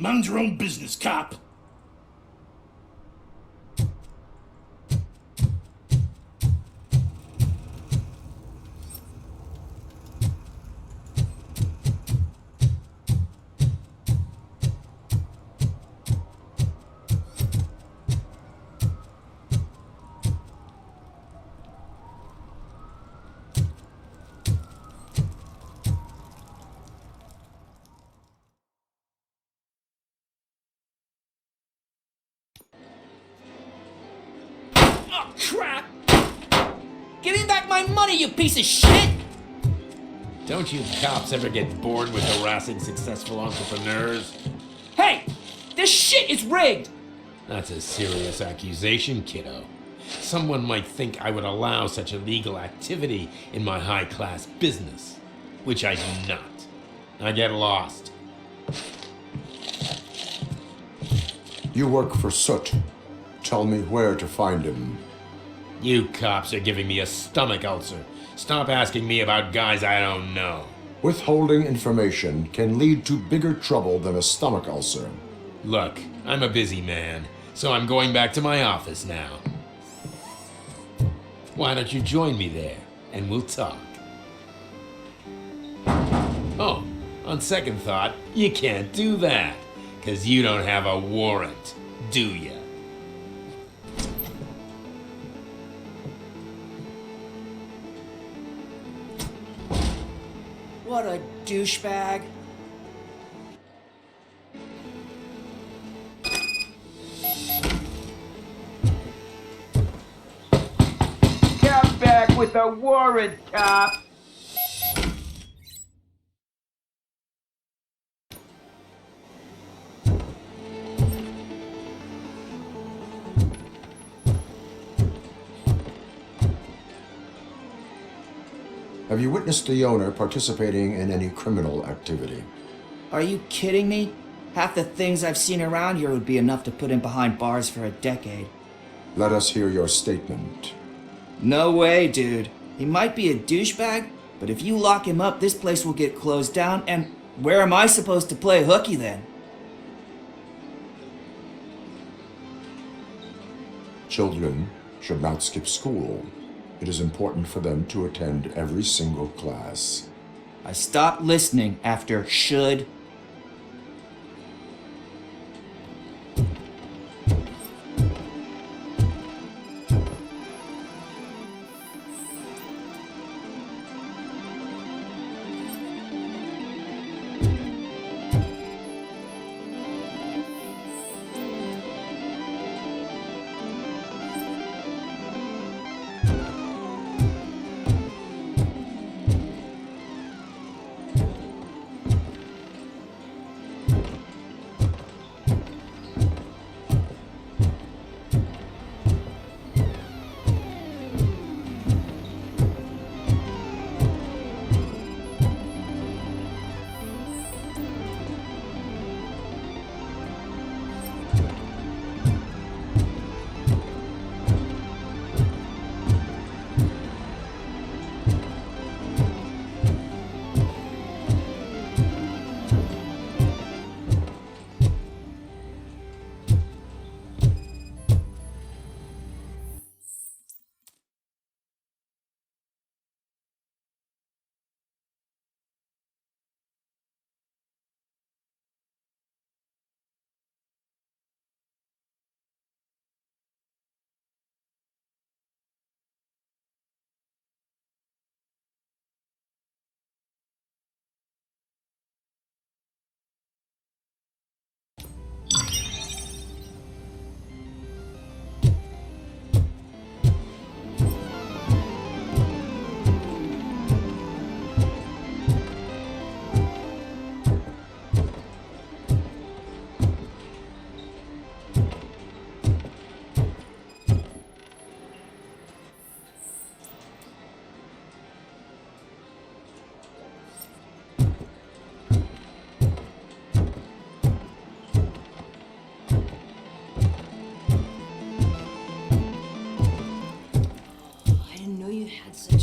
Mind your own business, cop. Oh, crap! Give me back my money, you piece of shit! Don't you cops ever get bored with harassing successful entrepreneurs? Hey! This shit is rigged! That's a serious accusation, kiddo. Someone might think I would allow such illegal activity in my high-class business, which I do not. I get lost. You work for Soot. Tell me where to find him. You cops are giving me a stomach ulcer. Stop asking me about guys I don't know. Withholding information can lead to bigger trouble than a stomach ulcer. Look, I'm a busy man, so I'm going back to my office now. Why don't you join me there, and we'll talk. Oh, on second thought, you can't do that, 'cause you don't have a warrant, do ya? What a douchebag. Come back with a warrant, cop! Have you witnessed the owner participating in any criminal activity? Are you kidding me? Half the things I've seen around here would be enough to put him behind bars for a decade. Let us hear your statement. No way, dude. He might be a douchebag, but if you lock him up, this place will get closed down, and where am I supposed to play hooky then? Children should not skip school. It is important for them to attend every single class. I stopped listening after should.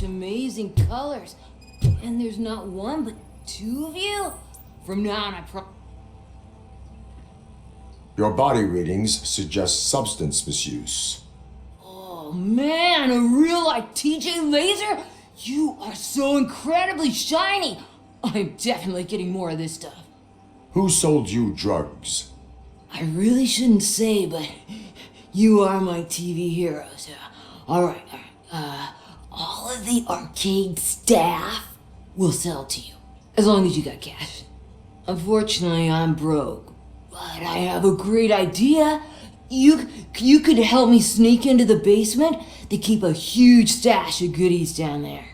Amazing colors. And there's not one, but two of you? From now on, Your body readings suggest substance misuse. Oh man, a real like TJ Laser? You are so incredibly shiny. I'm definitely getting more of this stuff. Who sold you drugs? I really shouldn't say, but you are my TV heroes. Alright. All of the arcade staff will sell to you, as long as you got cash. Unfortunately, I'm broke, but I have a great idea. You could help me sneak into the basement. They keep a huge stash of goodies down there.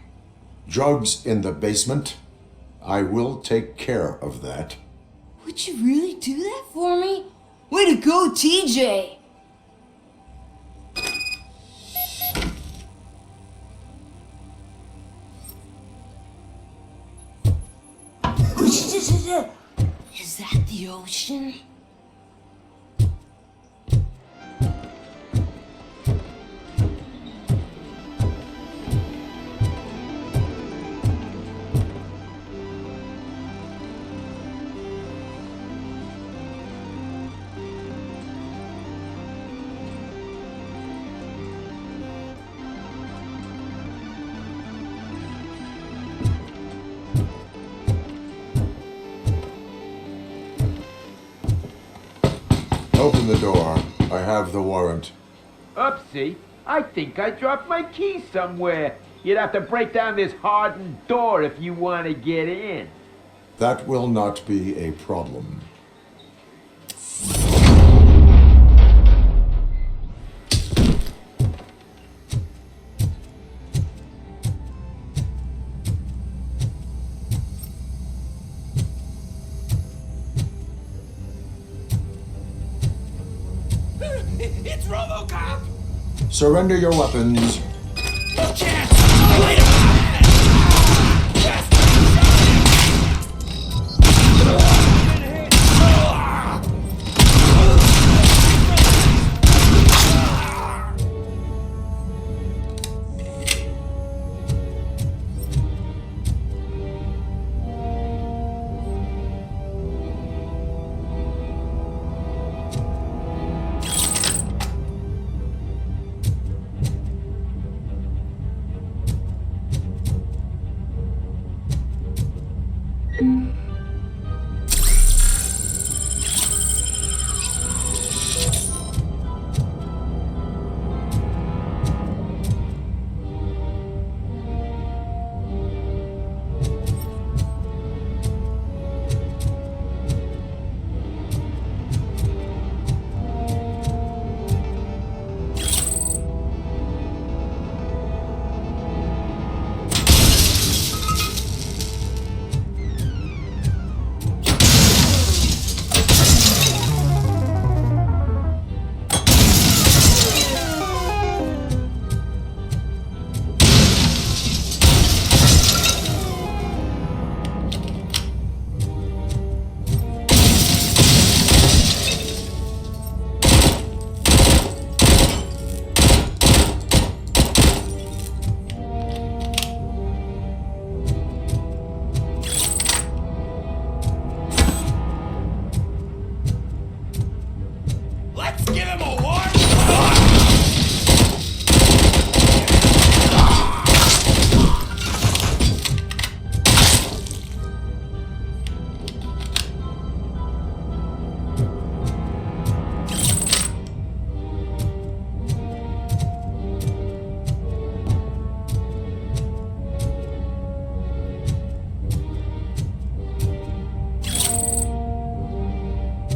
Drugs in the basement? I will take care of that. Would you really do that for me? Way to go, TJ! Is that the ocean? Open the door. I have the warrant. Oopsie, I think I dropped my keys somewhere. You'd have to break down this hardened door if you want to get in. That will not be a problem. It's RoboCop! Surrender your weapons. Chance! Wait a minute! Just let's give him a warm start!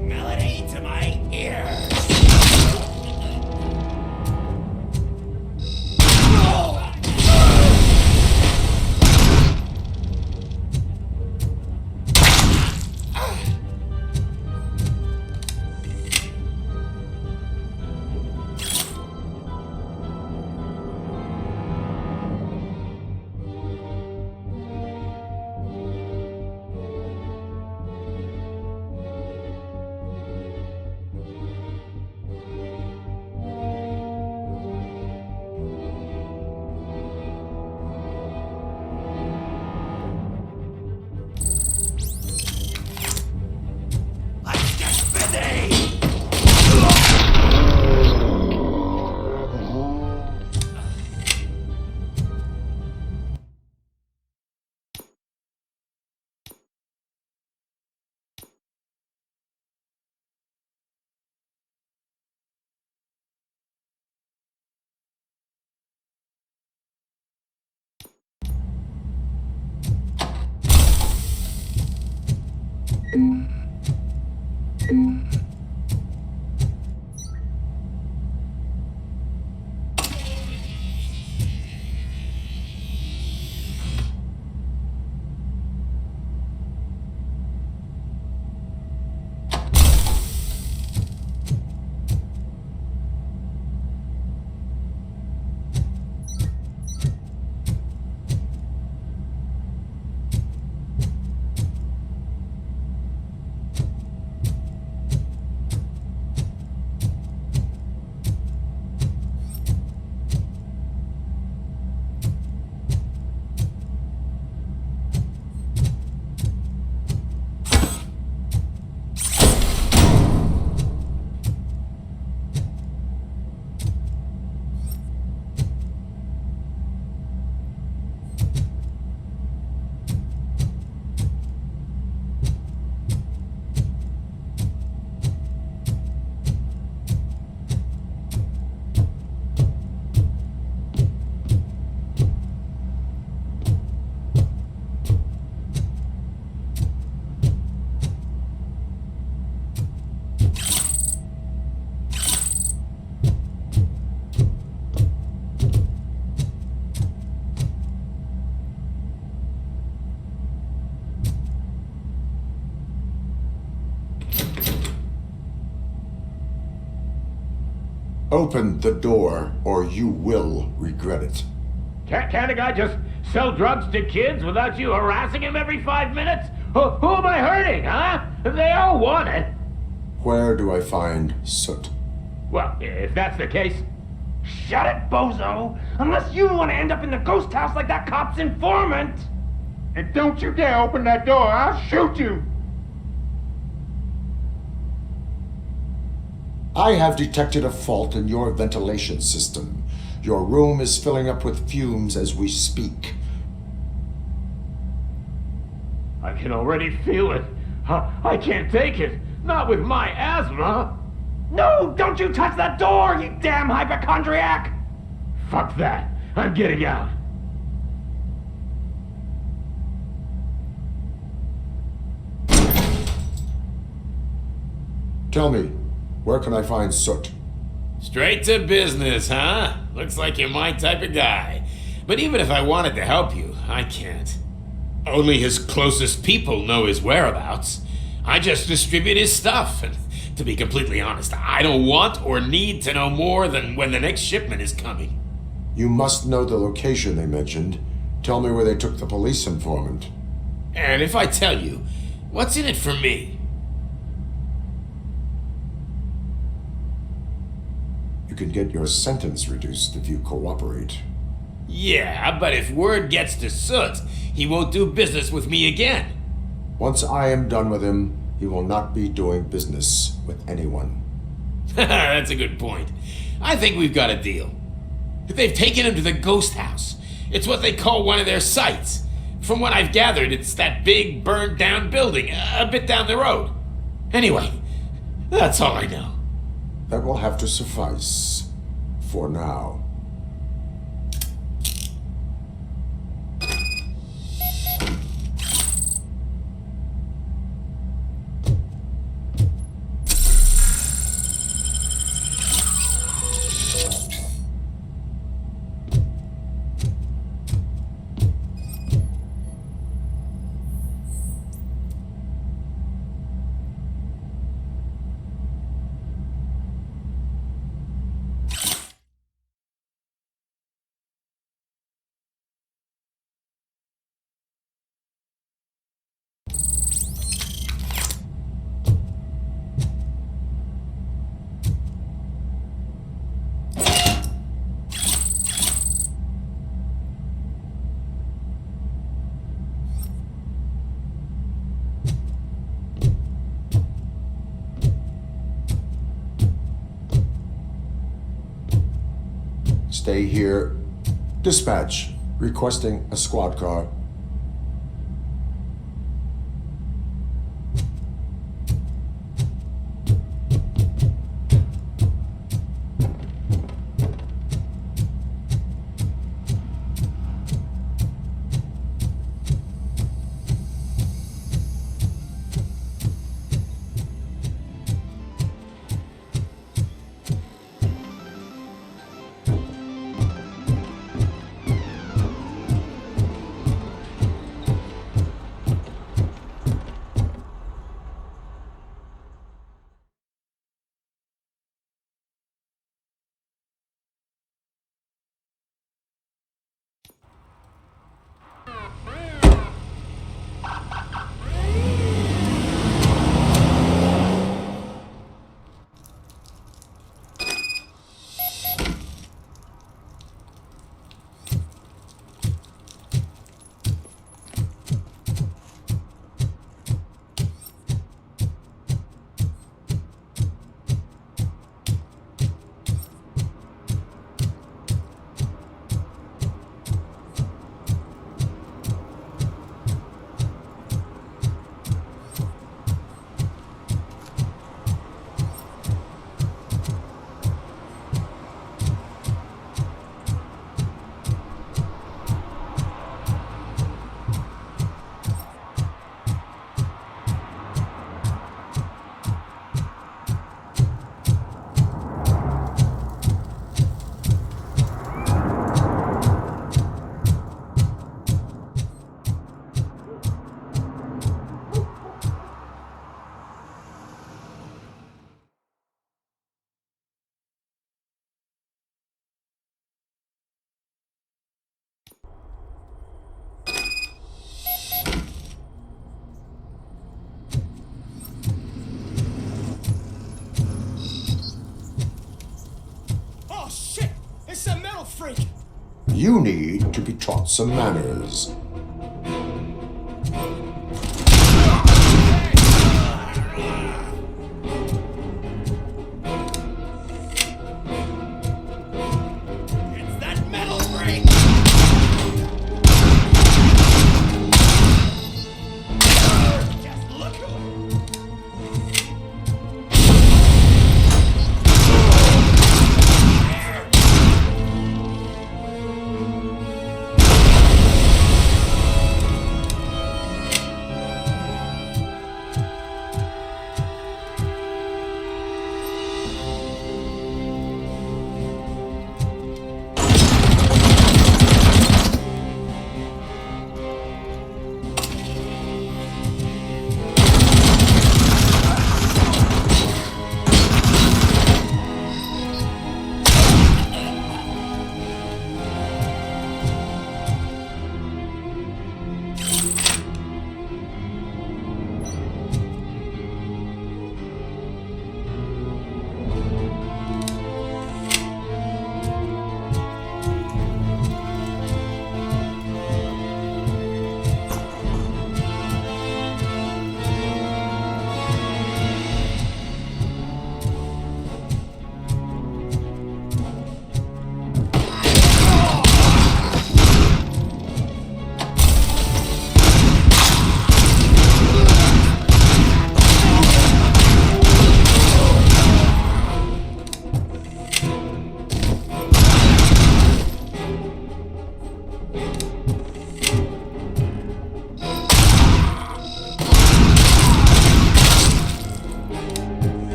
Melody to my ears! Open the door, or you will regret it. Can't a guy just sell drugs to kids without you harassing him every 5 minutes? Who am I hurting, huh? They all want it. Where do I find Soot? Well, if that's the case, Shut it, bozo! Unless you want to end up in the ghost house like that cop's informant! and don't you dare open that door, I'll shoot you. I have detected a fault in your ventilation system. Your room is filling up with fumes as we speak. I can already feel it. I can't take it. Not with my asthma. No, don't you touch that door, you damn hypochondriac! Fuck that. I'm getting out. Tell me, where can I find Soot? Straight to business, huh? Looks like you're my type of guy. But even if I wanted to help you, I can't. Only his closest people know his whereabouts. I just distribute his stuff, and to be completely honest, I don't want or need to know more than when the next shipment is coming. You must know the location they mentioned. Tell me where they took the police informant. And if I tell you, what's in it for me? You can get your sentence reduced if you cooperate. Yeah, but if word gets to Soot, he won't do business with me again. Once I am done with him, he will not be doing business with anyone. That's a good point. I think we've got a deal. They've taken him to the ghost house. It's what they call one of their sites. From what I've gathered, it's that big burned down building a bit down the road. Anyway, that's all I know. That will have to suffice. For now. Stay here. Dispatch. Requesting a squad car. some metal freak. You need to be taught some manners. It's that metal freak. Just look who.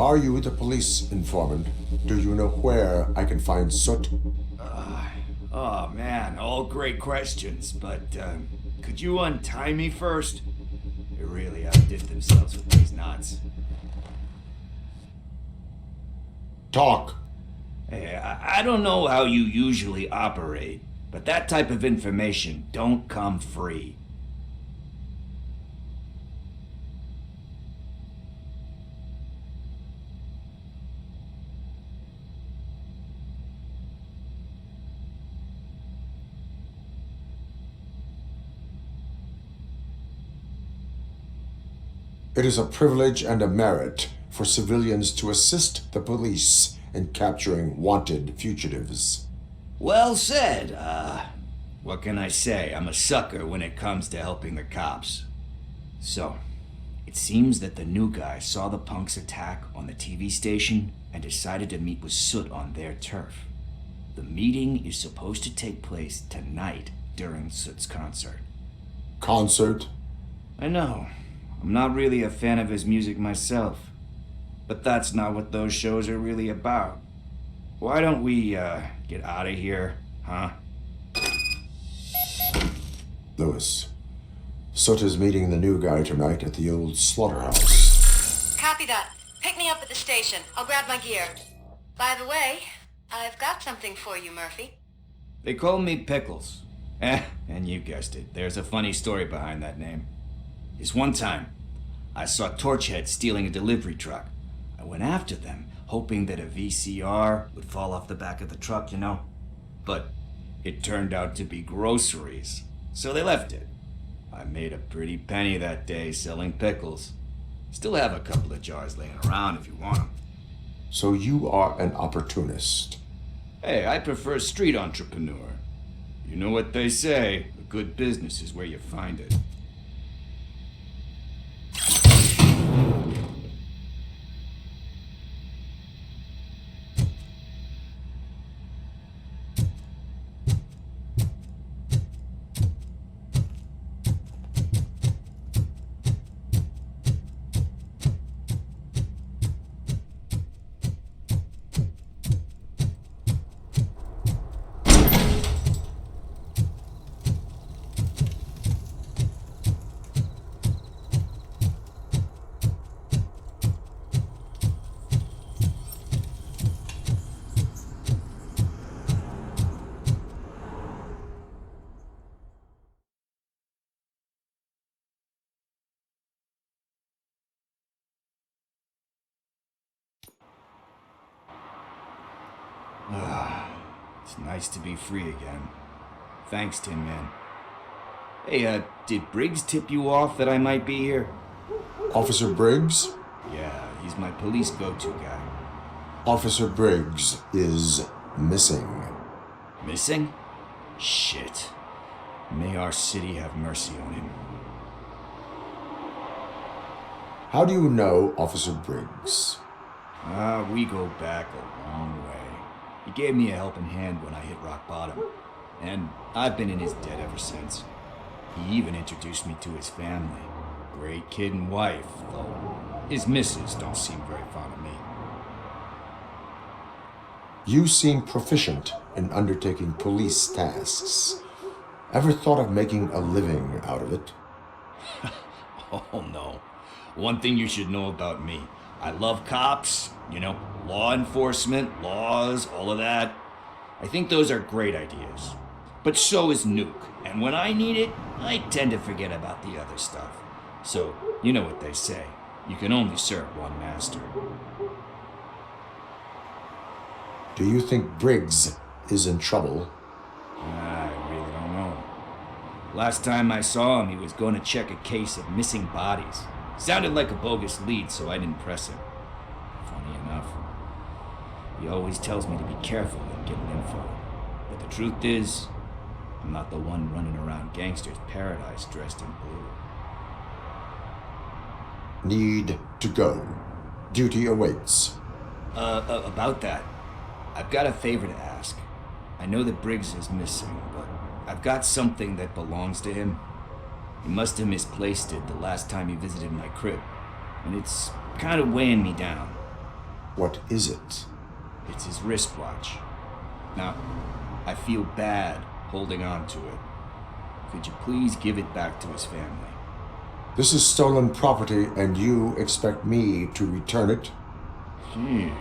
Are you the police informant? Do you know where I can find Soot? Oh man, all great questions, but could you untie me first? They really outdid themselves with these knots. Talk. Hey, I don't know how you usually operate, but that type of information don't come free. It is a privilege and a merit for civilians to assist the police in capturing wanted fugitives. Well said. What can I say? I'm a sucker when it comes to helping the cops. So, it seems that the new guy saw the punks attack on the TV station and decided to meet with Soot on their turf. The meeting is supposed to take place tonight during Soot's concert. Concert? I know. I'm not really a fan of his music myself. But that's not what those shows are really about. Why don't we, get out of here, huh? Lewis, Soot is meeting the new guy tonight at the old slaughterhouse. Copy that. Pick me up at the station. I'll grab my gear. By the way, I've got something for you, Murphy. They call me Pickles. And you guessed it, there's a funny story behind that name. This one time, I saw Torchhead stealing a delivery truck. I went after them, hoping that a VCR would fall off the back of the truck, you know? But it turned out to be groceries, so they left it. I made a pretty penny that day selling pickles. Still have a couple of jars laying around if you want them. So you are an opportunist. Hey, I prefer street entrepreneur. You know what they say, a good business is where you find it. It's nice to be free again. Thanks, Tin Man. Hey, did Briggs tip you off that I might be here? Officer Briggs? Yeah, he's my police go-to guy. Officer Briggs is missing. Missing? Shit. May our city have mercy on him. How do you know Officer Briggs? We go back a long way. He gave me a helping hand when I hit rock bottom, and I've been in his debt ever since. He even introduced me to his family. Great kid and wife, though his missus don't seem very fond of me. You seem proficient in undertaking police tasks. Ever thought of making a living out of it? Oh no. One thing you should know about me. I love cops, you know, law enforcement, laws, all of that. I think those are great ideas. But so is Nuke, and when I need it, I tend to forget about the other stuff. So, you know what they say. You can only serve one master. Do you think Briggs is in trouble? I really don't know. Last time I saw him, he was going to check a case of missing bodies. Sounded like a bogus lead, so I didn't press him. Funny enough. He always tells me to be careful when getting info. But the truth is, I'm not the one running around gangster's paradise dressed in blue. Need to go. Duty awaits. About that, I've got a favor to ask. I know that Briggs is missing, but I've got something that belongs to him. He must have misplaced it the last time he visited my crib, and it's kind of weighing me down. What is it? It's his wristwatch. Now, I feel bad holding on to it. Could you please give it back to his family? This is stolen property, and you expect me to return it? Gee,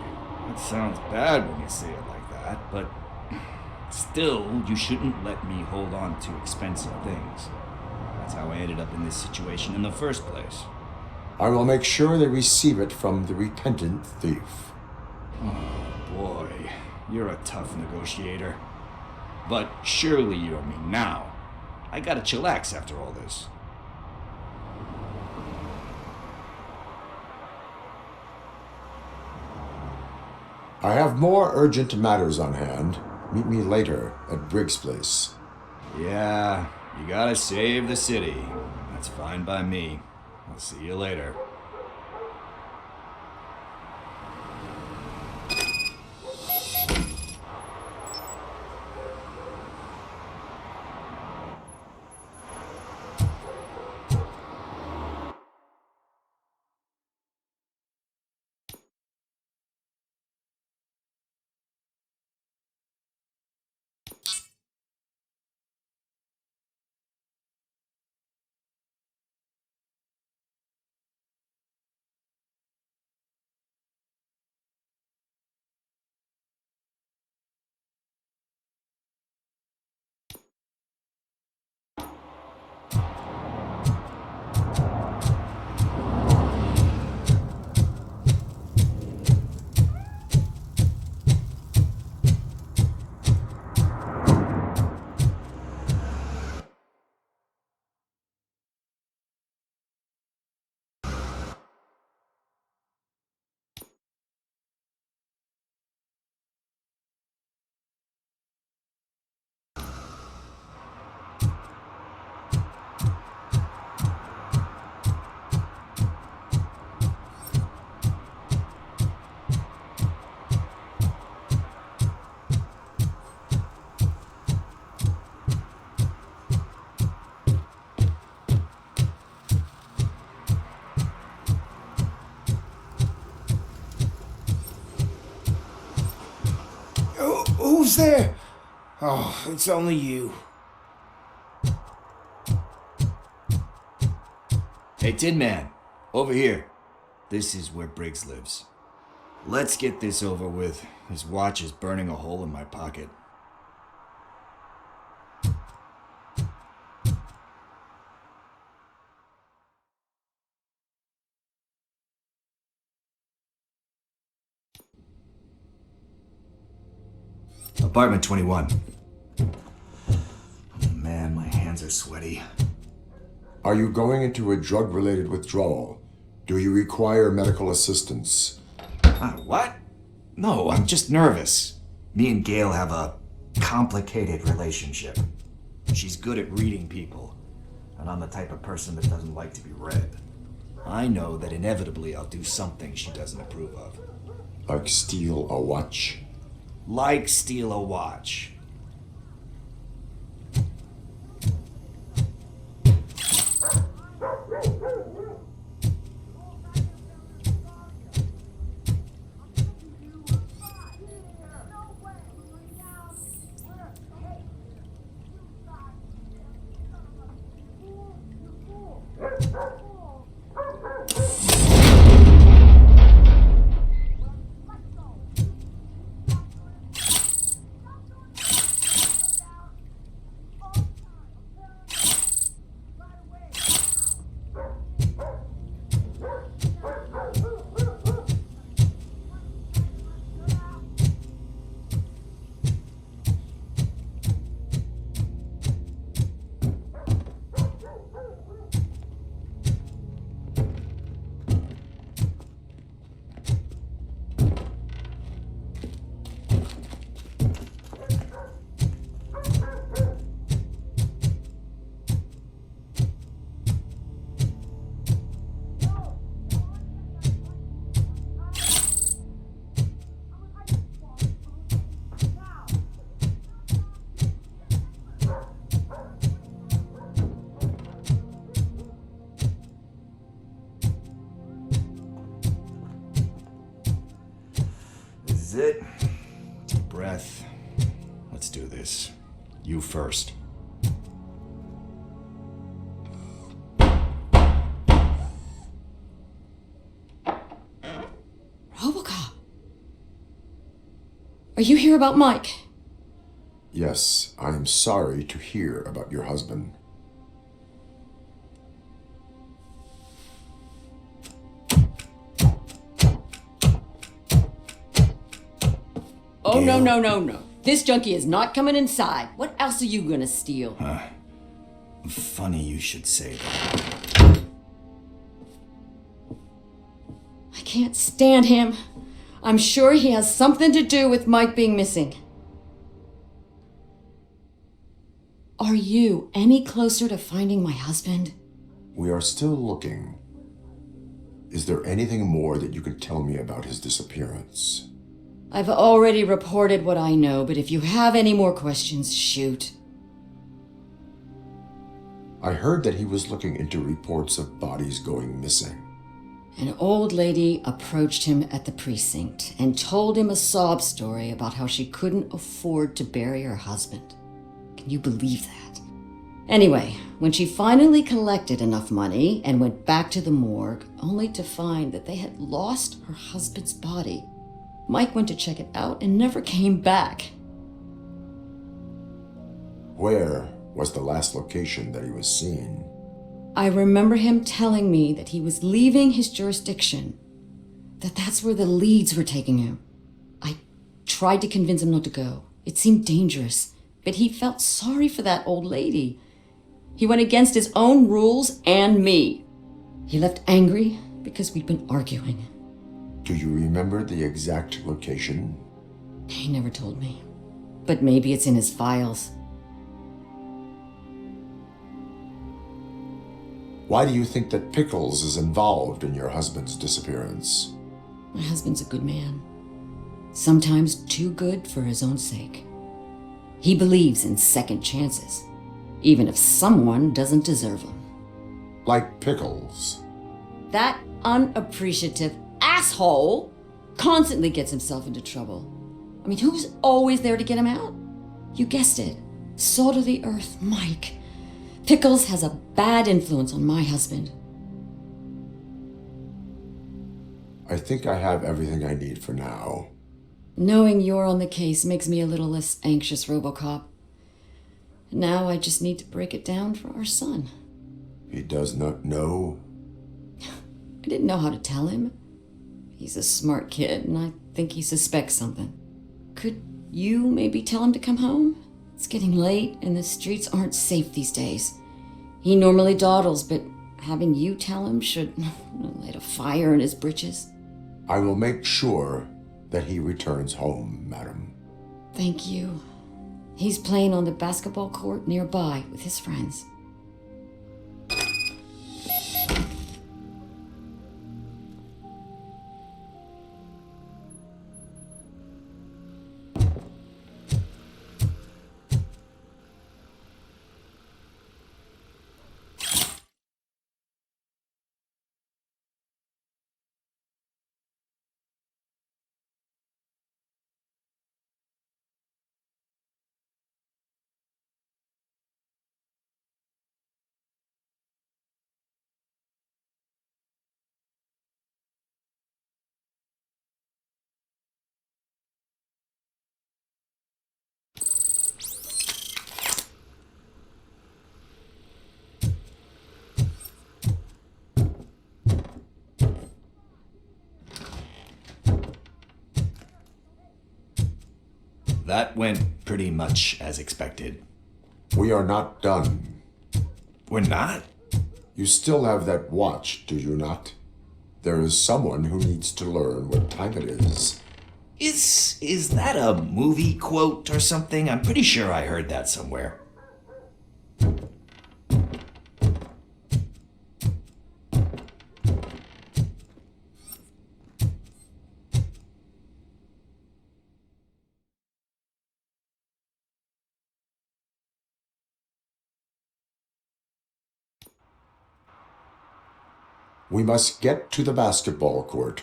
that sounds bad when you say it like that, but still, you shouldn't let me hold on to expensive things. That's how I ended up in this situation in the first place. I will make sure they receive it from the repentant thief. Oh boy, you're a tough negotiator. But surely you don't mean now. I gotta chillax after all this. I have more urgent matters on hand. Meet me later at Briggs' place. Yeah, you gotta save the city. That's fine by me. I'll see you later. Who's there? Oh, it's only you. Hey, Tin Man, over here. This is where Briggs lives. Let's get this over with. His watch is burning a hole in my pocket. Apartment 21. Oh man, my hands are sweaty. Are you going into a drug-related withdrawal? Do you require medical assistance? What? No, I'm just nervous. Me and Gail have a complicated relationship. She's good at reading people, and I'm the type of person that doesn't like to be read. I know that inevitably I'll do something she doesn't approve of. Like steal a watch? Like steal a watch. first. RoboCop. Are you here about Mike? Yes, I am sorry to hear about your husband. Oh, no. This junkie is not coming inside. What else are you gonna steal? Funny you should say that. I can't stand him. I'm sure he has something to do with Mike being missing. Are you any closer to finding my husband? We are still looking. Is there anything more that you can tell me about his disappearance? I've already reported what I know, but if you have any more questions, shoot. I heard that he was looking into reports of bodies going missing. An old lady approached him at the precinct and told him a sob story about how she couldn't afford to bury her husband. Can you believe that? Anyway, when she finally collected enough money and went back to the morgue, only to find that they had lost her husband's body, Mike went to check it out and never came back. Where was the last location that he was seen? I remember him telling me that he was leaving his jurisdiction, that's where the leads were taking him. I tried to convince him not to go. It seemed dangerous, but he felt sorry for that old lady. He went against his own rules and me. He left angry because we'd been arguing. Do you remember the exact location? He never told me, but maybe it's in his files. Why do you think that Pickles is involved in your husband's disappearance? My husband's a good man. Sometimes too good for his own sake. He believes in second chances, even if someone doesn't deserve them. Like Pickles. That unappreciative asshole constantly gets himself into trouble. I mean, who's always there to get him out? You guessed it. Salt of the earth, Mike. Pickles has a bad influence on my husband. I think I have everything I need for now. Knowing you're on the case makes me a little less anxious, RoboCop. Now I just need to break it down for our son. He does not know? I didn't know how to tell him. He's a smart kid, and I think he suspects something. Could you maybe tell him to come home? It's getting late, and the streets aren't safe these days. He normally dawdles, but having you tell him should light a fire in his britches. I will make sure that he returns home, madam. Thank you. He's playing on the basketball court nearby with his friends. That went pretty much as expected. We are not done. We're not? You still have that watch, do you not? There is someone who needs to learn what time it is. Is that a movie quote or something? I'm pretty sure I heard that somewhere. We must get to the basketball court.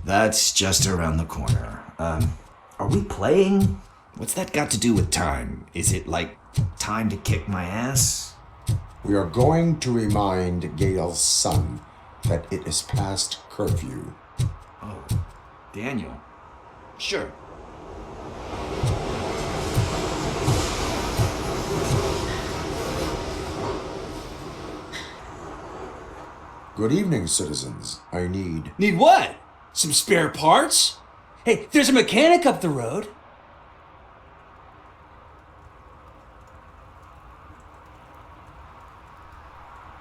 That's just around the corner. Are we playing? What's that got to do with time? Is it like time to kick my ass? We are going to remind Gail's son that it is past curfew. Oh, Daniel. Sure. Good evening, citizens. I need... Need what? Some spare parts? Hey, there's a mechanic up the road.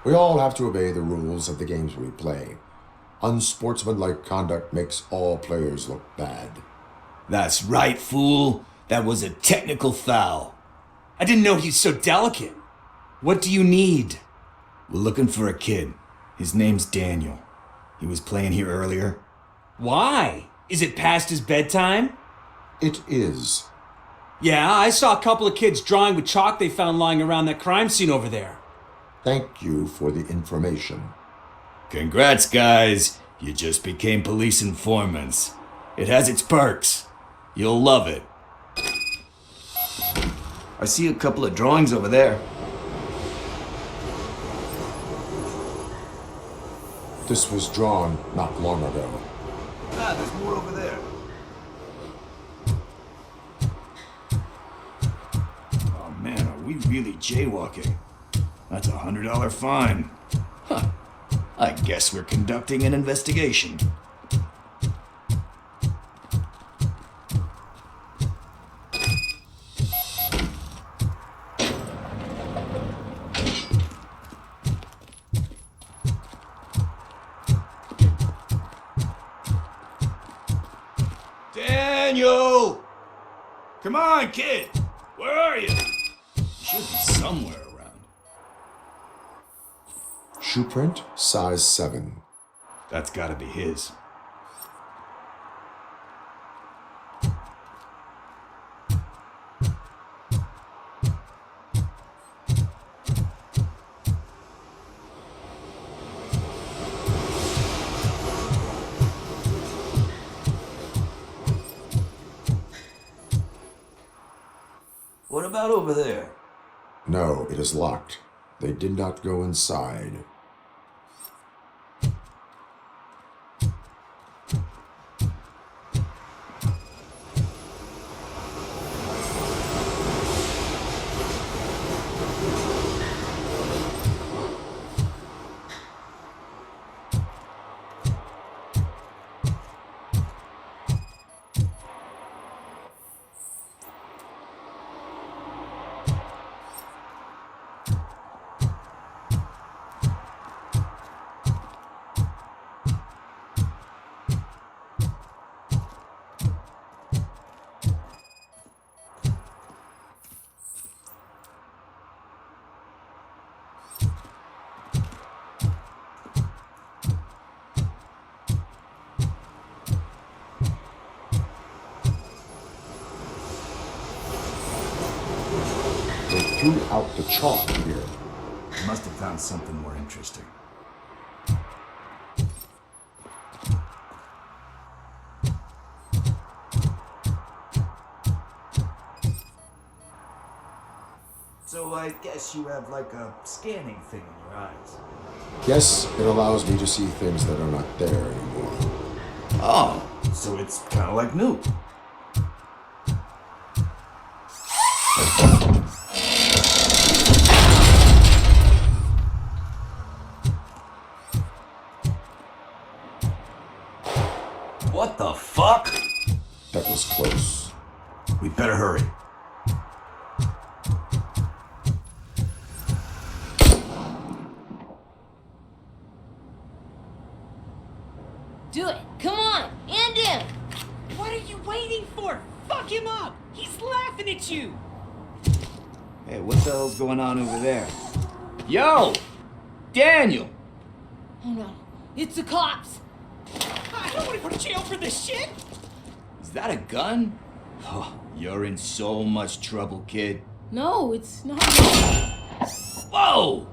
We all have to obey the rules of the games we play. Unsportsmanlike conduct makes all players look bad. That's right, fool. That was a technical foul. I didn't know he's so delicate. What do you need? We're looking for a kid. His name's Daniel. He was playing here earlier. Why? Is it past his bedtime? It is. Yeah, I saw a couple of kids drawing with chalk they found lying around that crime scene over there. Thank you for the information. Congrats, guys. You just became police informants. It has its perks. You'll love it. I see a couple of drawings over there. This was drawn not long ago. Ah, there's more over there. Oh man, are we really jaywalking? That's a $100 fine. Huh. I guess we're conducting an investigation. Daniel! Come on, kid! Where are you? You should be somewhere around. Shoe print, size 7. That's gotta be his. What about over there? No, it is locked. They did not go inside. They threw out the chalk here. Must have found something more interesting. So I guess you have like a scanning thing in your eyes. Yes, it allows me to see things that are not there anymore. Oh, so it's kind of like new. What the fuck? That was close. We better hurry. Do it. Come on. And him. What are you waiting for? Fuck him up! He's laughing at you! Hey, what the hell's going on over there? Yo! Daniel! Oh no. It's the cops. I don't want to go to jail for this shit! Is that a gun? Oh, you're in so much trouble, kid. No, it's not. Whoa!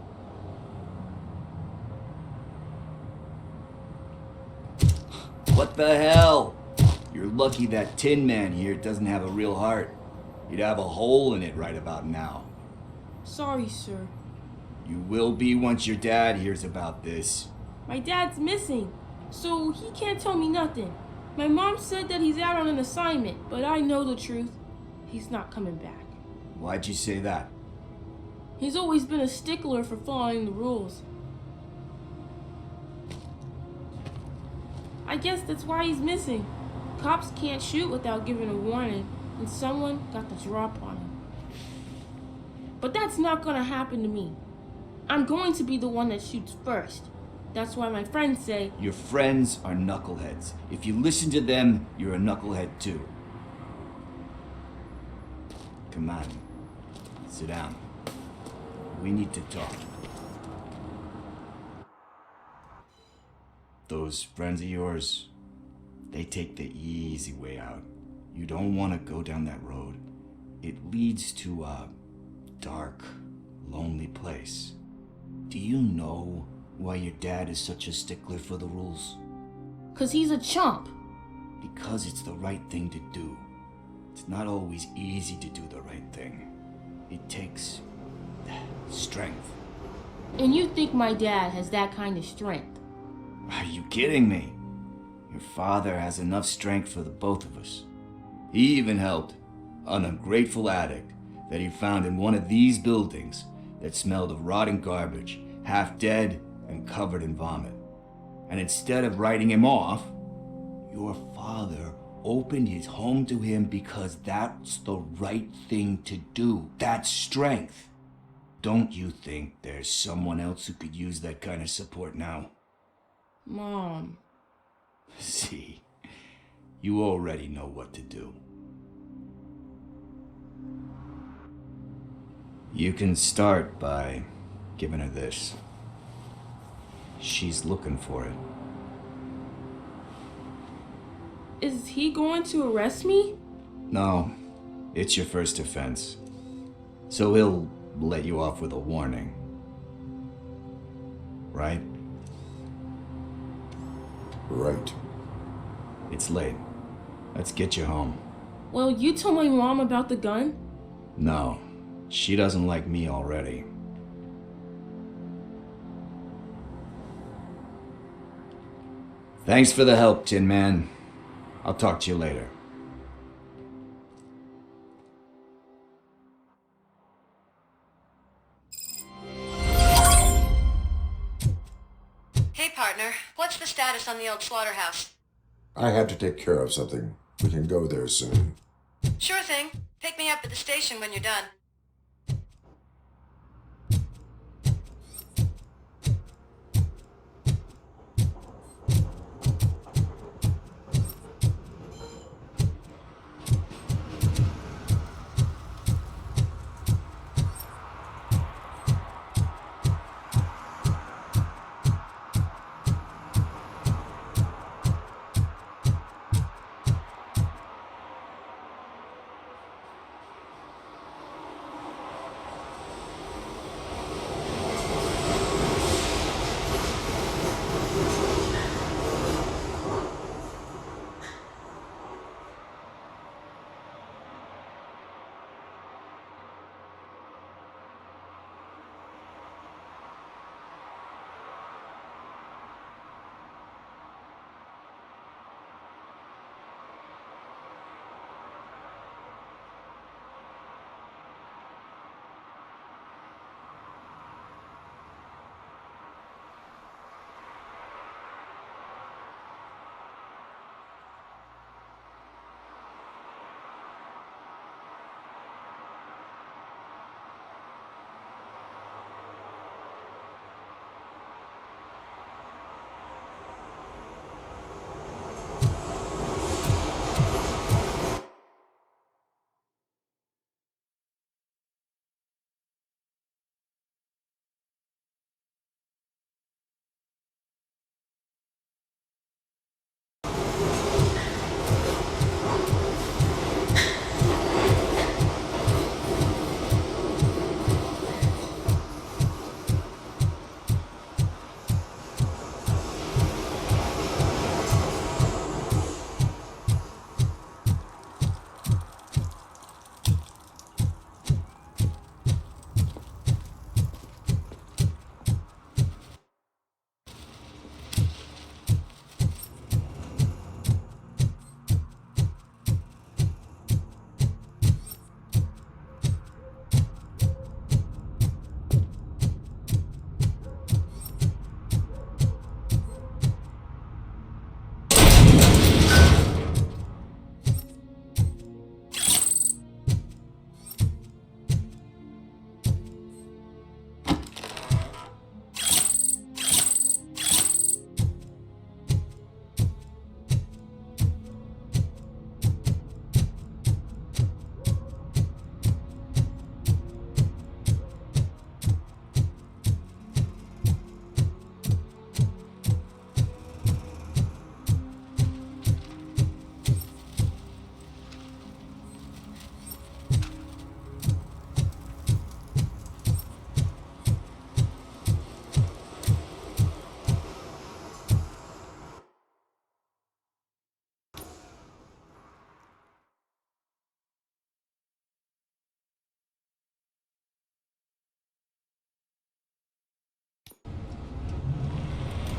What the hell? You're lucky that Tin Man here doesn't have a real heart. You'd have a hole in it right about now. Sorry, sir. You will be once your dad hears about this. My dad's missing, so he can't tell me nothing. My mom said that he's out on an assignment, but I know the truth. He's not coming back. Why'd you say that? He's always been a stickler for following the rules. I guess that's why he's missing. Cops can't shoot without giving a warning, and someone got the drop on him. But that's not gonna happen to me. I'm going to be the one that shoots first. That's why my friends say... Your friends are knuckleheads. If you listen to them, you're a knucklehead too. Come on. Sit down. We need to talk. Those friends of yours, they take the easy way out. You don't want to go down that road. It leads to a dark, lonely place. Do you know why your dad is such a stickler for the rules? 'Cause he's a chump. Because it's the right thing to do. It's not always easy to do the right thing. It takes strength. And you think my dad has that kind of strength? Are you kidding me? Your father has enough strength for the both of us. He even helped an ungrateful addict that he found in one of these buildings that smelled of rotting garbage, half dead and covered in vomit. And instead of writing him off, your father opened his home to him because that's the right thing to do. That's strength. Don't you think there's someone else who could use that kind of support now? Mom. See, you already know what to do. You can start by giving her this. She's looking for it. Is he going to arrest me? No, it's your first offense. So he'll let you off with a warning. Right? Right. It's late. Let's get you home. Well, you told my mom about the gun? No, she doesn't like me already. Thanks for the help, Tin Man. I'll talk to you later. Hey, partner. What's the status on the old slaughterhouse? I had to take care of something. We can go there soon. Sure thing. Pick me up at the station when you're done.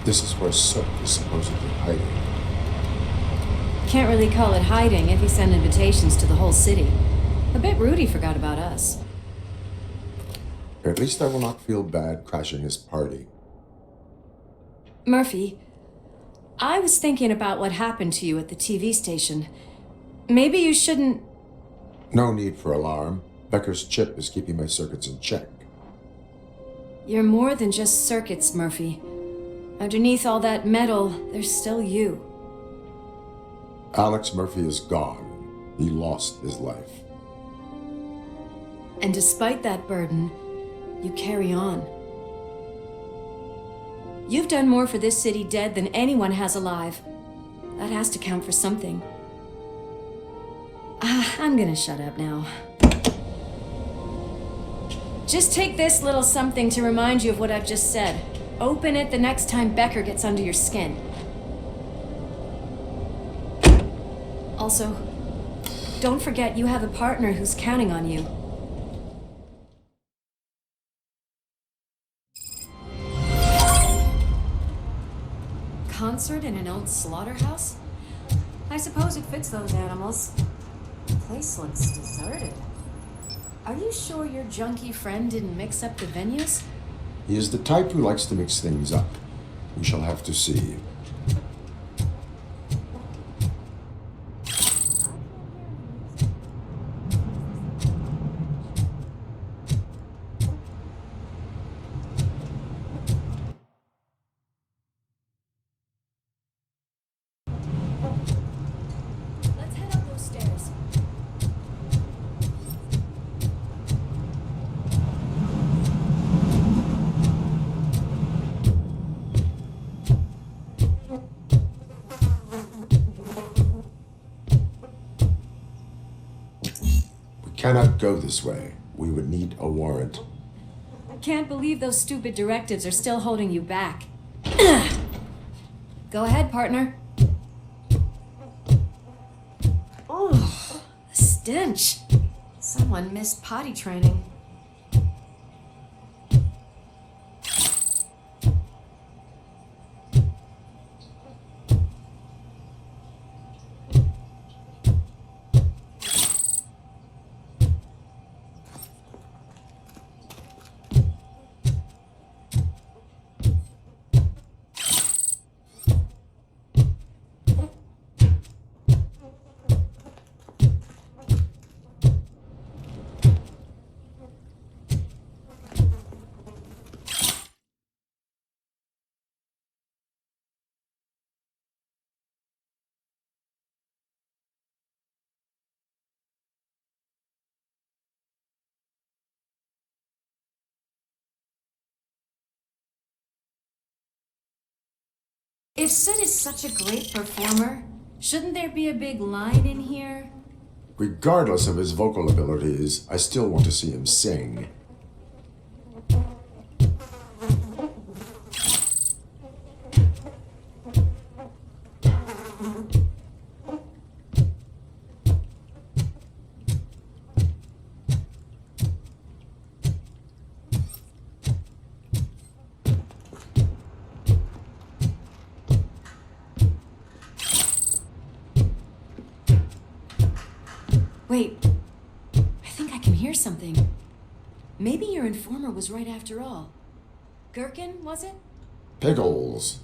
This is where Soap is supposedly hiding. Can't really call it hiding if he sent invitations to the whole city. A bit rude he forgot about us. At least I will not feel bad crashing his party. Murphy, I was thinking about what happened to you at the TV station. Maybe you shouldn't... No need for alarm. Becker's chip is keeping my circuits in check. You're more than just circuits, Murphy. Underneath all that metal, there's still you. Alex Murphy is gone. He lost his life. And despite that burden, you carry on. You've done more for this city dead than anyone has alive. That has to count for something. I'm gonna shut up now. Just take this little something to remind you of what I've just said. Open it the next time Becker gets under your skin. Also, don't forget you have a partner who's counting on you. Concert in an old slaughterhouse? I suppose it fits those animals. The place looks deserted. Are you sure your junkie friend didn't mix up the venues? He is the type who likes to mix things up. We shall have to see. Let's head up those stairs. Cannot go this way. We would need a warrant. Can't believe those stupid directives are still holding you back. Go ahead, partner. Oh, the stench. Someone missed potty training. If Sid is such a great performer, shouldn't there be a big line in here? Regardless of his vocal abilities, I still want to see him sing. Wait, I think I can hear something. Maybe your informer was right after all. Gherkin, was it? Pickles.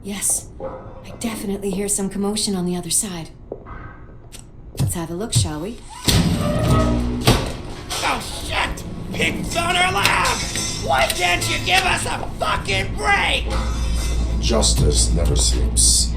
Yes, I definitely hear some commotion on the other side. Let's have a look, shall we? Oh shit! Pigs on her lap! Why can't you give us a fucking break? Justice never sleeps.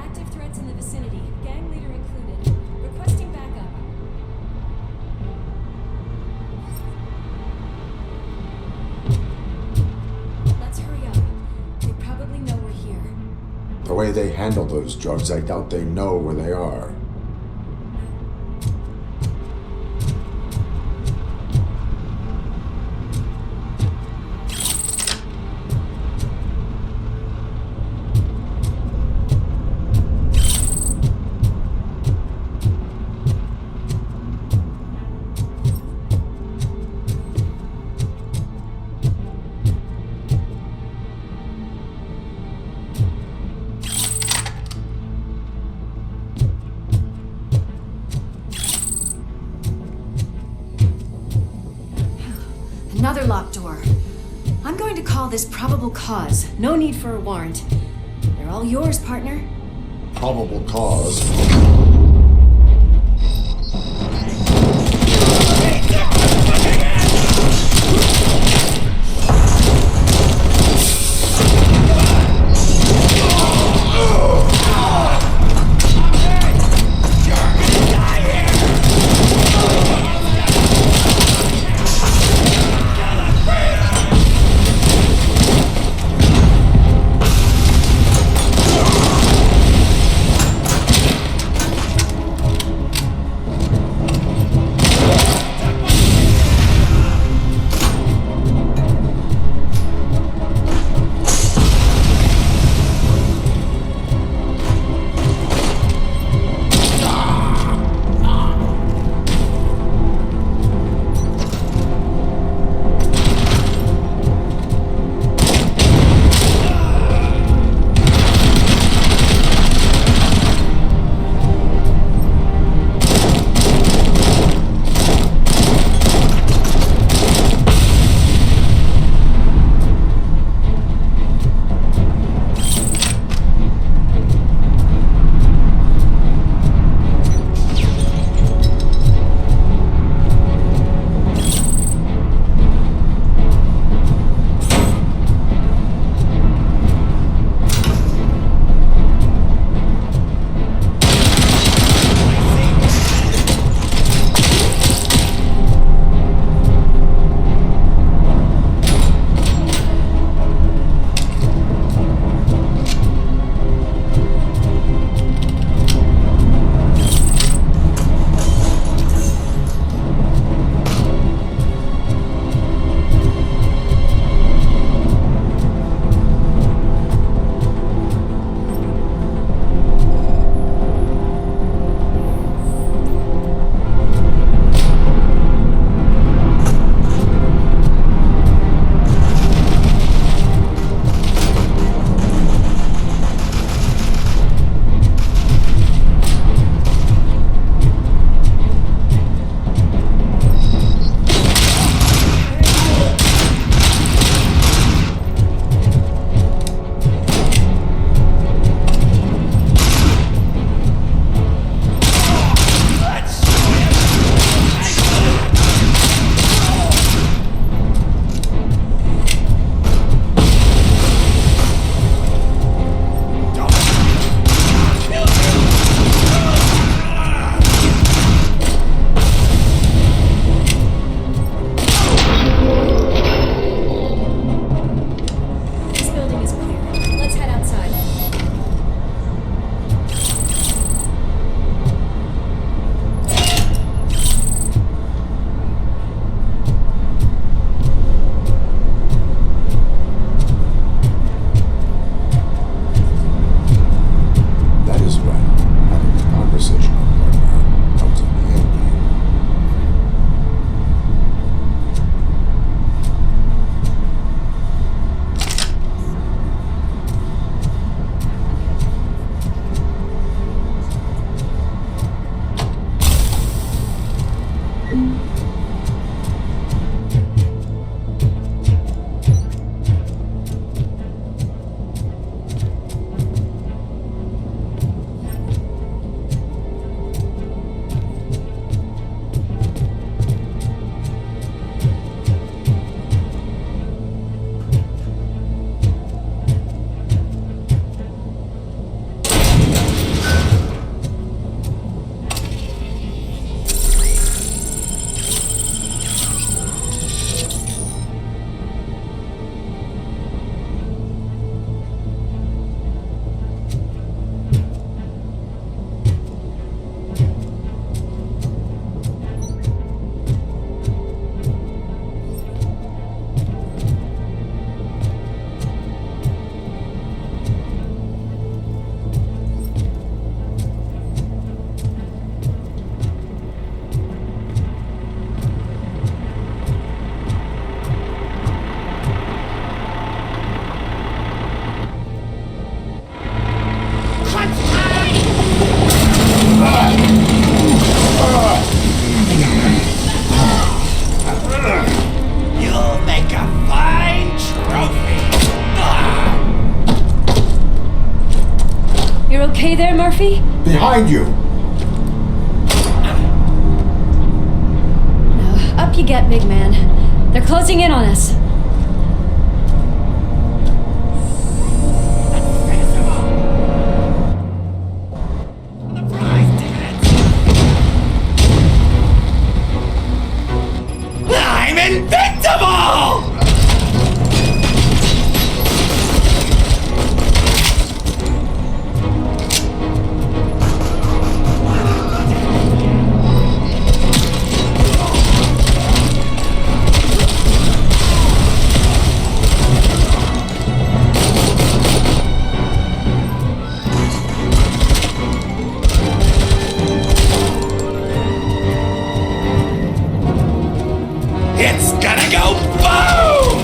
Active threats in the vicinity, gang leader included. Requesting backup. Let's hurry up. They probably know we're here. The way they handle those drugs, I doubt they know where they are. Another locked door. I'm going to call this probable cause. No need for a warrant. They're all yours, partner. Probable cause. Murphy? Behind you! Up you get, big man. They're closing in on us. I'm invincible! It's gonna go boom!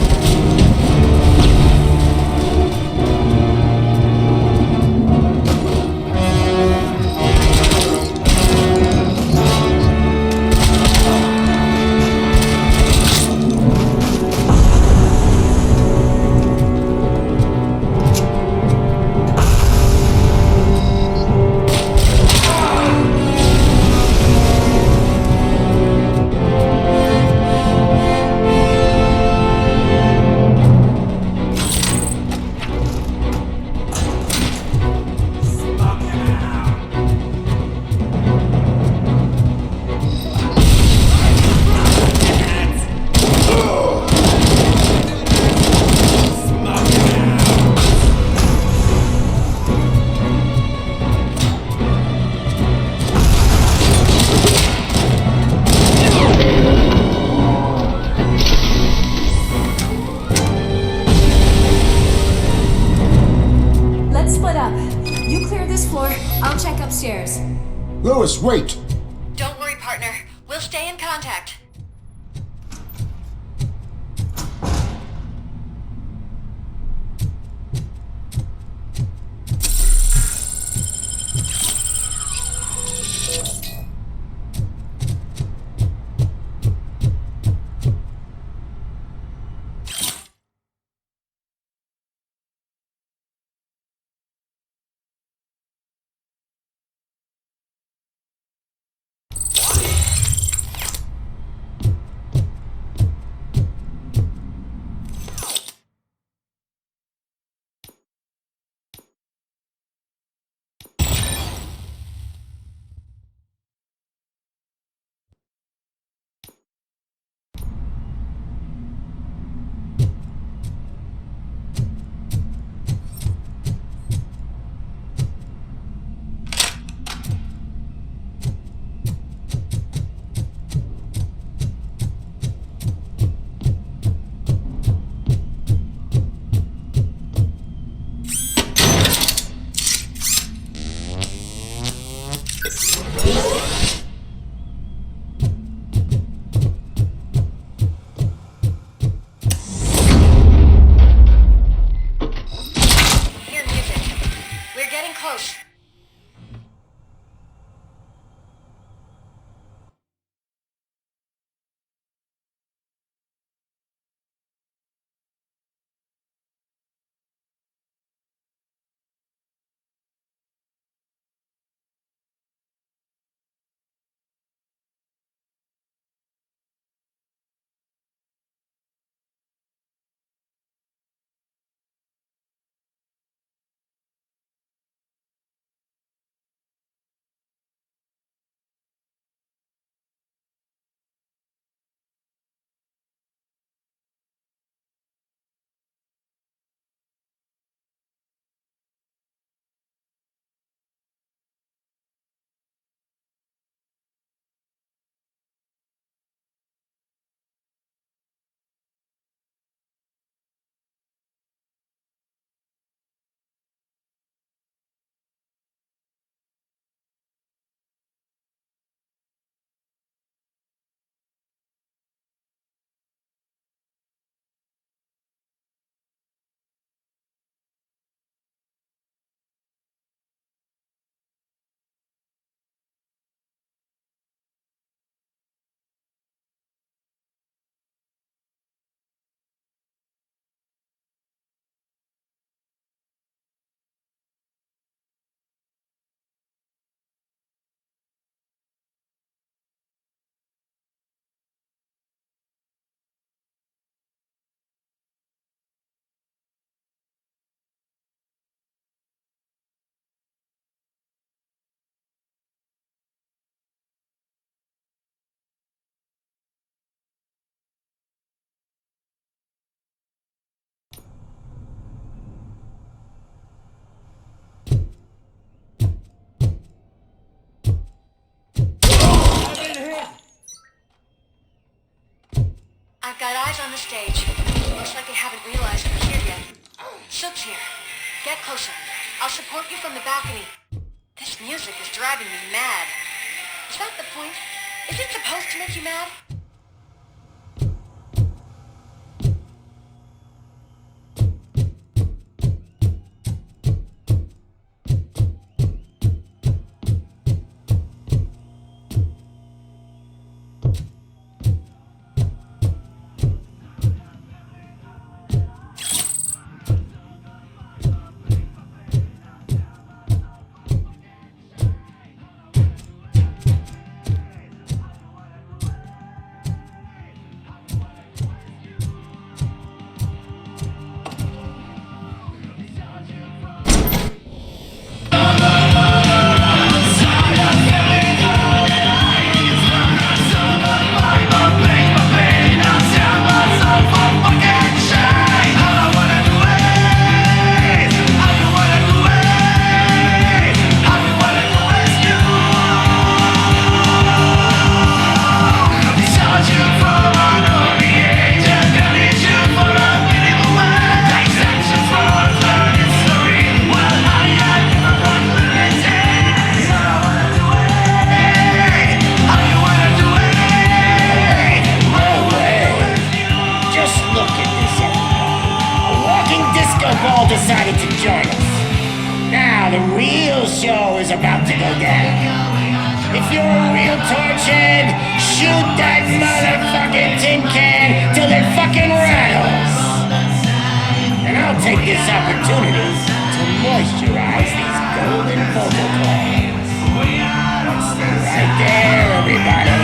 Let's split up. You clear this floor, I'll check upstairs. Lewis, wait! Don't worry, partner. We'll stay in contact. got eyes on the stage. Looks like they haven't realized we're here yet. Sook's here. Get closer. I'll support you from the balcony. This music is driving me mad. Is that the point? Is it supposed to make you mad? Decided to join us. Now the real show is about to go down. If you're a real torchhead, shoot that motherfucking tin can till it fucking rattles. And I'll take this opportunity to moisturize these golden vocal cords. Let's stay right there, everybody.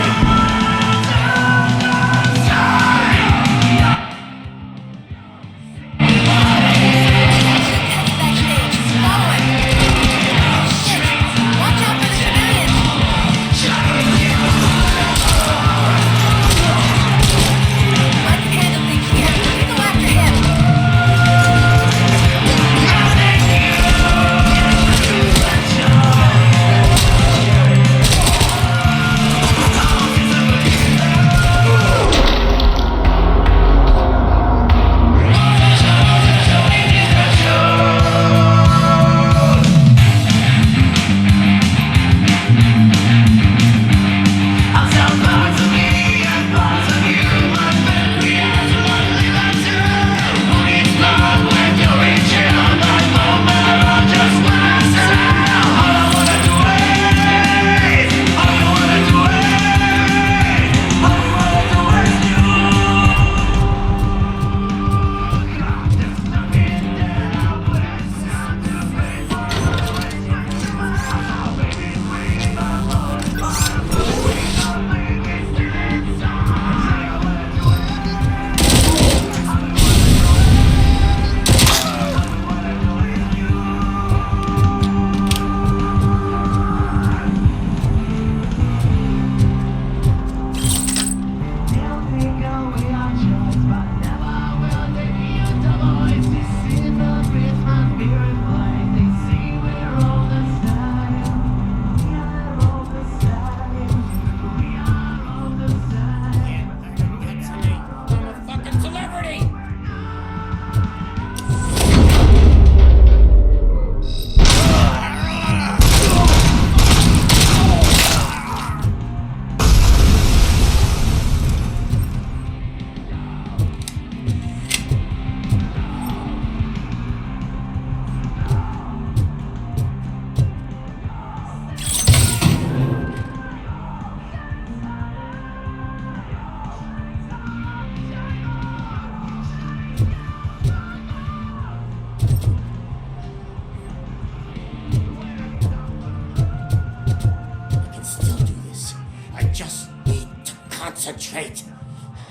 Concentrate.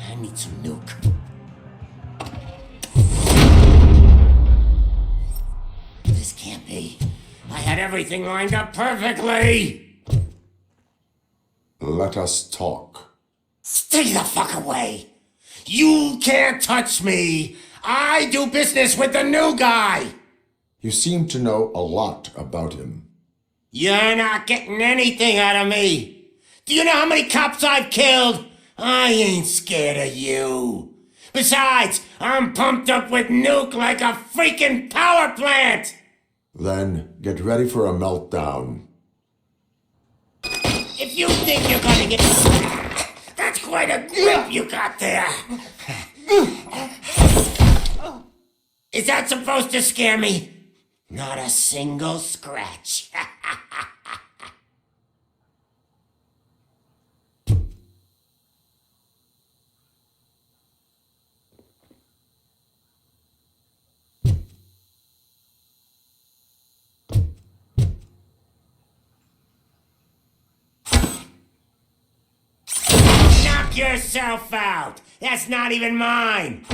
I need some nuke. This can't be. I had everything lined up perfectly. Let us talk. Stay the fuck away. You can't touch me. I do business with the new guy. You seem to know a lot about him. You're not getting anything out of me. Do you know how many cops I've killed? I ain't scared of you. Besides, I'm pumped up with nuke like a freaking power plant! Then get ready for a meltdown. If you think you're gonna get... That's quite a grip you got there! Is that supposed to scare me? Not a single scratch. Knock yourself out! That's not even mine!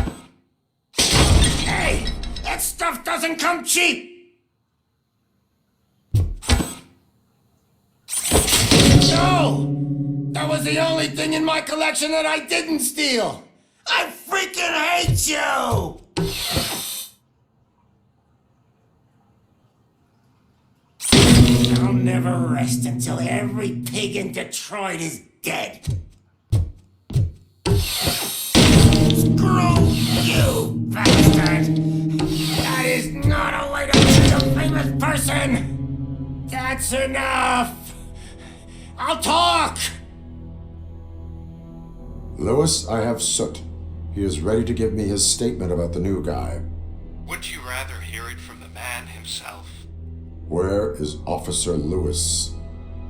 Hey! That stuff doesn't come cheap! No! That was the only thing in my collection that I didn't steal! I freaking hate you! I'll never rest until every pig in Detroit is dead. Screw you, bastard! That is not a way to treat a famous person! That's enough! I'll talk! Lewis, I have Soot. He is ready to give me his statement about the new guy. Would you rather hear it from the man himself? Where is Officer Lewis?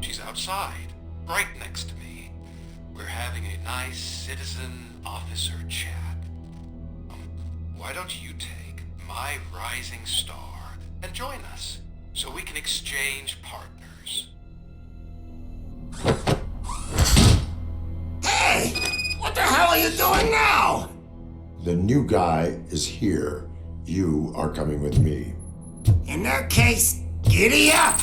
She's outside, right next to me. We're having a nice citizen-officer chat. Why don't you take my rising star and join us, so we can exchange partners? Hey! What the hell are you doing now? The new guy is here. You are coming with me. In that case, giddy up!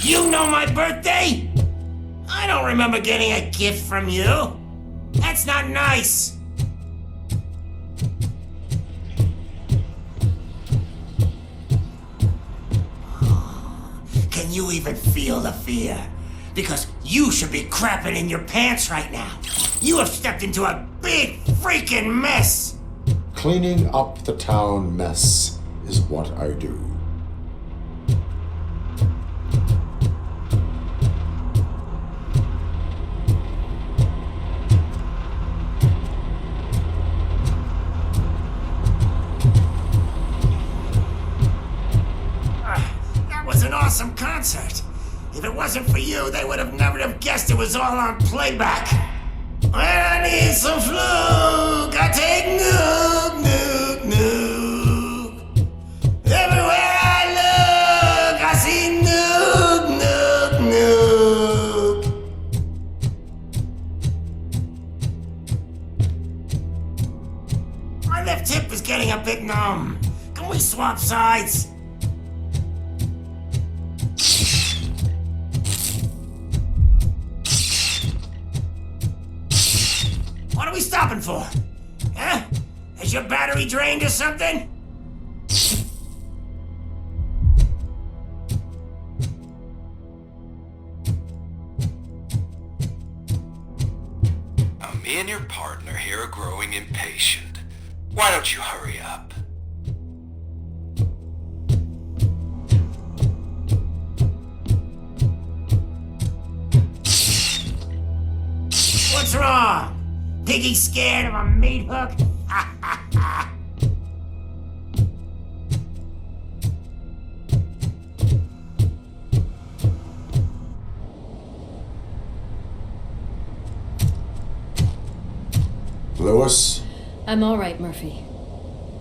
You know my birthday? I don't remember getting a gift from you. That's not nice. Can you even feel the fear? Because you should be crapping in your pants right now. You have stepped into a big freaking mess. Cleaning up the town mess is what I do. Awesome concert. If it wasn't for you, they would have never have guessed it was all on playback. When I need some fluke, I take nuke, nuke, nuke. Everywhere I look, I see nuke, nuke, nuke. My left hip is getting a bit numb. Can we swap sides? What are we stopping for? Huh? Is your battery drained or something? Me and your partner here are growing impatient. Why don't you hurry up? What's wrong? Piggy scared of a meat hook? Lewis? I'm all right, Murphy.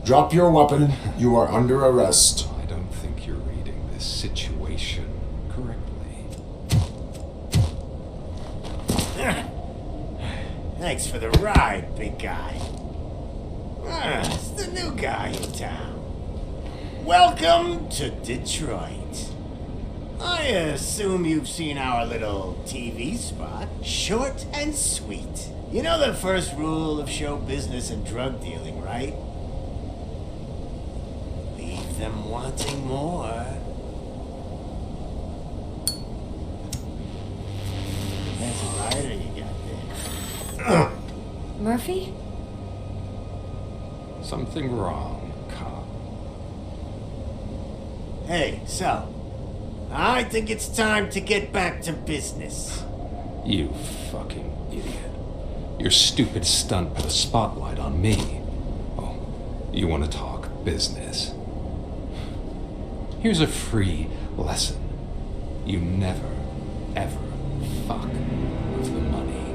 Drop your weapon. You are under arrest. I don't think you're reading this situation correctly. Thanks for the ride, big guy. It's the new guy in town. Welcome to Detroit. I assume you've seen our little TV spot. Short and sweet. You know the first rule of show business and drug dealing, right? Leave them wanting more. That's a rider you got there. Murphy? Something wrong, cop. Hey, so, I think it's time to get back to business. You fucking idiot. Your stupid stunt put a spotlight on me. Oh, you want to talk business? Here's a free lesson. You never, ever fuck with the money.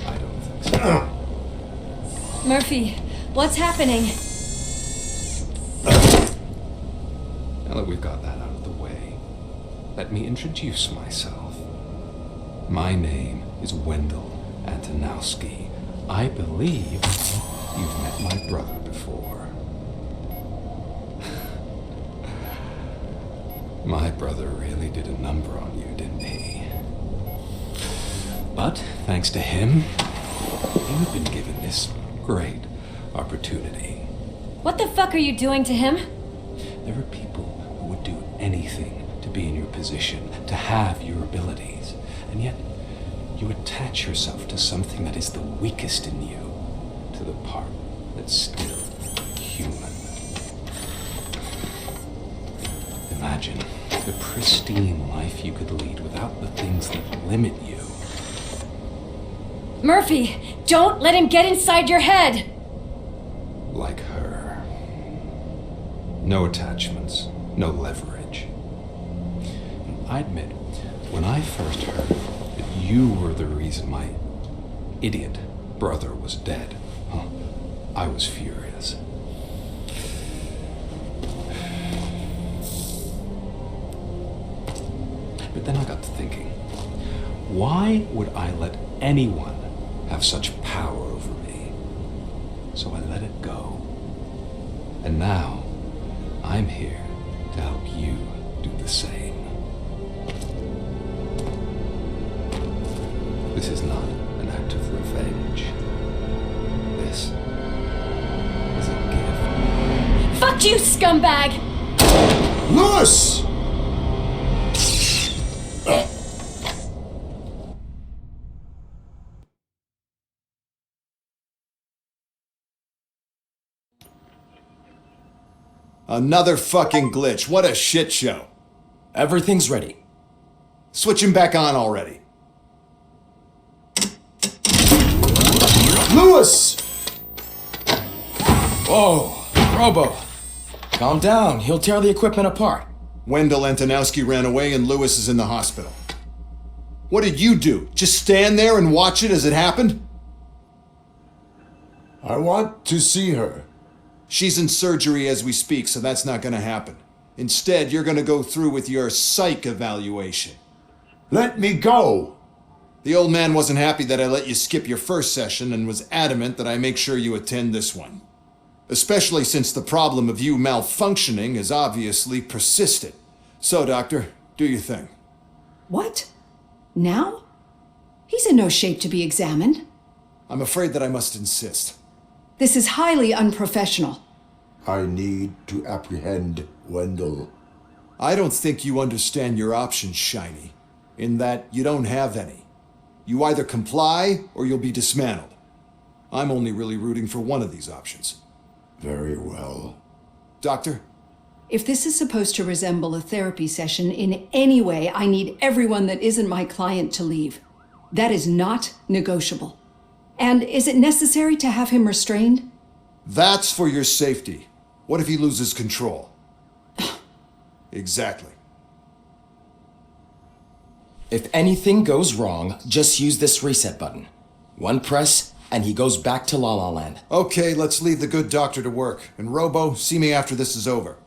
I don't think so. Murphy, what's happening? Now that we've got that out of the way, let me introduce myself. My name is Wendell Antonowski. I believe you've met my brother before. My brother really did a number on you, didn't he? But thanks to him, you've been given this great opportunity. What the fuck are you doing to him? There are people who would do anything to be in your position, to have your abilities, and yet you attach yourself to something that is the weakest in you, to the part that's still human. Imagine the pristine life you could lead without the things that limit you. Murphy, don't let him get inside your head! Like her. No attachments, no leverage. I admit, when I first heard that you were the reason my idiot brother was dead, I was furious. But then I got to thinking, why would I let anyone have such power over me? So I let it go. And now, I'm here to help you do the same. This is not an act of revenge. This is a gift. Fuck you, scumbag! Lewis! Another fucking glitch. What a shit show. Everything's ready. Switch him back on already. Lewis! Whoa, Robo. Calm down. He'll tear the equipment apart. Wendell Antonowski ran away and Lewis is in the hospital. What did you do? Just stand there and watch it as it happened? I want to see her. She's in surgery as we speak, so that's not gonna happen. Instead, you're gonna go through with your psych evaluation. Let me go! The old man wasn't happy that I let you skip your first session and was adamant that I make sure you attend this one. Especially since the problem of you malfunctioning is obviously persistent. So, Doctor, do your thing. What? Now? He's in no shape to be examined. I'm afraid that I must insist. This is highly unprofessional. I need to apprehend Wendell. I don't think you understand your options, Shiny, in that you don't have any. You either comply or you'll be dismantled. I'm only really rooting for one of these options. Very well. Doctor? If this is supposed to resemble a therapy session in any way, I need everyone that isn't my client to leave. That is not negotiable. And is it necessary to have him restrained? That's for your safety. What if he loses control? Exactly. If anything goes wrong, just use this reset button. One press, and he goes back to La La Land. Okay, let's leave the good doctor to work. And Robo, see me after this is over.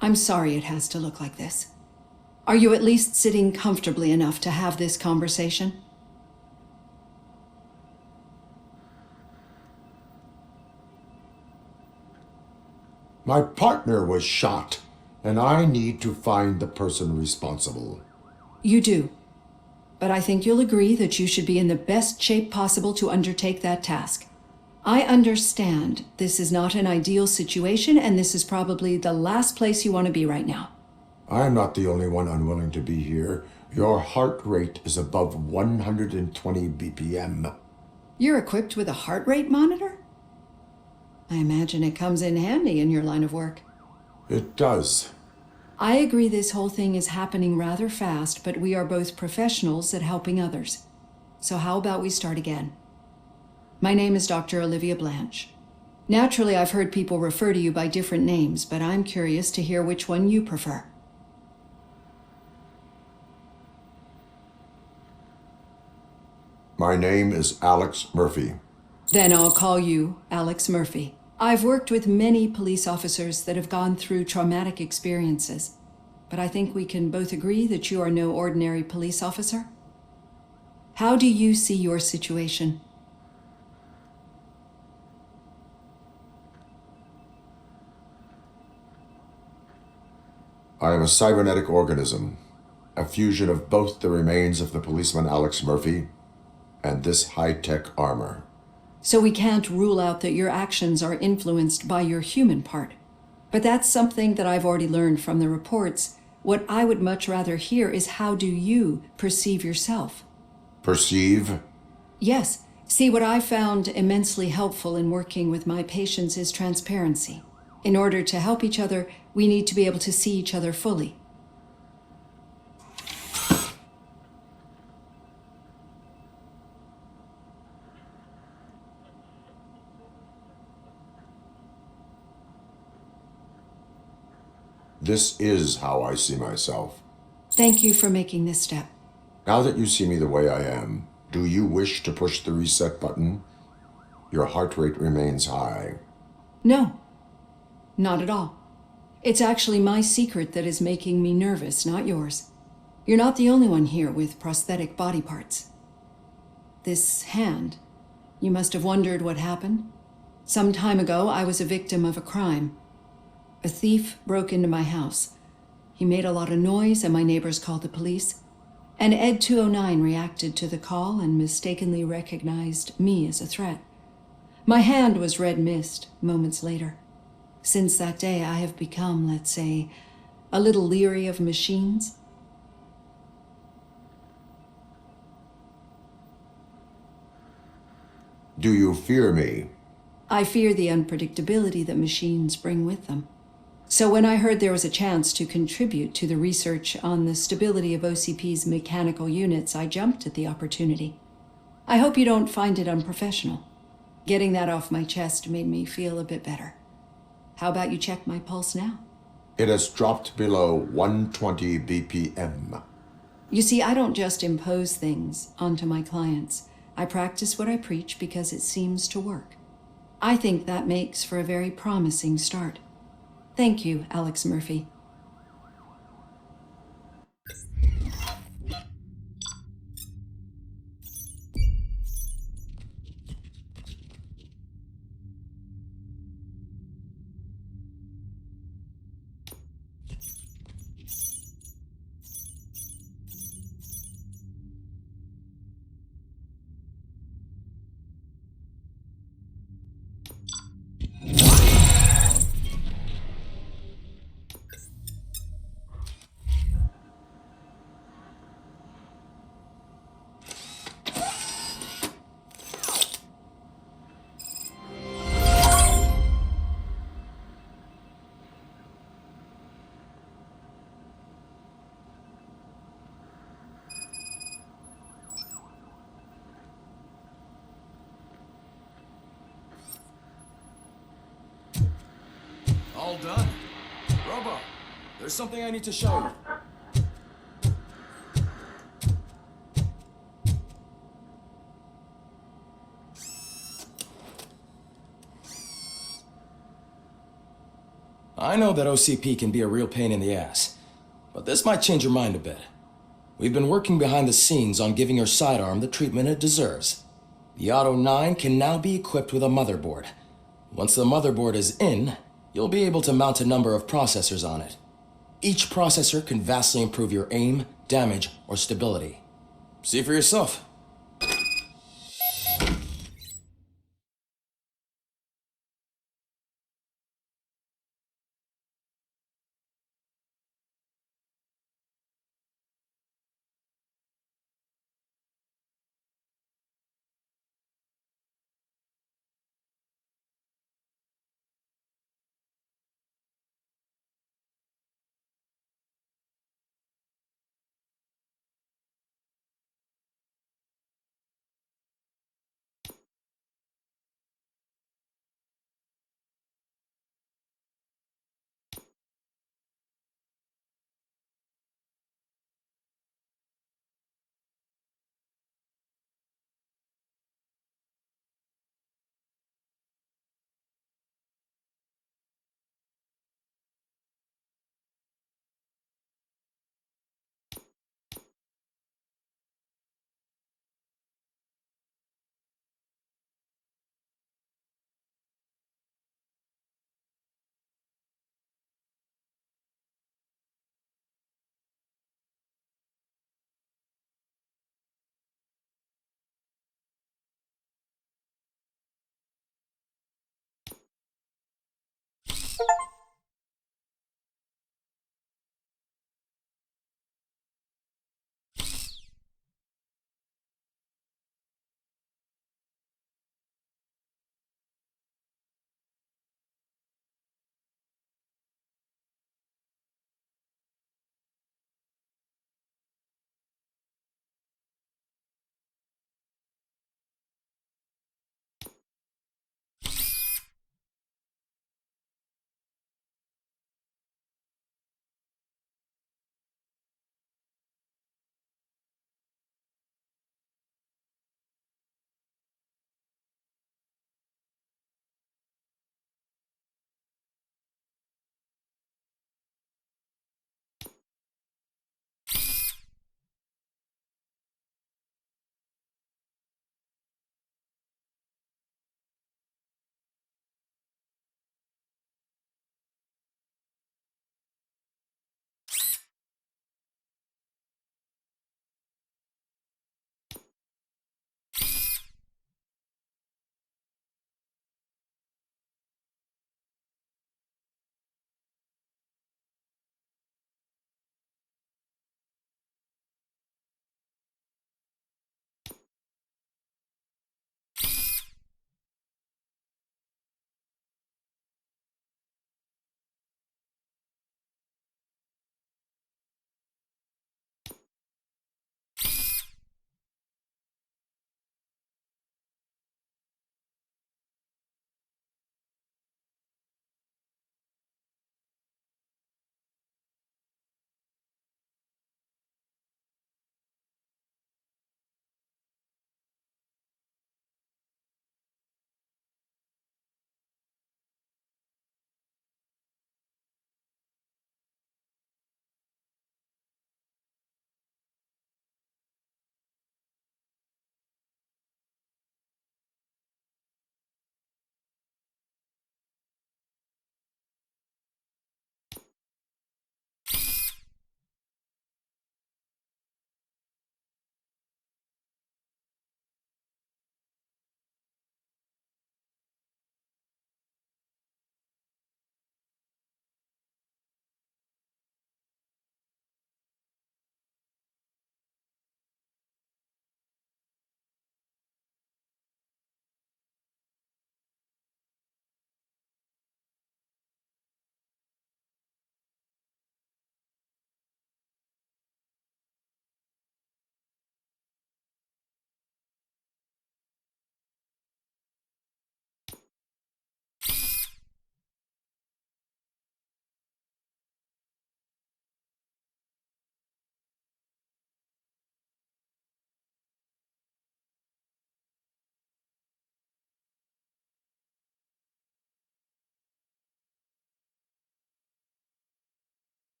I'm sorry it has to look like this. Are you at least sitting comfortably enough to have this conversation? My partner was shot, and I need to find the person responsible. You do. But I think you'll agree that you should be in the best shape possible to undertake that task. I understand this is not an ideal situation, and this is probably the last place you want to be right now. I am not the only one unwilling to be here. Your heart rate is above 120 BPM. You're equipped with a heart rate monitor? I imagine it comes in handy in your line of work. It does. I agree this whole thing is happening rather fast, but we are both professionals at helping others. So how about we start again? My name is Dr. Olivia Blanche. Naturally, I've heard people refer to you by different names, but I'm curious to hear which one you prefer. My name is Alex Murphy. Then I'll call you Alex Murphy. I've worked with many police officers that have gone through traumatic experiences, but I think we can both agree that you are no ordinary police officer. How do you see your situation? I am a cybernetic organism, a fusion of both the remains of the policeman Alex Murphy and this high-tech armor. So we can't rule out that your actions are influenced by your human part. But that's something that I've already learned from the reports. What I would much rather hear is how do you perceive yourself? Perceive? Yes. See, what I found immensely helpful in working with my patients is transparency. In order to help each other, we need to be able to see each other fully. This is how I see myself. Thank you for making this step. Now that you see me the way I am, do you wish to push the reset button? Your heart rate remains high. No, not at all. It's actually my secret that is making me nervous, not yours. You're not the only one here with prosthetic body parts. This hand, you must have wondered what happened. Some time ago, I was a victim of a crime. A thief broke into my house. He made a lot of noise and my neighbors called the police. And Ed 209 reacted to the call and mistakenly recognized me as a threat. My hand was red mist moments later. Since that day, I have become, let's say, a little leery of machines. Do you fear me? I fear the unpredictability that machines bring with them. So when I heard there was a chance to contribute to the research on the stability of OCP's mechanical units, I jumped at the opportunity. I hope you don't find it unprofessional. Getting that off my chest made me feel a bit better. How about you check my pulse now? It has dropped below 120 BPM. You see, I don't just impose things onto my clients. I practice what I preach because it seems to work. I think that makes for a very promising start. Thank you, Alex Murphy. All done. Robo, There's something I need to show you. I know that OCP can be a real pain in the ass, but this might change your mind a bit. We've been working behind the scenes on giving your sidearm the treatment it deserves. The Auto 9 can now be equipped with a motherboard. Once the motherboard is in, you'll be able to mount a number of processors on it. Each processor can vastly improve your aim, damage, or stability. See for yourself.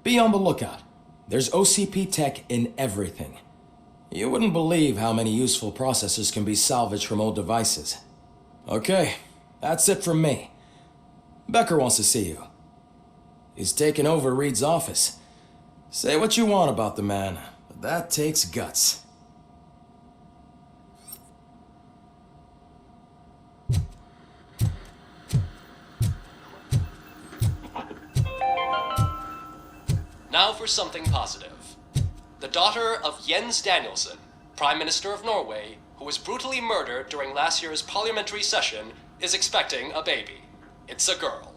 Be on the lookout. There's OCP tech in everything. You wouldn't believe how many useful processors can be salvaged from old devices. Okay, that's it from me. Becker wants to see you. He's taken over Reed's office. Say what you want about the man, but that takes guts. Now for something positive. The daughter of Jens Danielson, Prime Minister of Norway, who was brutally murdered during last year's parliamentary session, is expecting a baby. It's a girl.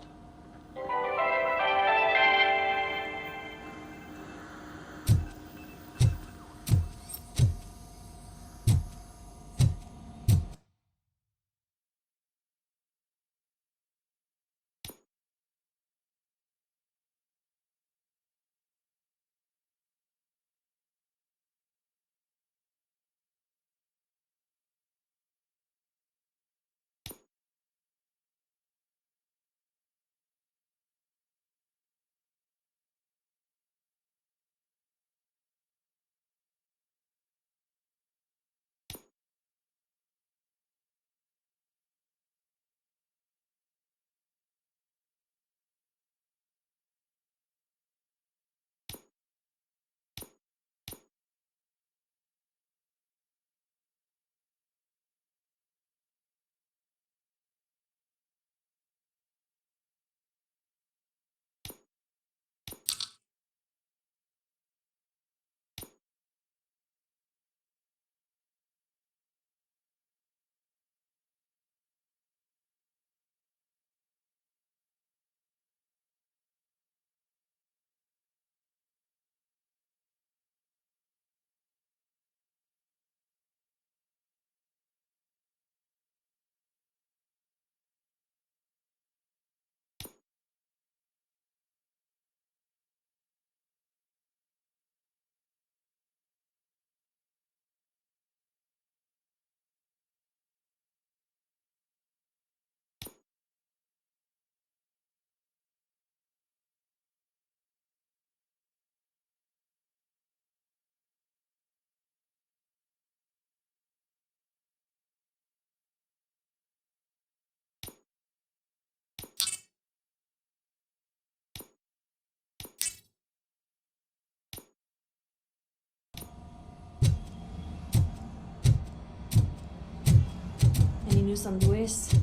Any news on Luis?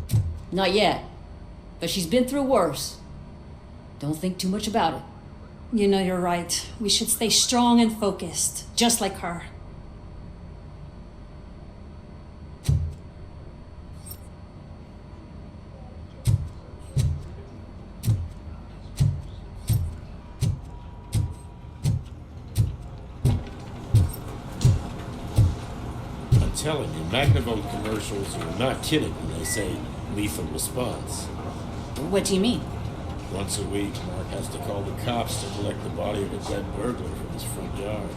Not yet. But she's been through worse. Don't think too much about it. You know you're right. We should stay strong and focused, just like her. I'm telling you, Magnavolt commercials are not kidding when they say lethal response. What do you mean? Once a week, Mark has to call the cops to collect the body of a dead burglar from his front yard.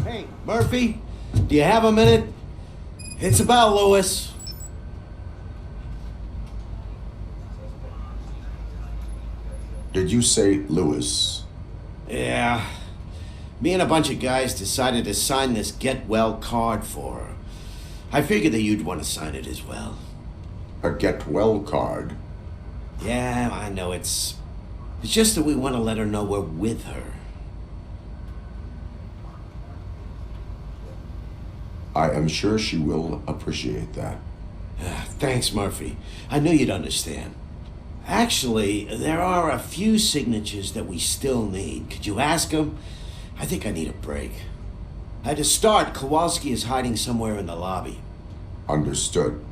Hey, Murphy, do you have a minute? It's about Lewis. Did you say Lewis? Yeah. Me and a bunch of guys decided to sign this get well card for her. I figured that you'd want to sign it as well. A get well card? Yeah, I know it's just that we want to let her know we're with her. I am sure she will appreciate that. Thanks, Murphy. I knew you'd understand. Actually, there are a few signatures that we still need. Could you ask them? I think I need a break. To start, Kowalski is hiding somewhere in the lobby. Understood.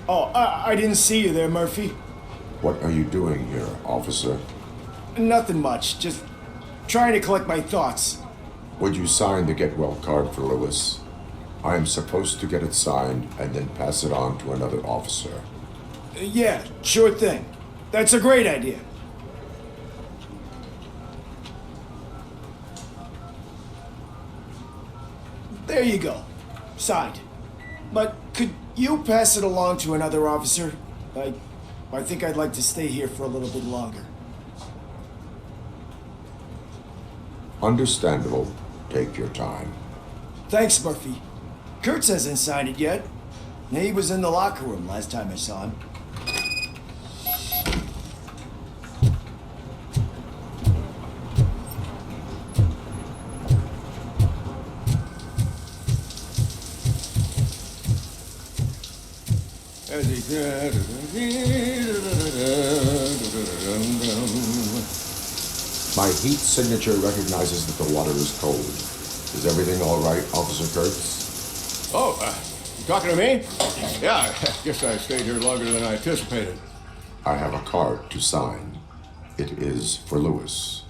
Oh, I didn't see you there, Murphy. What are you doing here, officer? Nothing much, just trying to collect my thoughts. Would you sign the get well card for Lewis? I am supposed to get it signed and then pass it on to another officer. Yeah, sure thing. That's a great idea. There you go. Signed. But could you pass it along to another officer? I think I'd like to stay here for a little bit longer. Understandable. Take your time. Thanks, Murphy. Kurtz hasn't signed it yet. He was in the locker room last time I saw him. My heat signature recognizes that the water is cold. Is everything all right, Officer Kurtz? Oh, you talking to me? Yeah, I guess I stayed here longer than I anticipated. I have a card to sign. It is for Lewis.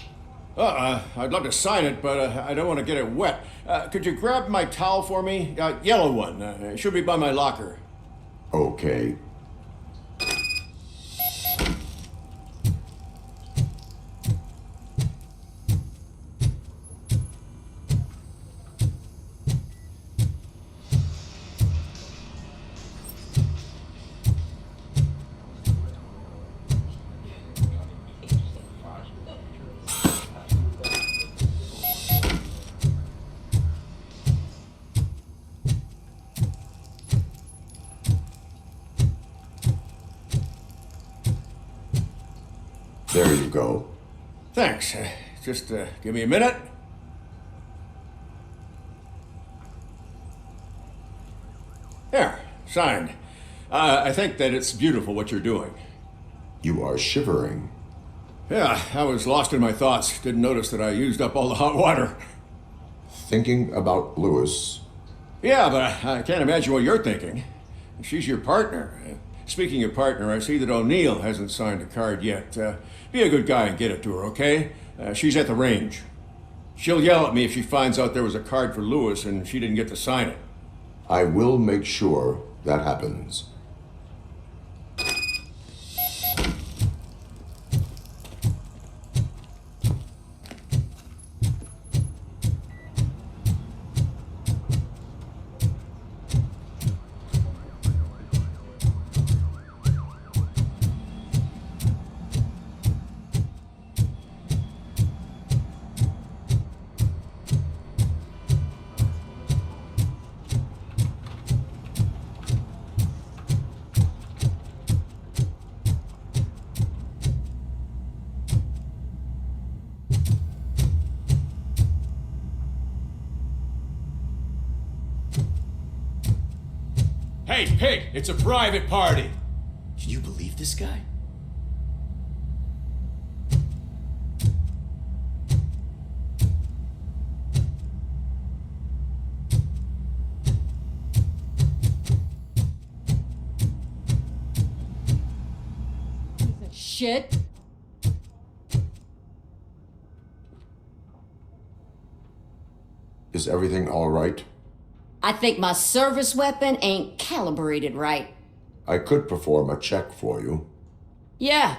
I'd love to sign it, but I don't want to get it wet. Could you grab my towel for me? Yellow one. It should be by my locker. Okay. There you go. Thanks. Just give me a minute. There, signed. I think that it's beautiful what you're doing. You are shivering. Yeah, I was lost in my thoughts. Didn't notice that I used up all the hot water. Thinking about Lewis. Yeah, but I can't imagine what you're thinking. She's your partner. Speaking of partner, I see that O'Neill hasn't signed a card yet. Be a good guy and get it to her, okay? She's at the range. She'll yell at me if she finds out there was a card for Lewis and she didn't get to sign it. I will make sure that happens. Hey, Pig, it's a private party. Can you believe this guy? Shit. Is everything all right? I think my service weapon ain't calibrated right. I could perform a check for you. Yeah.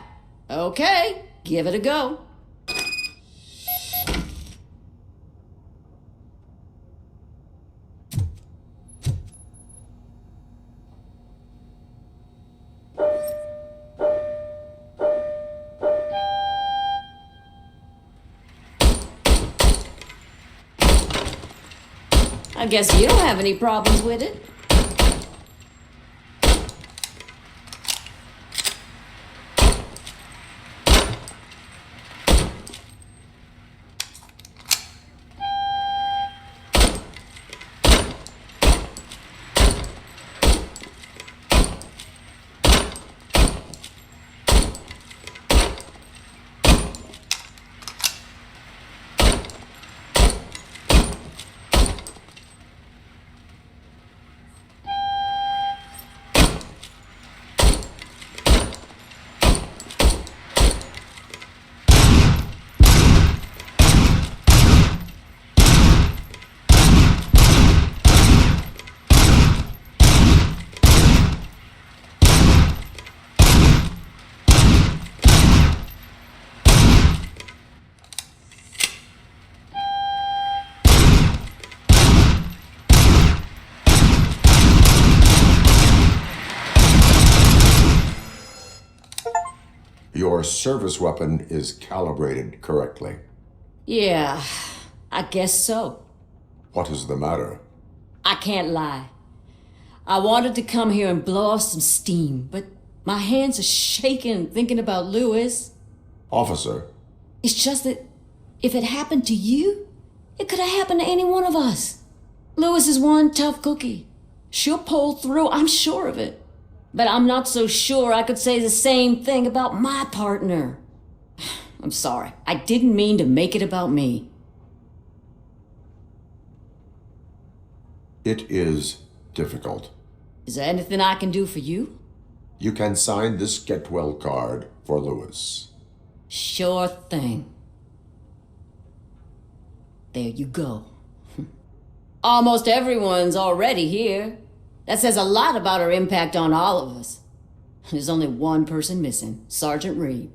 Okay. Give it a go. I guess you don't have any problems with it. Your service weapon is calibrated correctly. Yeah, I guess so. What is the matter? I can't lie. I wanted to come here and blow off some steam, but my hands are shaking thinking about Lewis. Officer. It's just that if it happened to you, it could have happened to any one of us. Lewis is one tough cookie. She'll pull through, I'm sure of it. But I'm not so sure I could say the same thing about my partner. I'm sorry. I didn't mean to make it about me. It is difficult. Is there anything I can do for you? You can sign this get well card for Lewis. Sure thing. There you go. Almost everyone's already here. That says a lot about her impact on all of us. There's only one person missing, Sergeant Reed.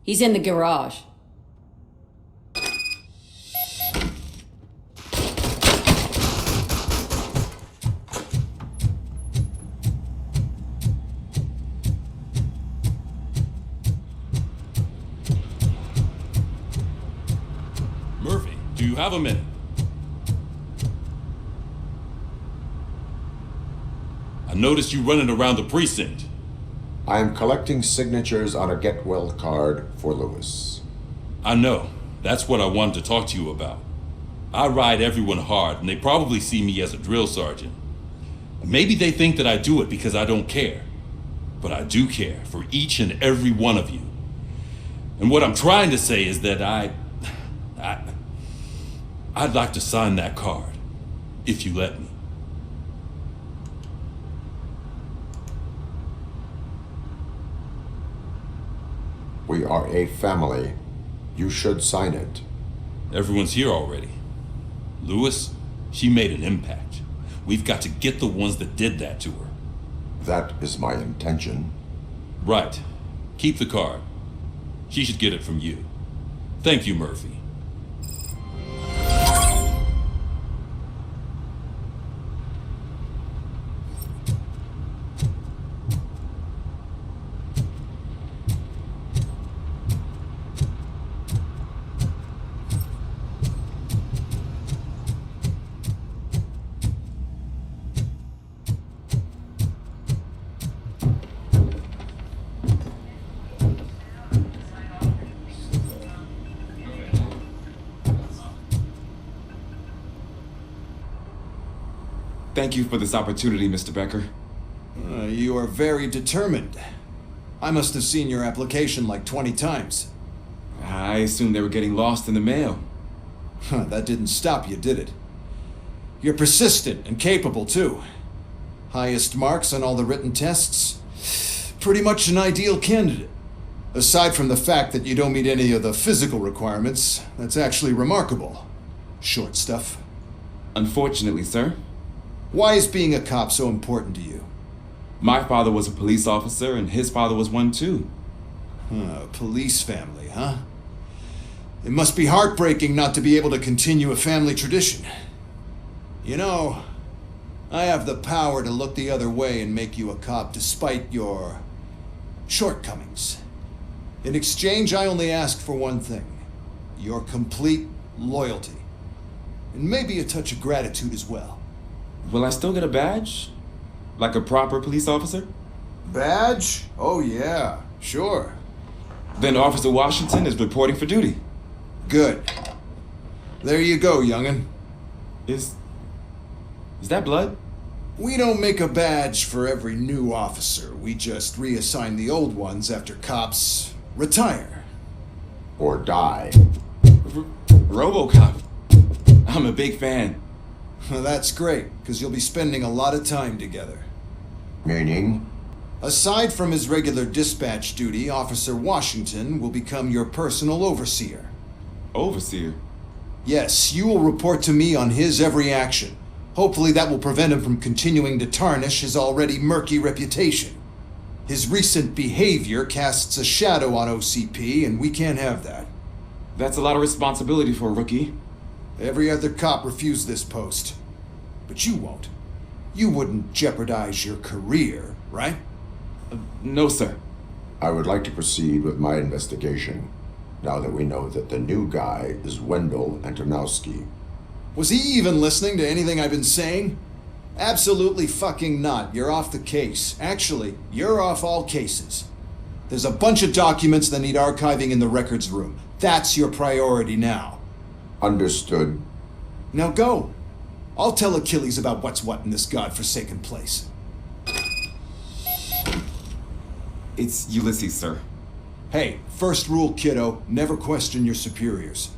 He's in the garage. Murphy, do you have a minute? I noticed you running around the precinct. I am collecting signatures on a get well card for Lewis. I know. That's what I wanted to talk to you about. I ride everyone hard, and they probably see me as a drill sergeant. Maybe they think that I do it because I don't care. But I do care for each and every one of you. And what I'm trying to say is that I'd like to sign that card, if you let me. We are a family. You should sign it. Everyone's here already. Lewis, she made an impact. We've got to get the ones that did that to her. That is my intention. Right. Keep the card. She should get it from you. Thank you, Murphy. Thank you for this opportunity, Mr. Becker. You are very determined. I must have seen your application like 20 times. I assumed they were getting lost in the mail. That didn't stop you, did it? You're persistent and capable, too. Highest marks on all the written tests. Pretty much an ideal candidate. Aside from the fact that you don't meet any of the physical requirements, that's actually remarkable. Short stuff. Unfortunately, sir. Why is being a cop so important to you? My father was a police officer, and his father was one too. Police family, huh? It must be heartbreaking not to be able to continue a family tradition. You know, I have the power to look the other way and make you a cop despite your shortcomings. In exchange, I only ask for one thing. Your complete loyalty. And maybe a touch of gratitude as well. Will I still get a badge? Like a proper police officer? Badge? Oh yeah, sure. Then Officer Washington is reporting for duty. Good. There you go, young'un. Is that blood? We don't make a badge for every new officer. We just reassign the old ones after cops retire. Or die. RoboCop. I'm a big fan. Well, that's great, because you'll be spending a lot of time together. Meaning? Aside from his regular dispatch duty, Officer Washington will become your personal overseer. Overseer? Yes, you will report to me on his every action. Hopefully that will prevent him from continuing to tarnish his already murky reputation. His recent behavior casts a shadow on OCP, and we can't have that. That's a lot of responsibility for a rookie. Every other cop refused this post. But you won't. You wouldn't jeopardize your career, right? No, sir. I would like to proceed with my investigation, now that we know that the new guy is Wendell Antonowski. Was he even listening to anything I've been saying? Absolutely fucking not. You're off the case. Actually, you're off all cases. There's a bunch of documents that need archiving in the records room. That's your priority now. Understood. Now go. I'll tell Achilles about what's what in this godforsaken place. It's Ulysses, sir. Hey, first rule, kiddo, never question your superiors.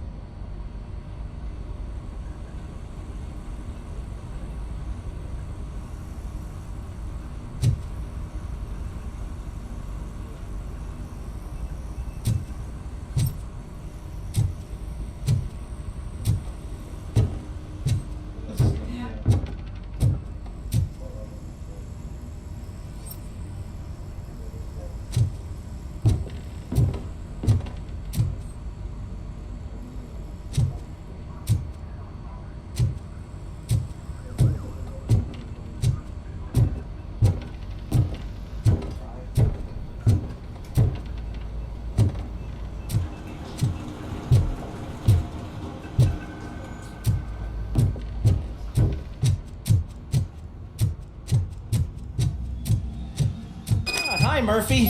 Hi, Murphy.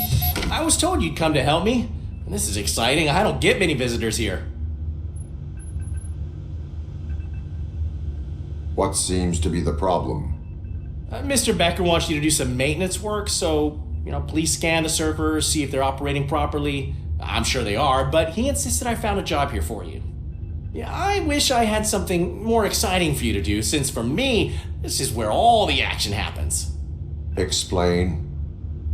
I was told you'd come to help me. And this is exciting. I don't get many visitors here. What seems to be the problem? Mr. Becker wants you to do some maintenance work, so, please scan the servers, see if they're operating properly. I'm sure they are, but he insisted I found a job here for you. Yeah, I wish I had something more exciting for you to do, since for me, this is where all the action happens. Explain.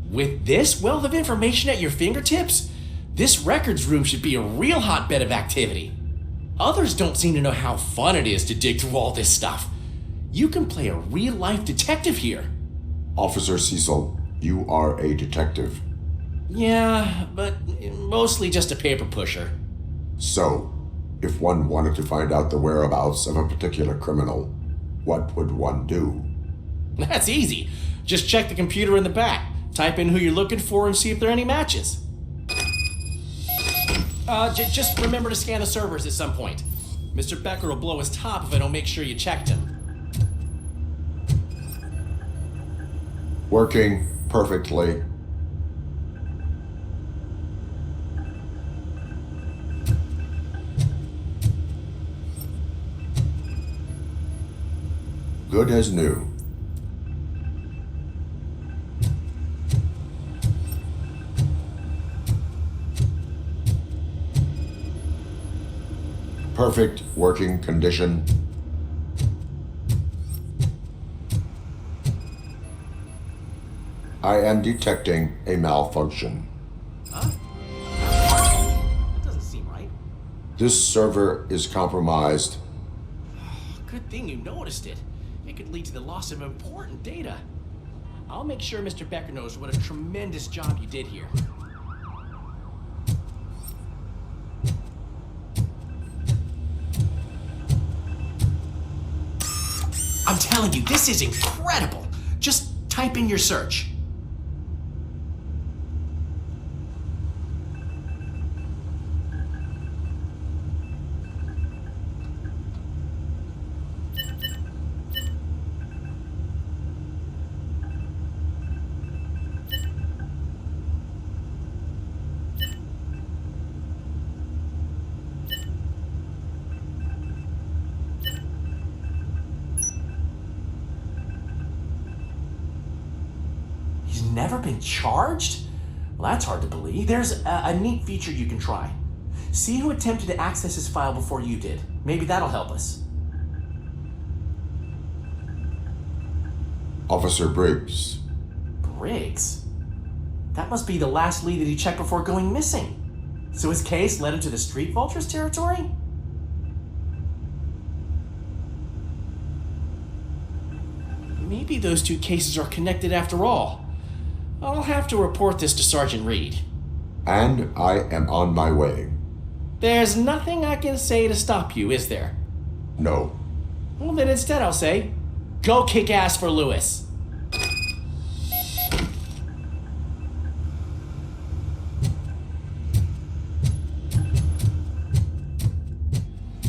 With this wealth of information at your fingertips, this records room should be a real hotbed of activity. Others don't seem to know how fun it is to dig through all this stuff. You can play a real-life detective here. Officer Cecil, you are a detective. Yeah, but mostly just a paper pusher. So, if one wanted to find out the whereabouts of a particular criminal, what would one do? That's easy. Just check the computer in the back. Type in who you're looking for and see if there are any matches. Just remember to scan the servers at some point. Mr. Becker will blow his top if I don't make sure you checked him. Working perfectly. Good as new. Perfect working condition. I am detecting a malfunction. Huh? That doesn't seem right. This server is compromised. Good thing you noticed it. It could lead to the loss of important data. I'll make sure Mr. Becker knows what a tremendous job you did here. I'm telling you, this is incredible. Just type in your search. Never been charged? Well, that's hard to believe. There's a neat feature you can try. See who attempted to access his file before you did. Maybe that'll help us. Officer Briggs. Briggs? That must be the last lead that he checked before going missing. So his case led him to the Street Vultures territory? Maybe those two cases are connected after all. I'll have to report this to Sergeant Reed. And I am on my way. There's nothing I can say to stop you, is there? No. Well, then instead I'll say, go kick ass for Lewis.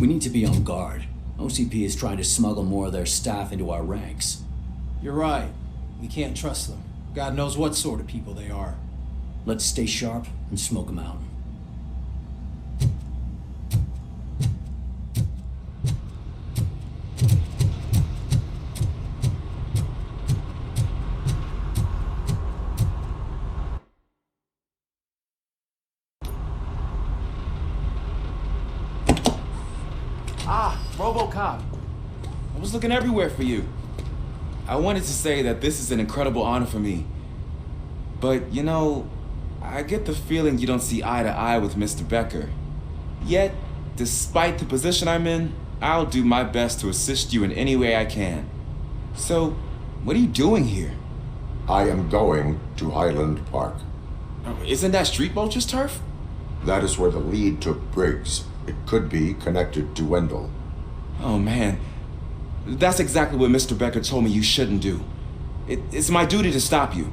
We need to be on guard. OCP is trying to smuggle more of their staff into our ranks. You're right. We can't trust them. God knows what sort of people they are. Let's stay sharp and smoke them out. Ah, RoboCop. I was looking everywhere for you. I wanted to say that this is an incredible honor for me. But, you know, I get the feeling you don't see eye to eye with Mr. Becker. Yet, despite the position I'm in, I'll do my best to assist you in any way I can. So, what are you doing here? I am going to Highland Park. Isn't that Street Vulture's turf? That is where the lead took Briggs. It could be connected to Wendell. Oh man, that's exactly what Mr. Becker told me you shouldn't do. It's my duty to stop you.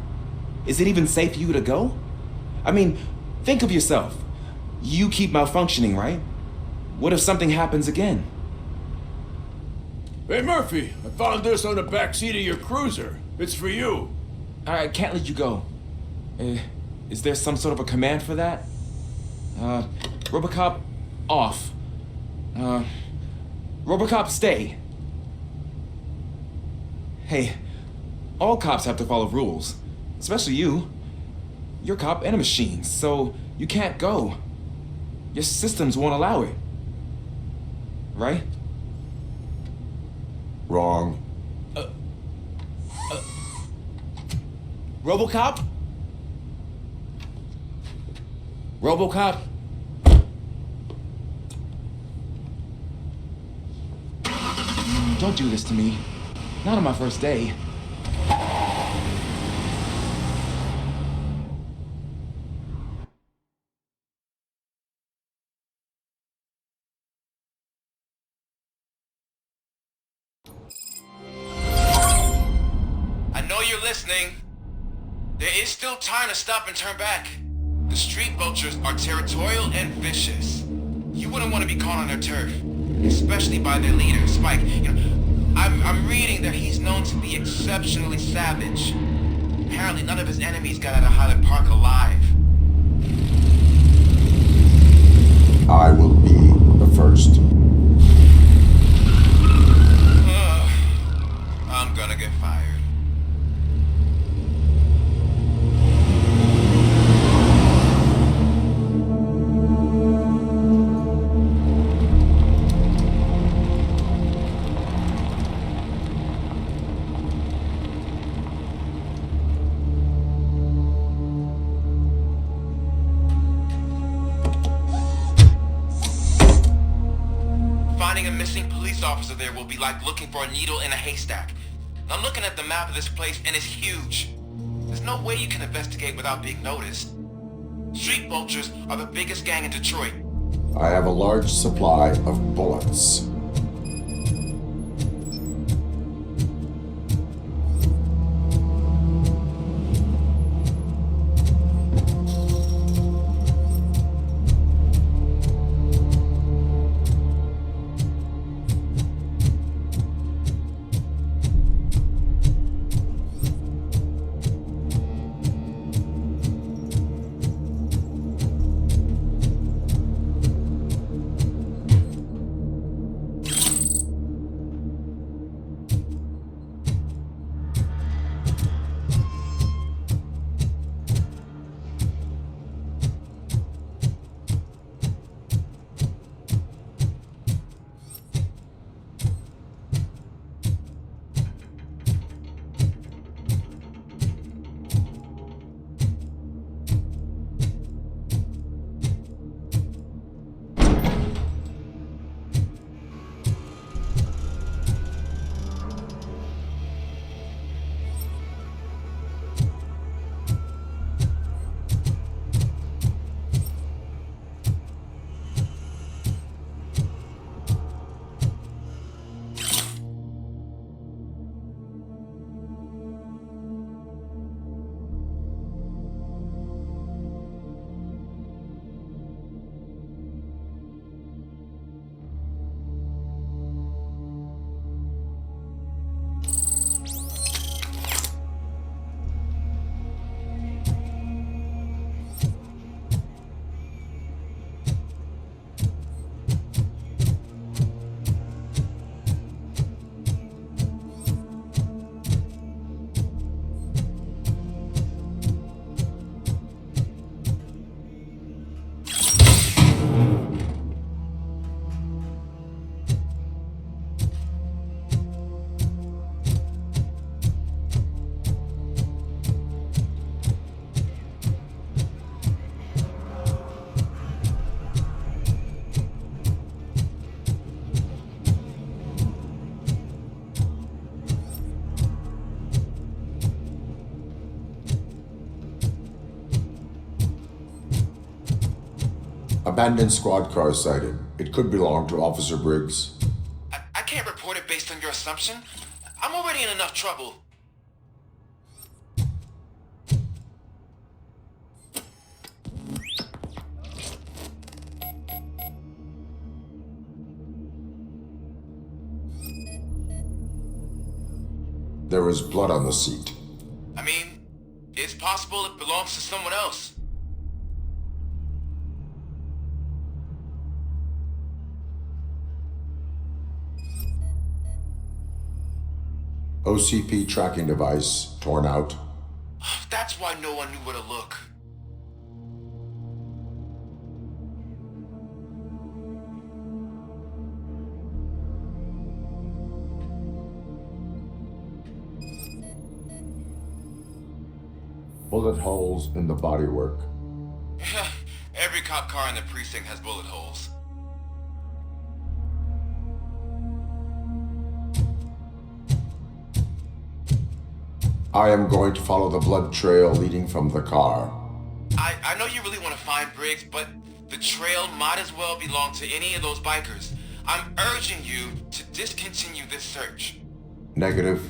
Is it even safe for you to go? I mean, think of yourself. You keep malfunctioning, right? What if something happens again? Hey Murphy, I found this on the back seat of your cruiser. It's for you. I can't let you go. Is there some sort of a command for that? RoboCop, off. RoboCop, stay. Hey, all cops have to follow rules. Especially you. You're a cop and a machine, so you can't go. Your systems won't allow it. Right? Wrong. RoboCop? RoboCop? Don't do this to me. Not on my first day. I know you're listening. There is still time to stop and turn back. The street vultures are territorial and vicious. You wouldn't want to be caught on their turf, especially by their leader, Spike. You know, I'm reading that he's known to be exceptionally savage. Apparently none of his enemies got out of Highland Park alive. I will be the first. I'm gonna get fired. Finding a missing police officer there will be like looking for a needle in a haystack. I'm looking at the map of this place and it's huge. There's no way you can investigate without being noticed. Street vultures are the biggest gang in Detroit. I have a large supply of bullets. Abandoned squad car sighted. It could belong to Officer Briggs. I can't report it based on your assumption. I'm already in enough trouble. There was blood on the seat. I mean, it's possible it belongs to someone else. OCP tracking device torn out. That's why no one knew where to look. Bullet holes in the bodywork. Every cop car in the precinct has bullet holes. I am going to follow the blood trail leading from the car. I know you really want to find Briggs, but the trail might as well belong to any of those bikers. I'm urging you to discontinue this search. Negative.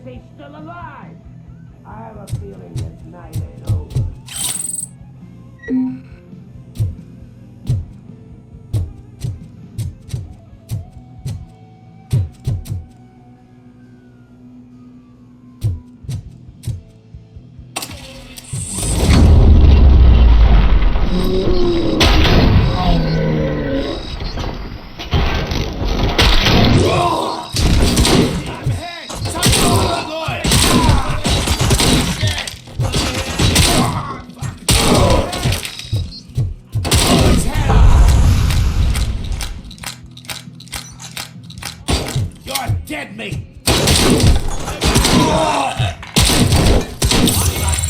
guess he's still alive. I have a feeling this night ain't over. Dead meat!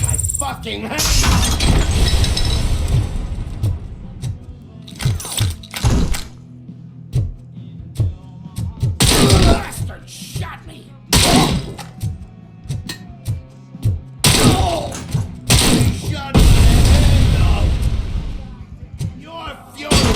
My fucking head! Bastard shot me! He shot my head off! You're furious!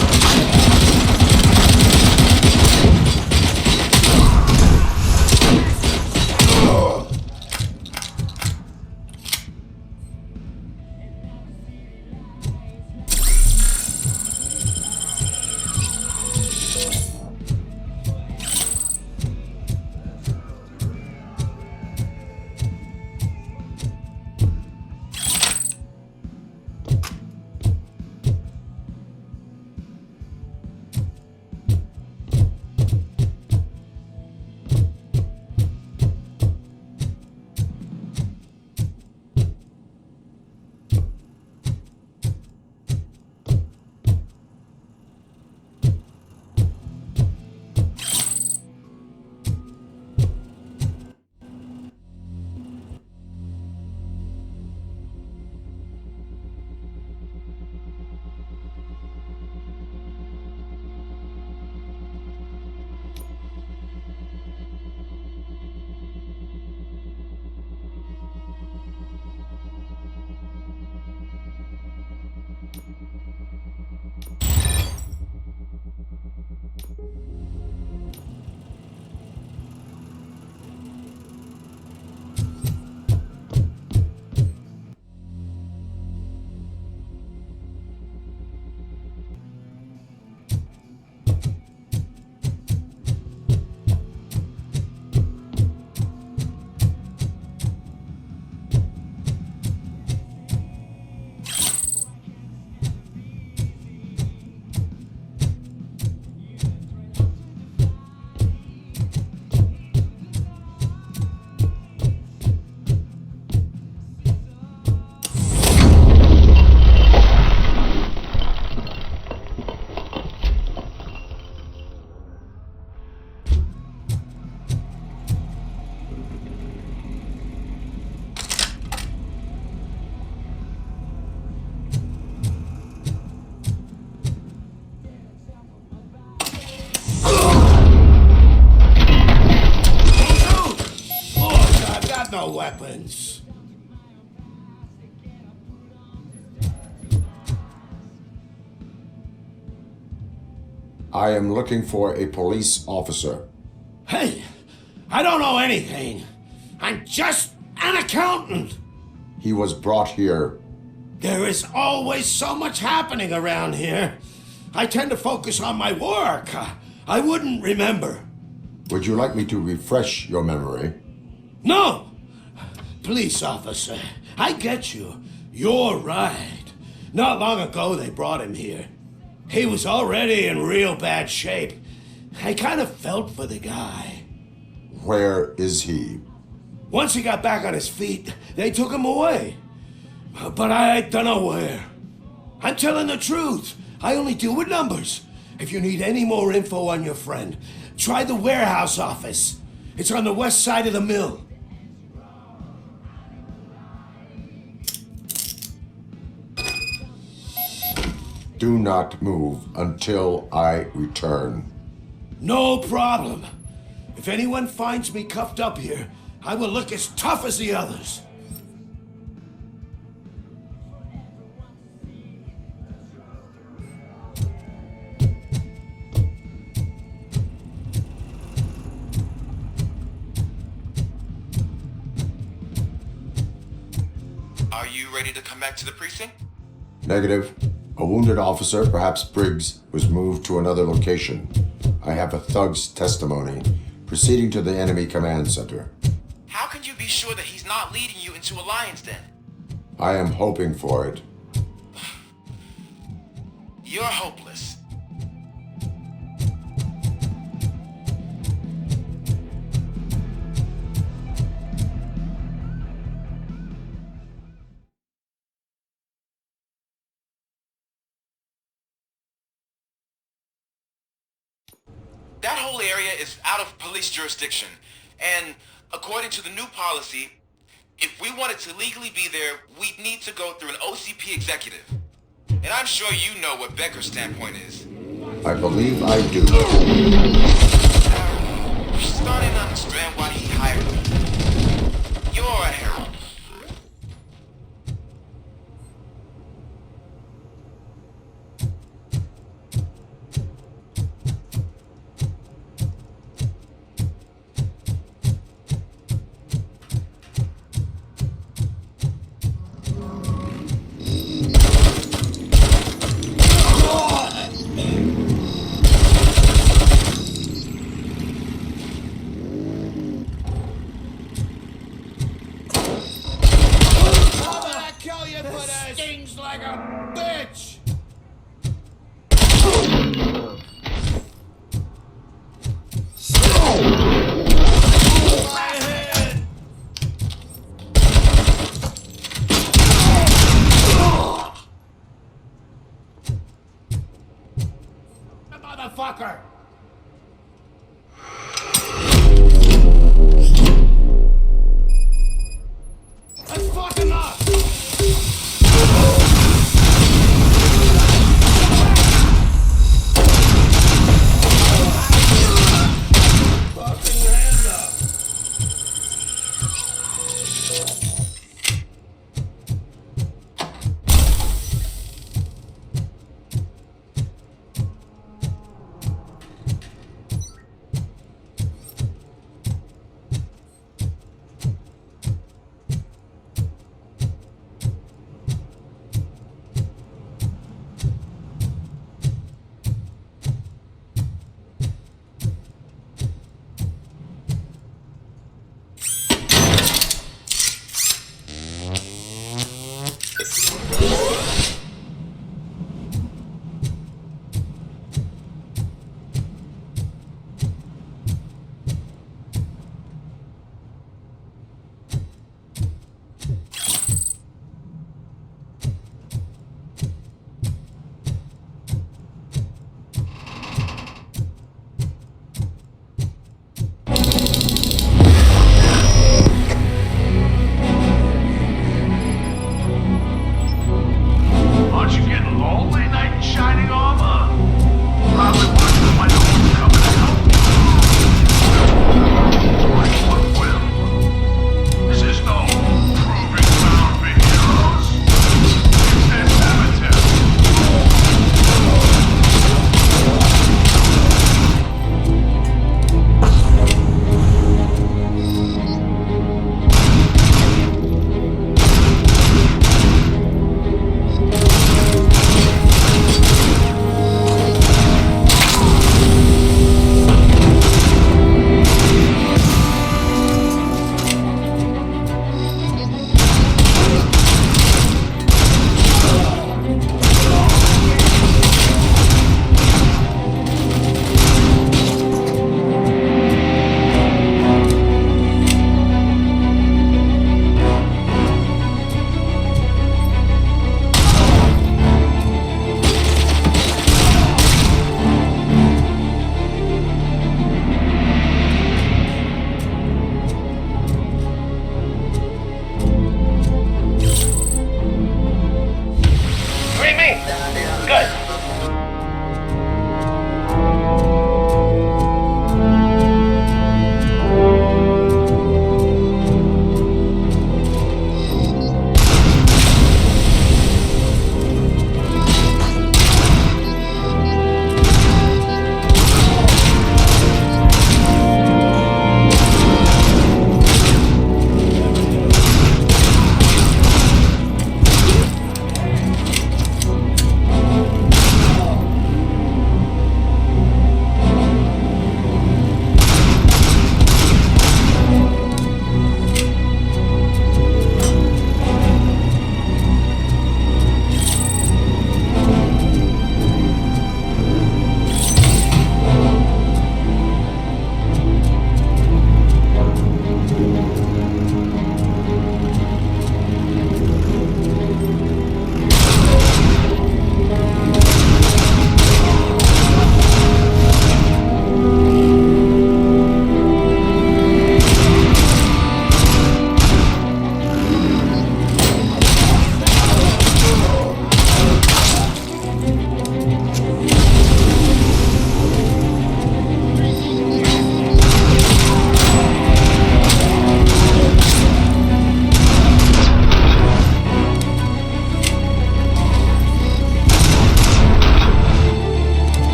No weapons. I am looking for a police officer. Hey, I don't know anything. I'm just an accountant. He was brought here. There is always so much happening around here. I tend to focus on my work. I wouldn't remember. Would you like me to refresh your memory? No! Police officer, I get you. You're right. Not long ago they brought him here. He was already in real bad shape. I kind of felt for the guy. Where is he? Once he got back on his feet, they took him away. But I don't know where. I'm telling the truth. I only deal with numbers. If you need any more info on your friend, try the warehouse office. It's on the west side of the mill. Do not move until I return. No problem. If anyone finds me cuffed up here, I will look as tough as the others. Are you ready to come back to the precinct? Negative. A wounded officer, perhaps Briggs, was moved to another location. I have a thug's testimony, proceeding to the enemy command center. How can you be sure that he's not leading you into a lion's den? I am hoping for it. You're hopeless. That whole area is out of police jurisdiction, and according to the new policy, if we wanted to legally be there, we'd need to go through an OCP executive. And I'm sure you know what Becker's standpoint is. I believe I do. You're starting to understand why he hired me. You're a herald.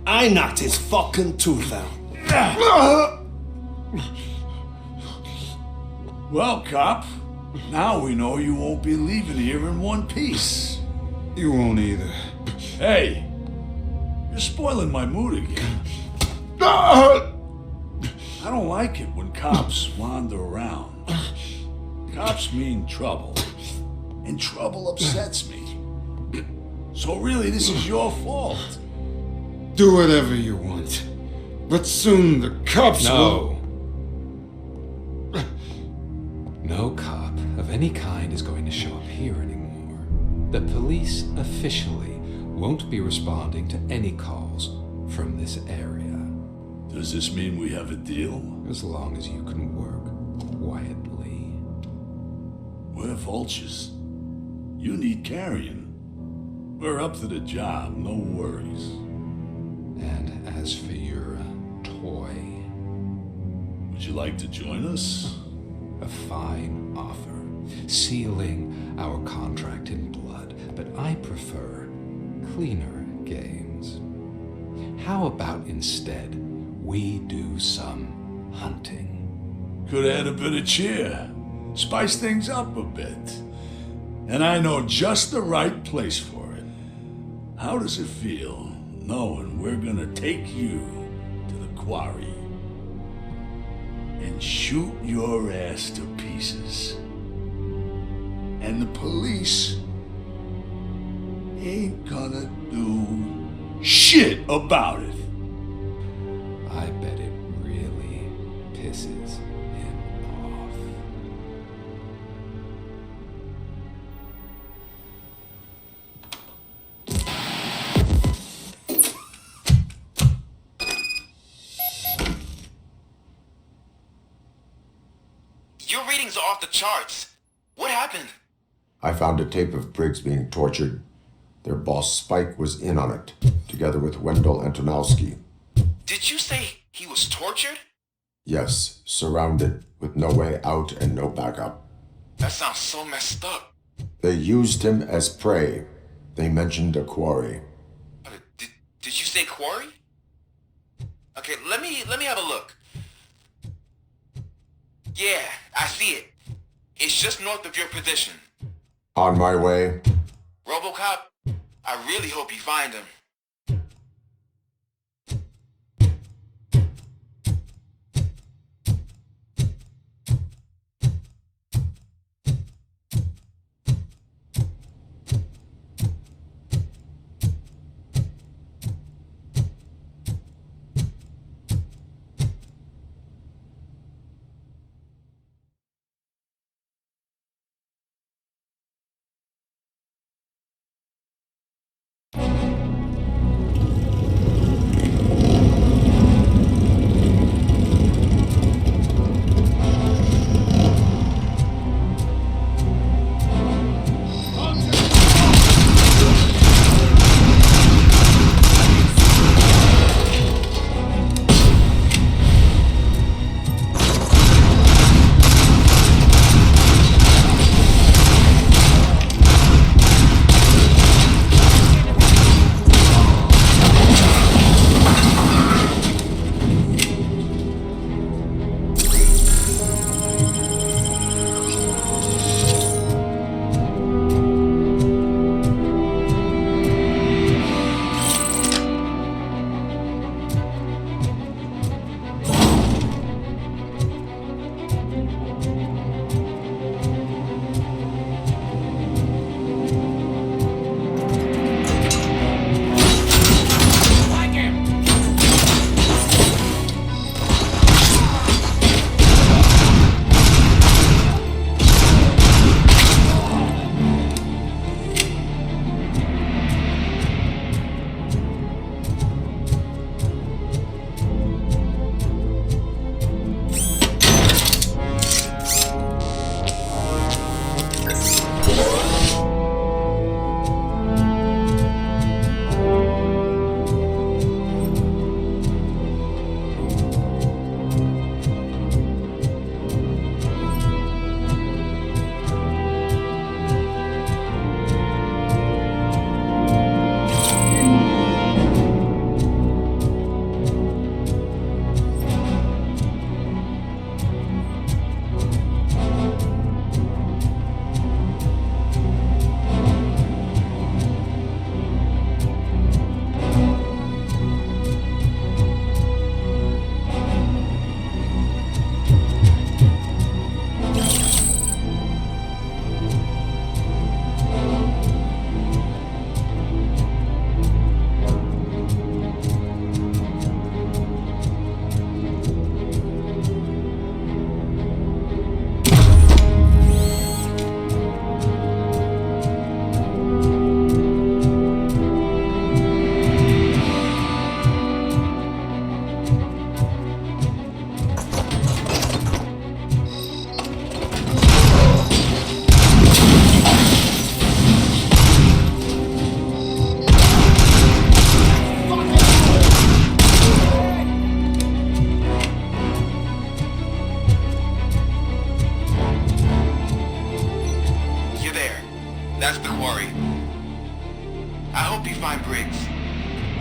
I knocked his fucking tooth out. Well, cop, now we know you won't be leaving here in one piece. You won't either. Hey, you're spoiling my mood again. I don't like it when cops wander around. Cops mean trouble, and trouble upsets me. So really, this is your fault. Do whatever you want, but soon the cops will... No cop of any kind is going to show up here anymore. The police officially won't be responding to any calls from this area. Does this mean we have a deal? As long as you can work quietly. We're vultures. You need carrion. We're up to the job, no worries. And as for your toy... Would you like to join us? A fine offer, sealing our contract in blood, but I prefer cleaner games. How about instead we do some hunting? Could add a bit of cheer, spice things up a bit. And I know just the right place for it. How does it feel knowing we're gonna take you to the quarry and shoot your ass to pieces? And the police ain't gonna do shit about it. I bet it really pisses him off. Your readings are off the charts. What happened? I found a tape of Briggs being tortured. Their boss Spike was in on it, together with Wendell Antonowski. Did you say he was tortured? Yes, surrounded, with no way out and no backup. That sounds so messed up. They used him as prey. They mentioned a quarry. Did you say quarry? Okay, let me have a look. Yeah, I see it. It's just north of your position. On my way. RoboCop, I really hope you find him.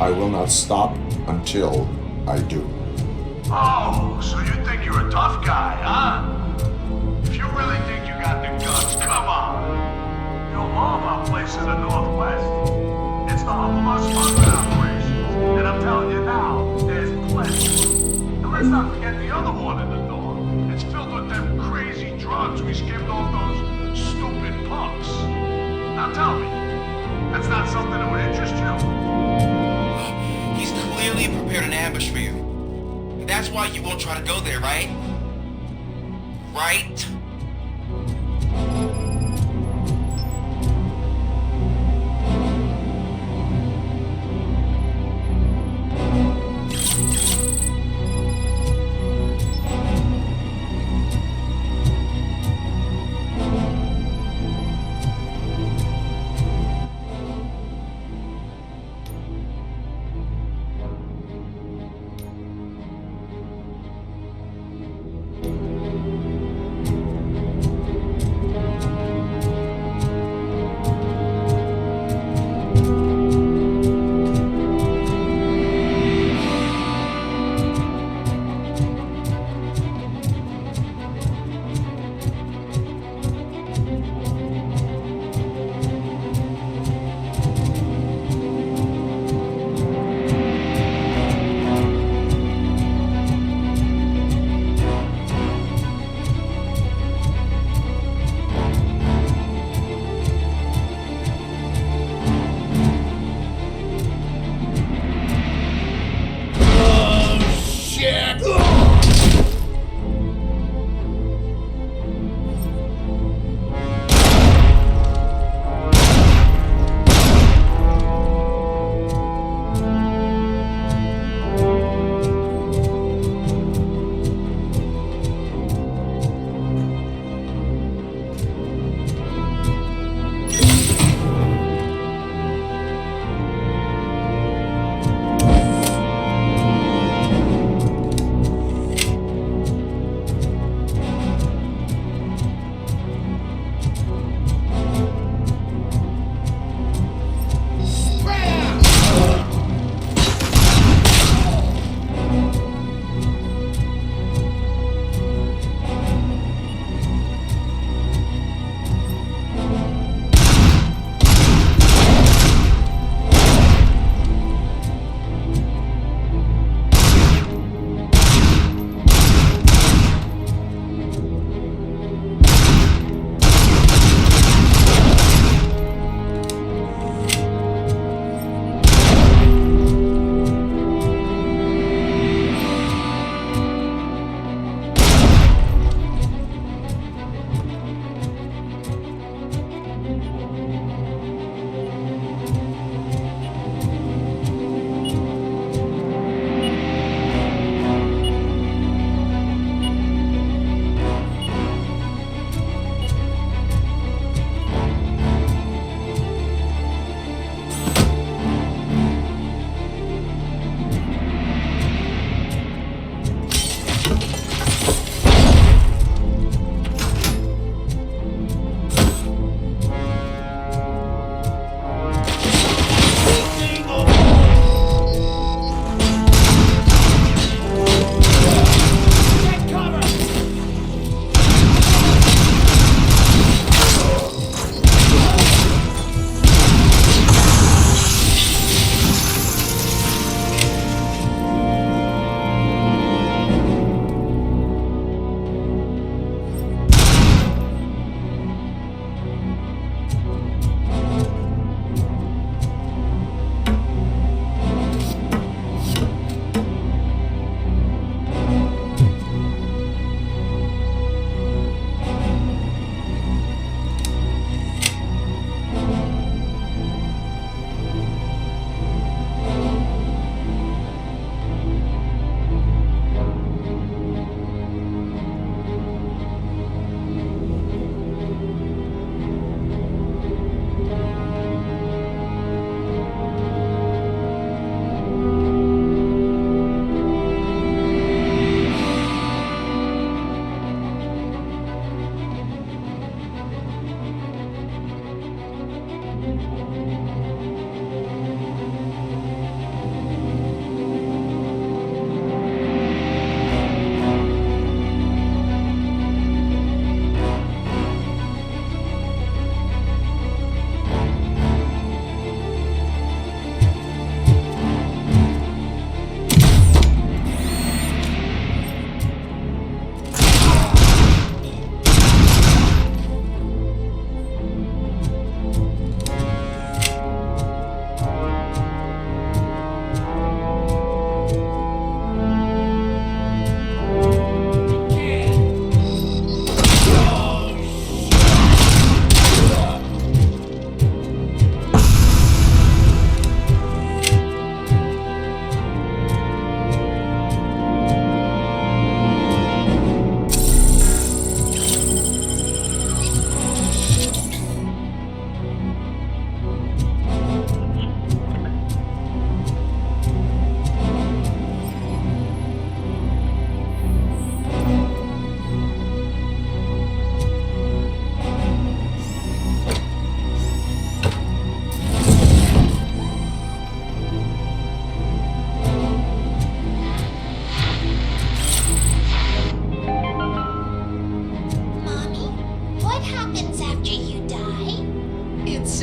I will not stop until I do. Oh, so you think you're a tough guy, huh? If you really think you got the guts, come on. You'll love our place in the Northwest. It's the home of our smuggling operations. And I'm telling you now, there's plenty. And let's not forget the other one in the door. It's filled with them crazy drugs we skimmed off those stupid punks. Now tell me, that's not something that would interest you? He's clearly prepared an ambush for you. And that's why you won't try to go there, right? Right?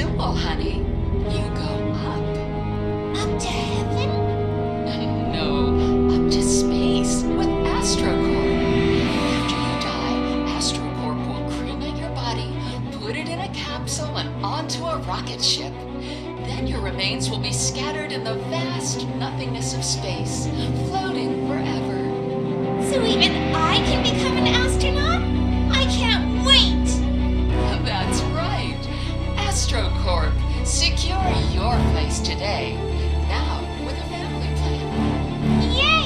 simple, honey. You go up. Up to heaven? No, up to space with AstroCorp. After you die, AstroCorp will cremate your body, put it in a capsule and onto a rocket ship. Then your remains will be scattered in the vast nothingness of space, floating forever. So even I can become an astronaut? I can't wait! That's right. AstroCorp. Secure your place today. Now with a family plan. Yay!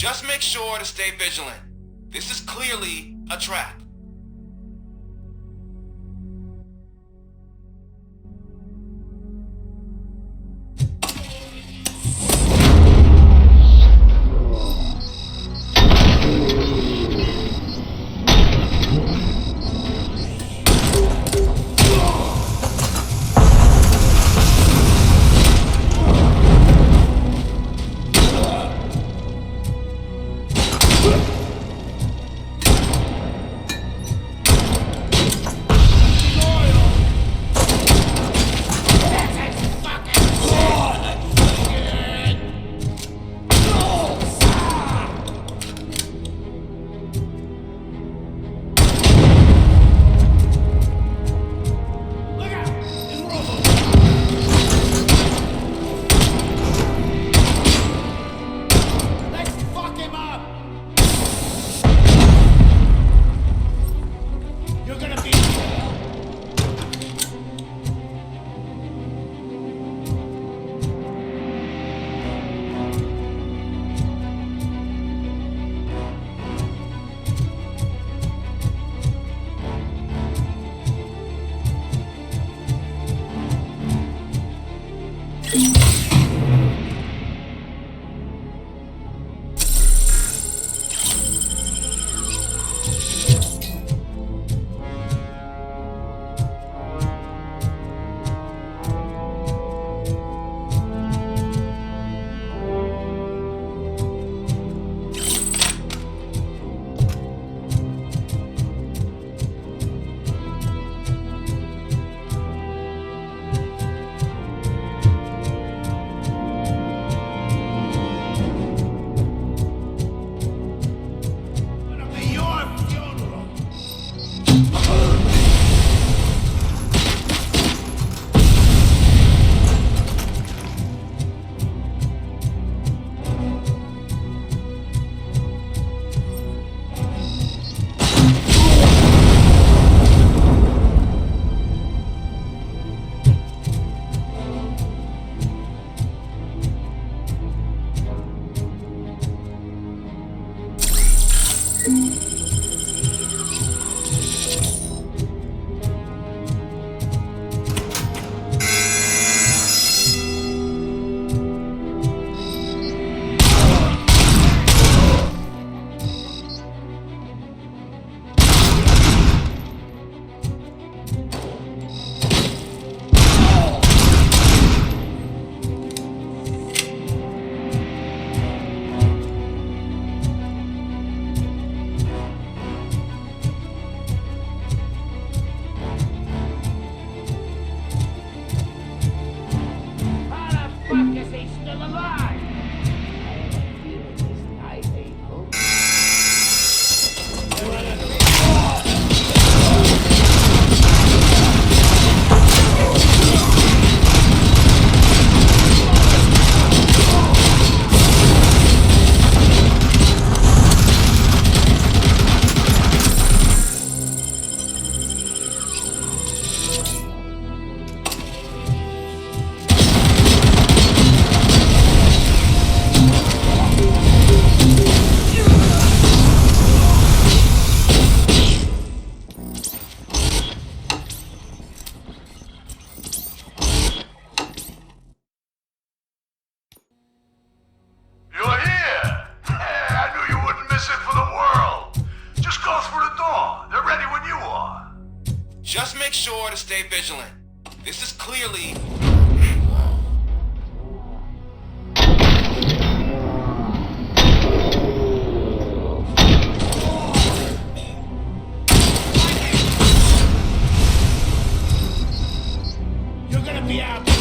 Just make sure to stay vigilant. This is clearly a trap. stay vigilant. This is clearly... You're gonna be out.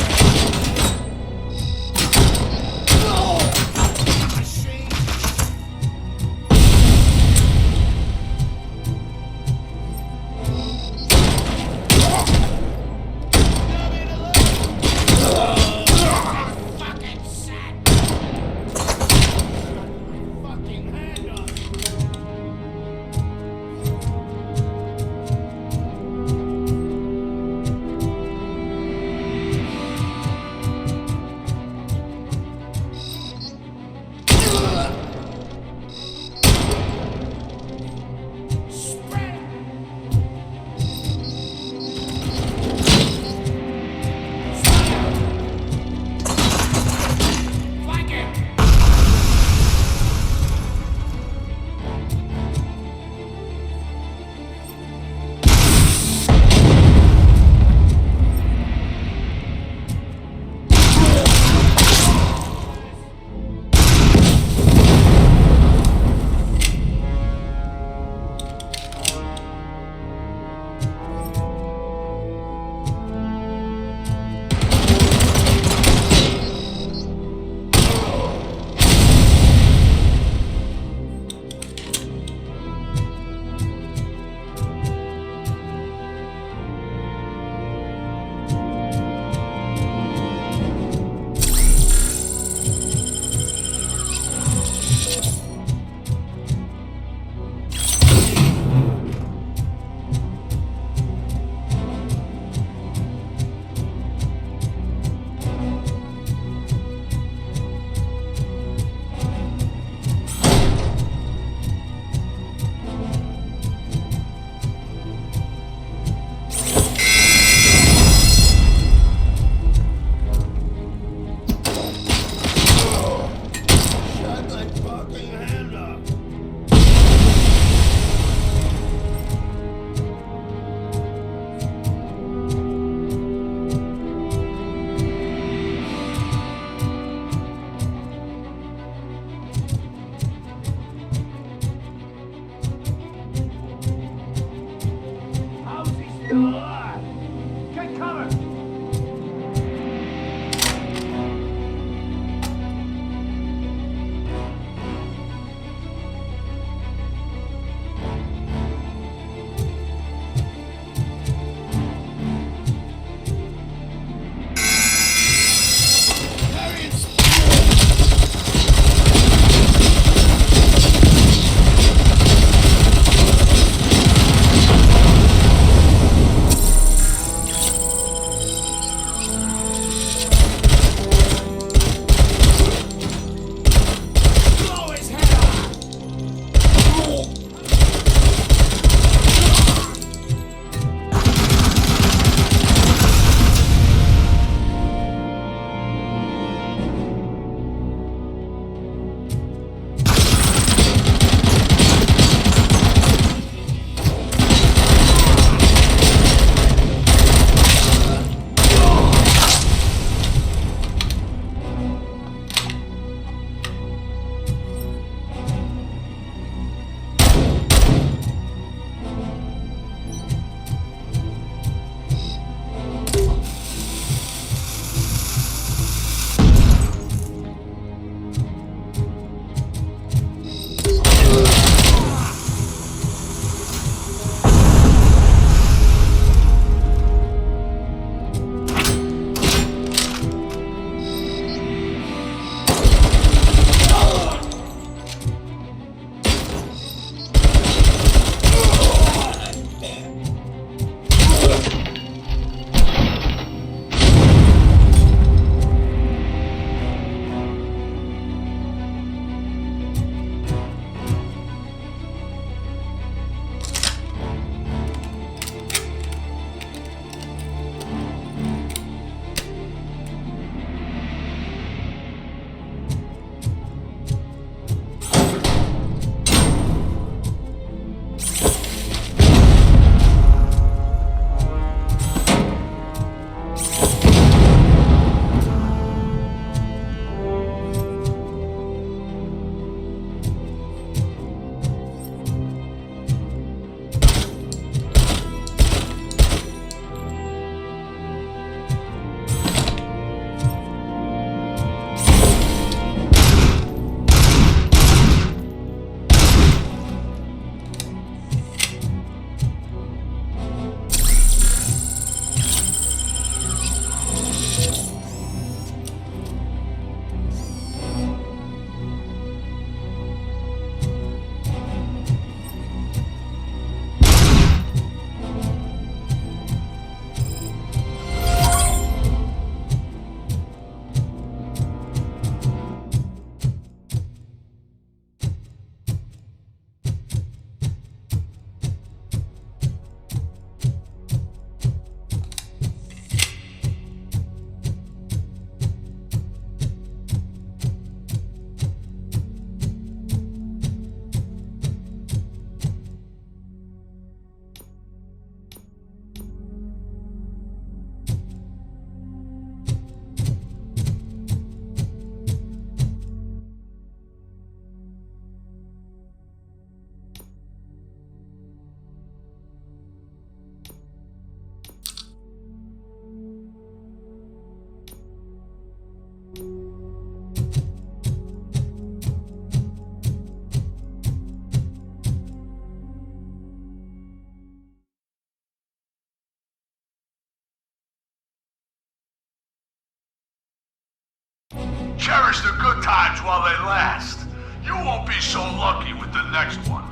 cherish the good times while they last. You won't be so lucky with the next one.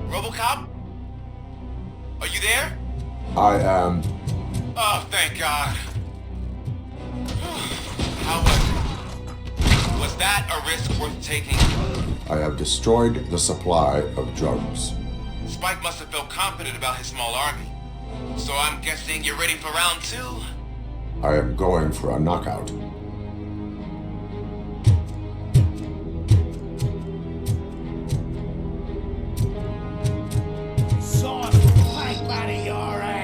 RoboCop? Are you there? I am. Oh, thank God. How was it? Was that a risk worth taking? I have destroyed the supply of drugs. Spike must have felt confident about his small army. So I'm guessing you're ready for round 2? I am going for a knockout. Sword right out of your ass.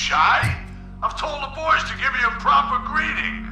shy? I've told the boys to give you a proper greeting.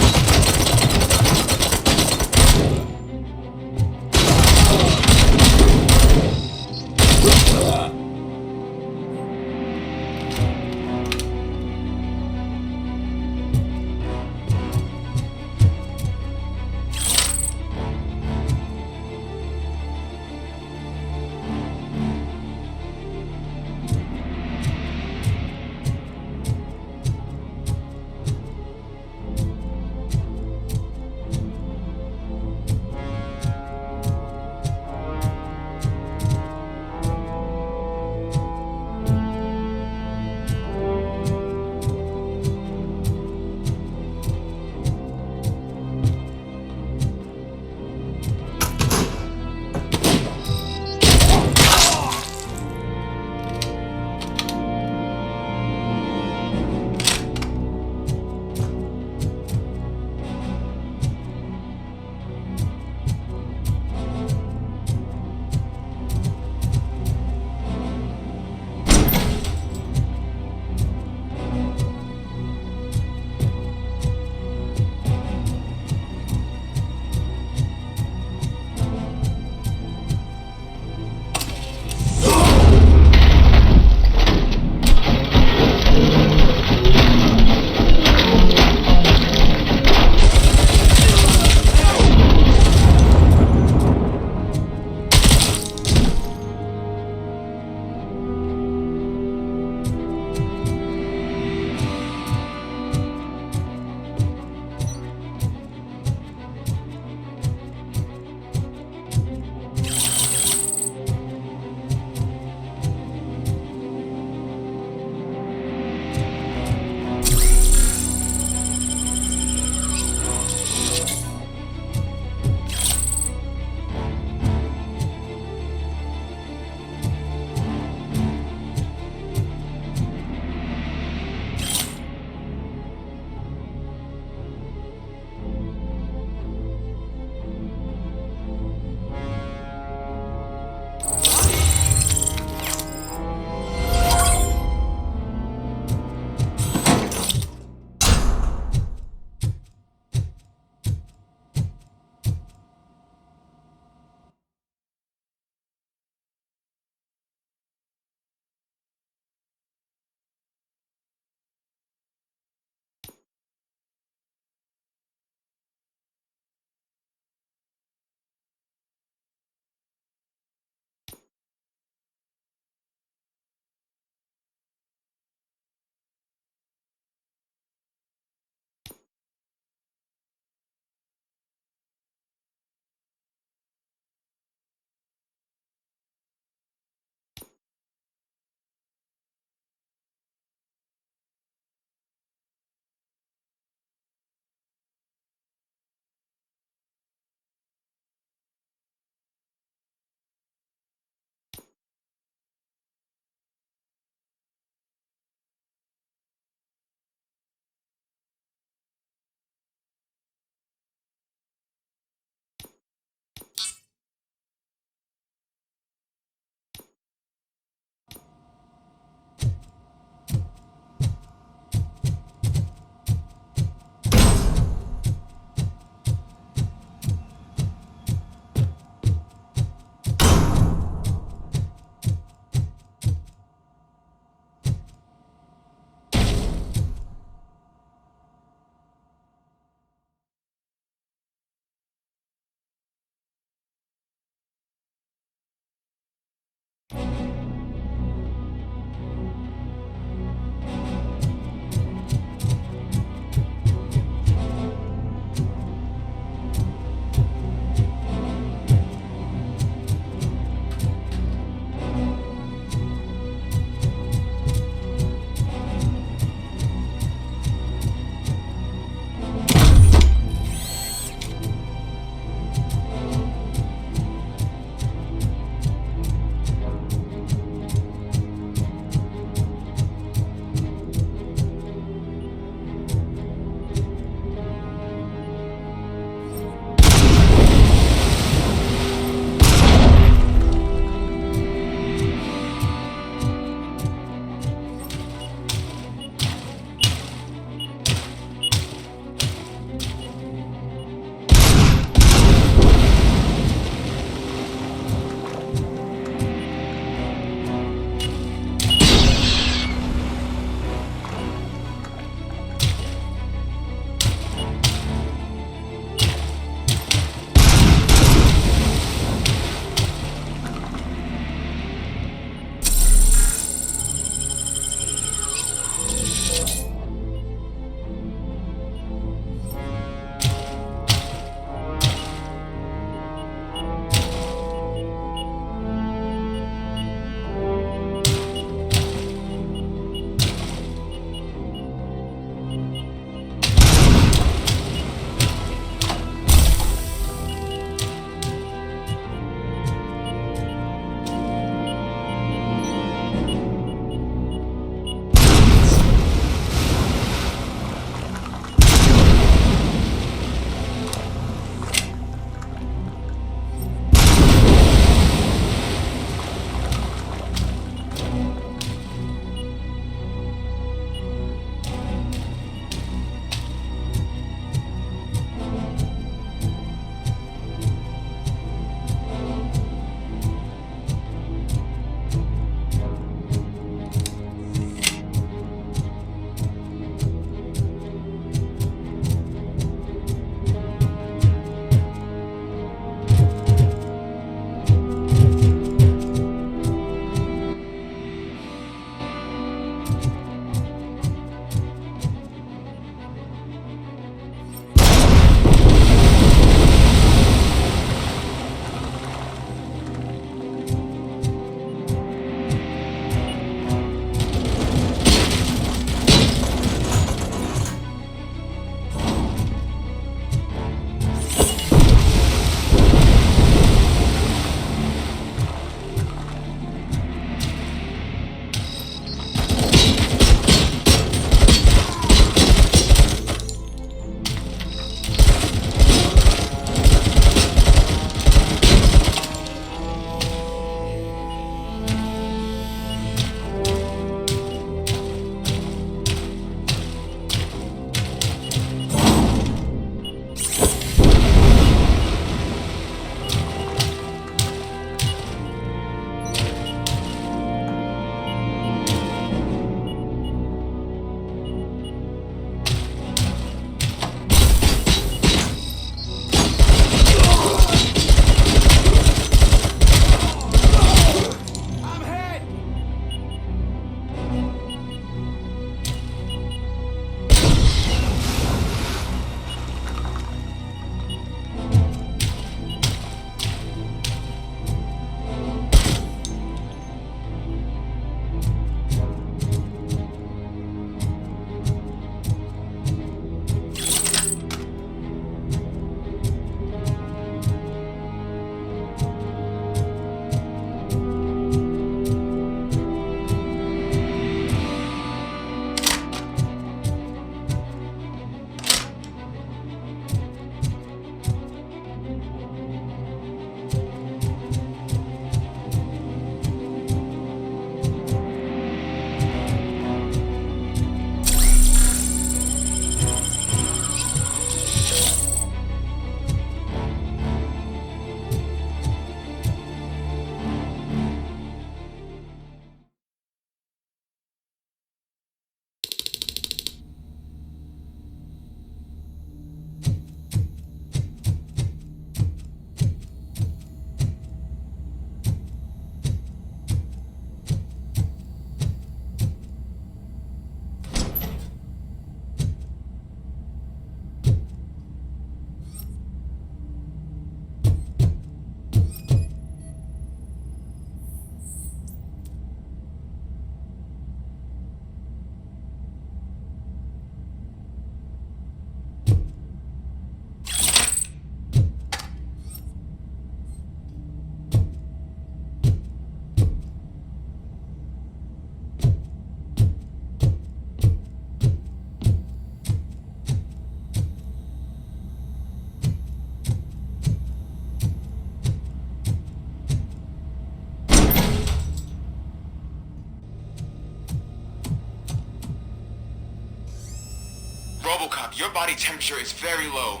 RoboCop, your body temperature is very low.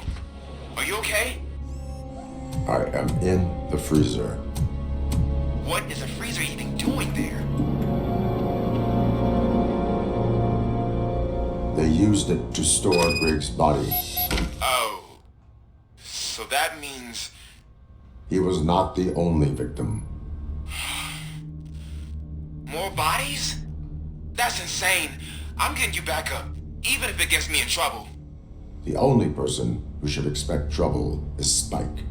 Are you okay? I am in the freezer. What is a freezer even doing there? They used it to store Briggs' body. Oh. So that means... He was not the only victim. More bodies? That's insane. I'm getting you back up, even if it gets me in trouble. The only person who should expect trouble is Spike.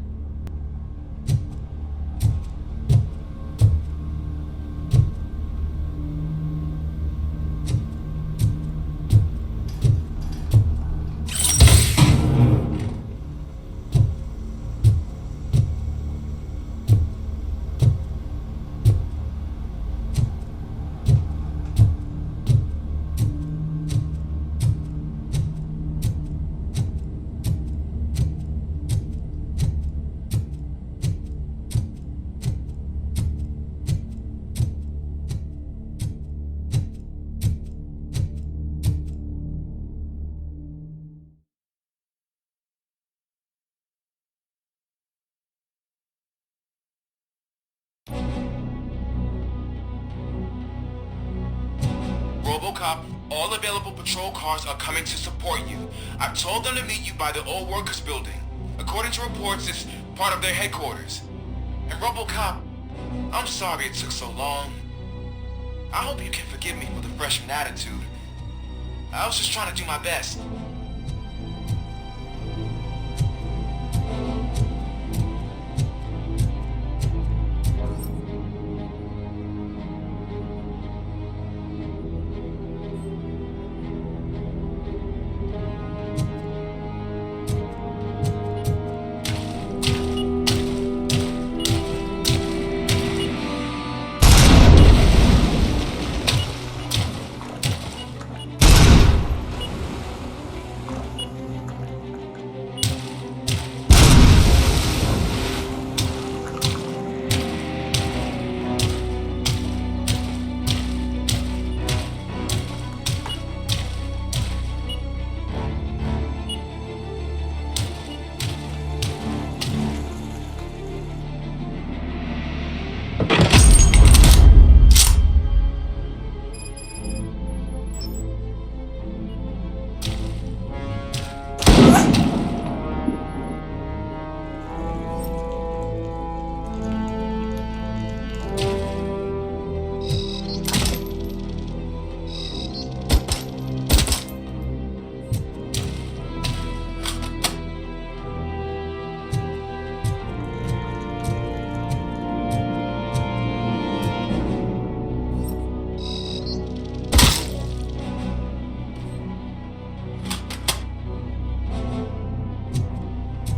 RoboCop, all available patrol cars are coming to support you. I've told them to meet you by the old workers building. According to reports, it's part of their headquarters. And RoboCop, I'm sorry it took so long. I hope you can forgive me for the freshman attitude. I was just trying to do my best.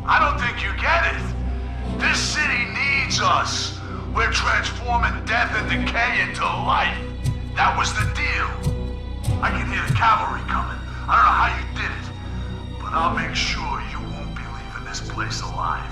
I don't think you get it. This city needs us. We're transforming death and decay into life. That was the deal. I can hear the cavalry coming. I don't know how you did it, but I'll make sure you won't be leaving this place alive.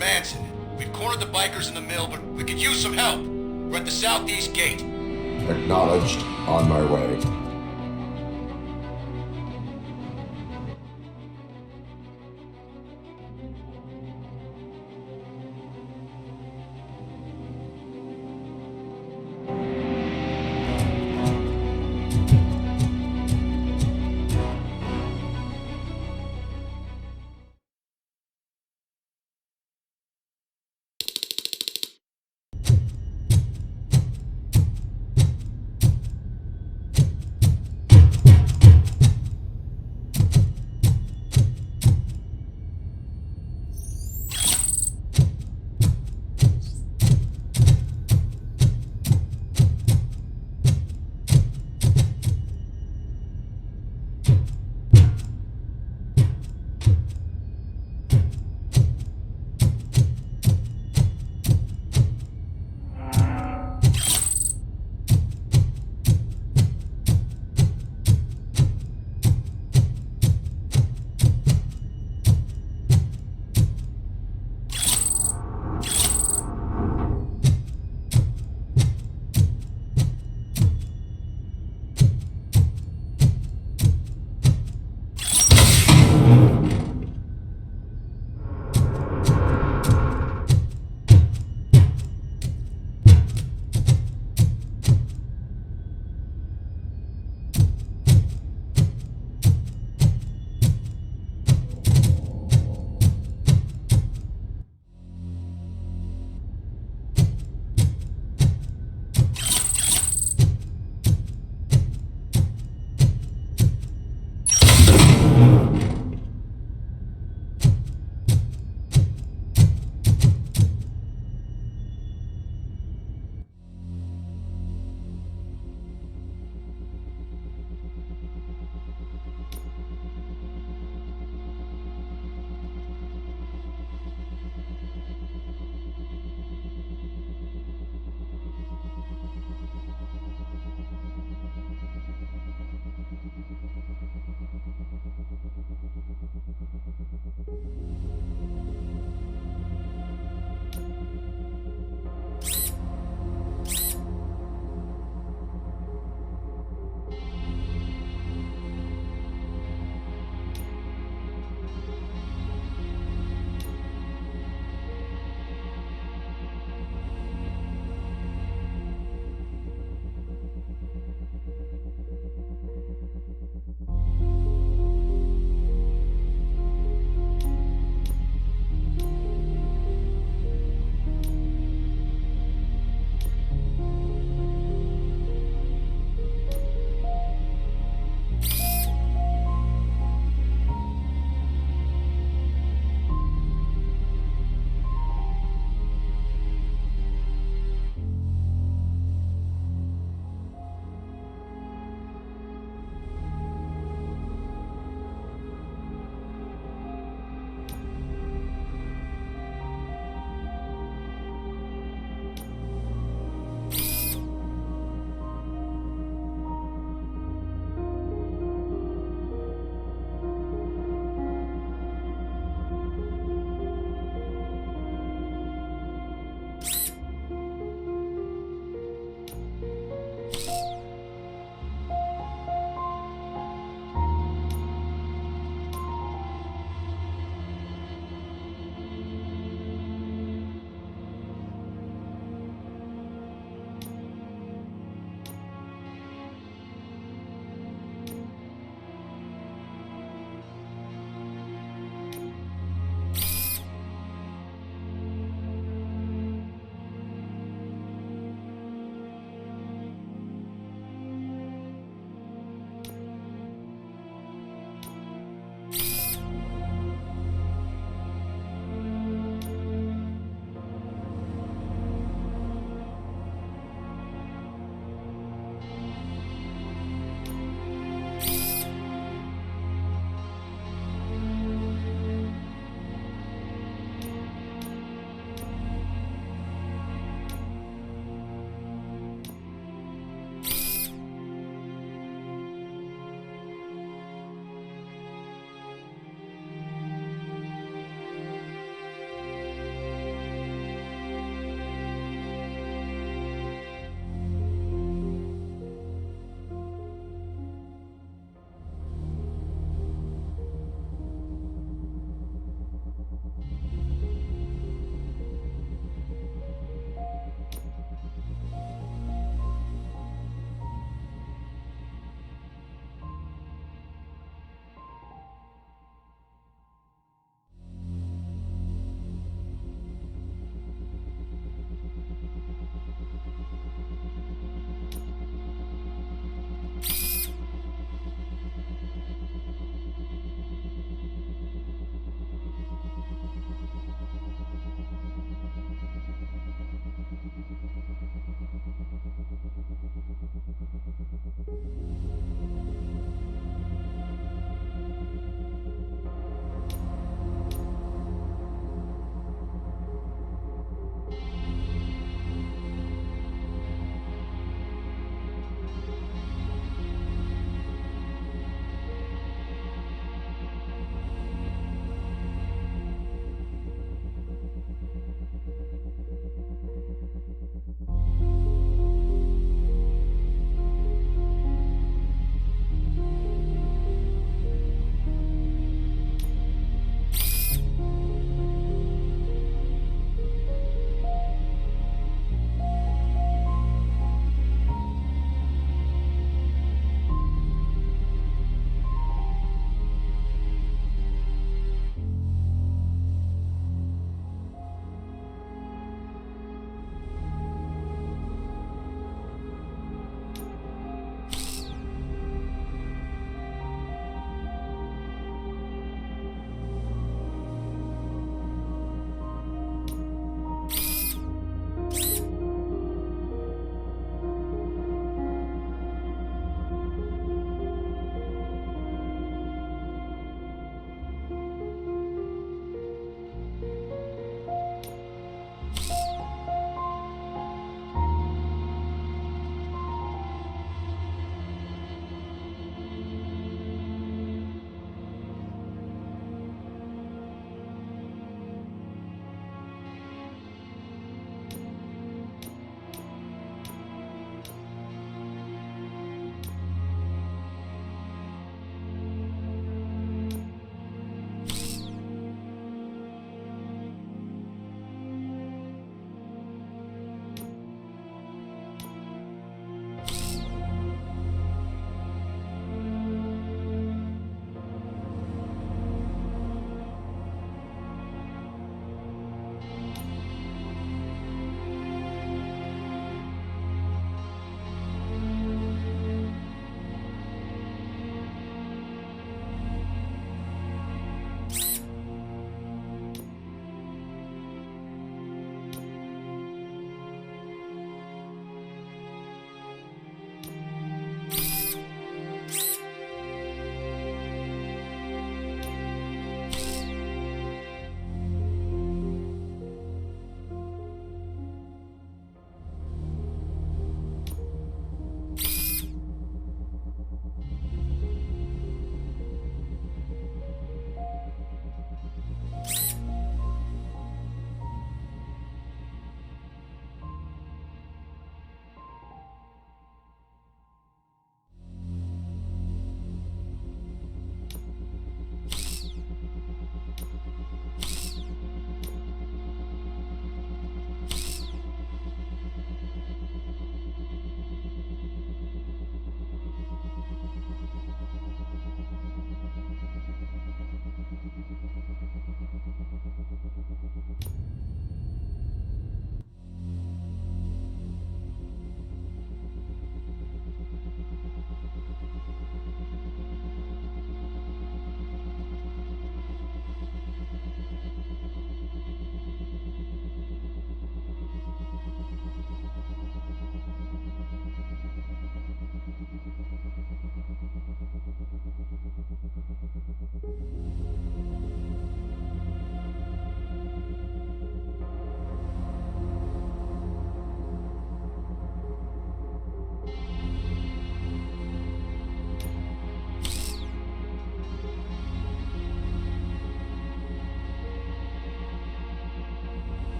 Manson. We've cornered the bikers in the mill, but we could use some help. We're at the southeast gate. Acknowledged. On my way.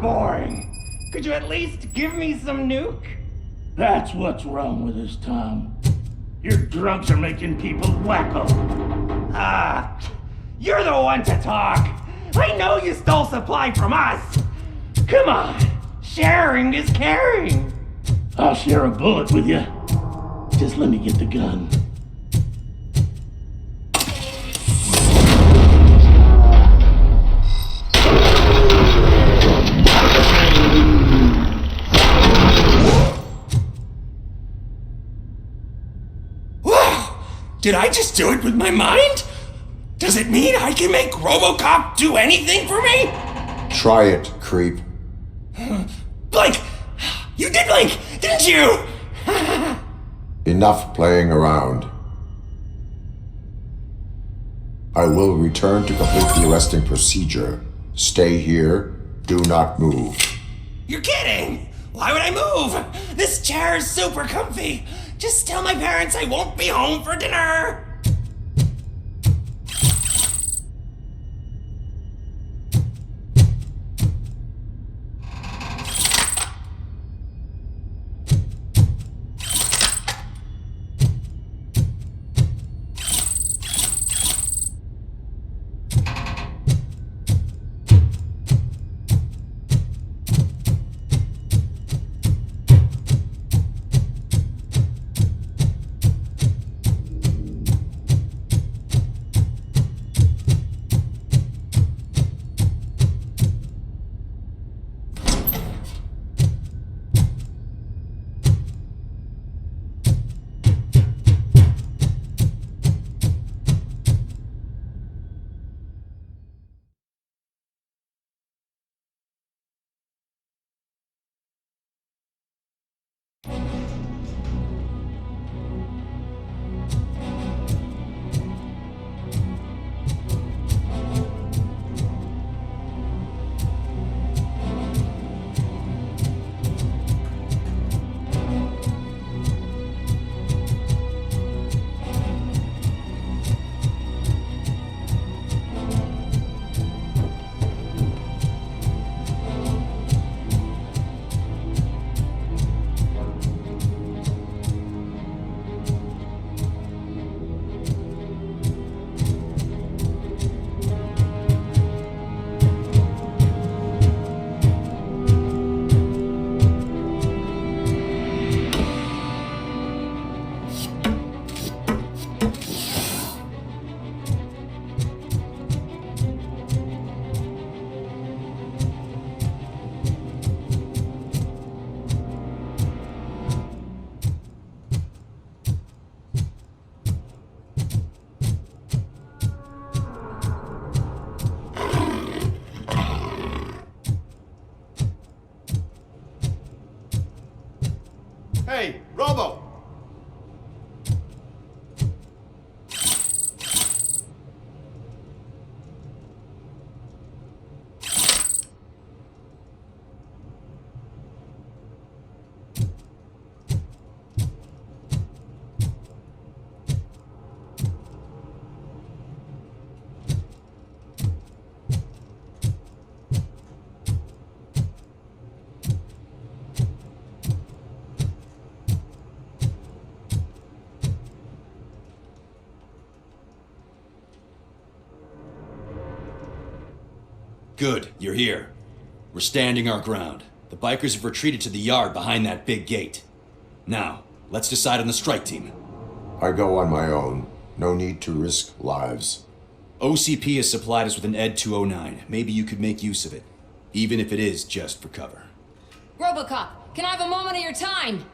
boring. Could you at least give me some nuke? That's what's wrong with us, Tom. Your drunks are making people wacko. Ah, you're the one to talk. I know you stole supply from us. Come on, sharing is caring. I'll share a bullet with you. Just let me get the gun. Did I just do it with my mind? Does it mean I can make RoboCop do anything for me? Try it, creep. Blink! You did blink, didn't you? Enough playing around. I will return to complete the arresting procedure. Stay here. Do not move. You're kidding! Why would I move? This chair is super comfy. Just tell my parents I won't be home for dinner. Hey, Robo! Good, you're here. We're standing our ground. The bikers have retreated to the yard behind that big gate. Now, let's decide on the strike team. I go on my own. No need to risk lives. OCP has supplied us with an ED 209. Maybe you could make use of it, even if it is just for cover. RoboCop, can I have a moment of your time?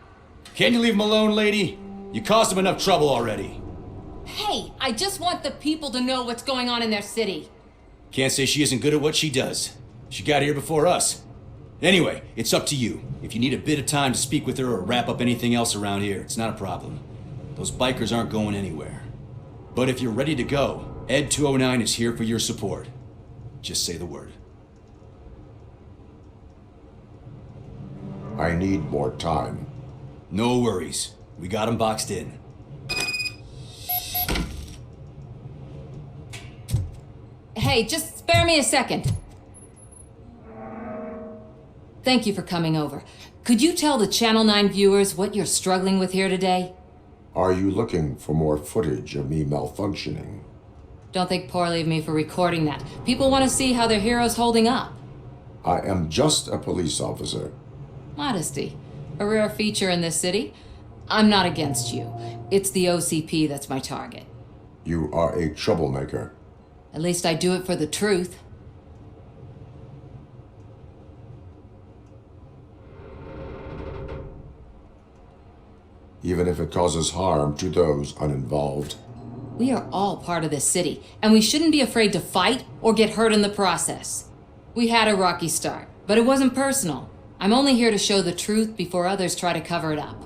Can't you leave him alone, lady? You caused him enough trouble already. Hey, I just want the people to know what's going on in their city. Can't say she isn't good at what she does. She got here before us. Anyway, it's up to you. If you need a bit of time to speak with her or wrap up anything else around here, it's not a problem. Those bikers aren't going anywhere. But if you're ready to go, ED 209 is here for your support. Just say the word. I need more time. No worries. We got him boxed in. Hey, just spare me a second. Thank you for coming over. Could you tell the Channel 9 viewers what you're struggling with here today? Are you looking for more footage of me malfunctioning? Don't think poorly of me for recording that. People want to see how their hero's holding up. I am just a police officer. Modesty. A rare feature in this city. I'm not against you. It's the OCP that's my target. You are a troublemaker. At least I do it for the truth. Even if it causes harm to those uninvolved. We are all part of this city, and we shouldn't be afraid to fight or get hurt in the process. We had a rocky start, but it wasn't personal. I'm only here to show the truth before others try to cover it up.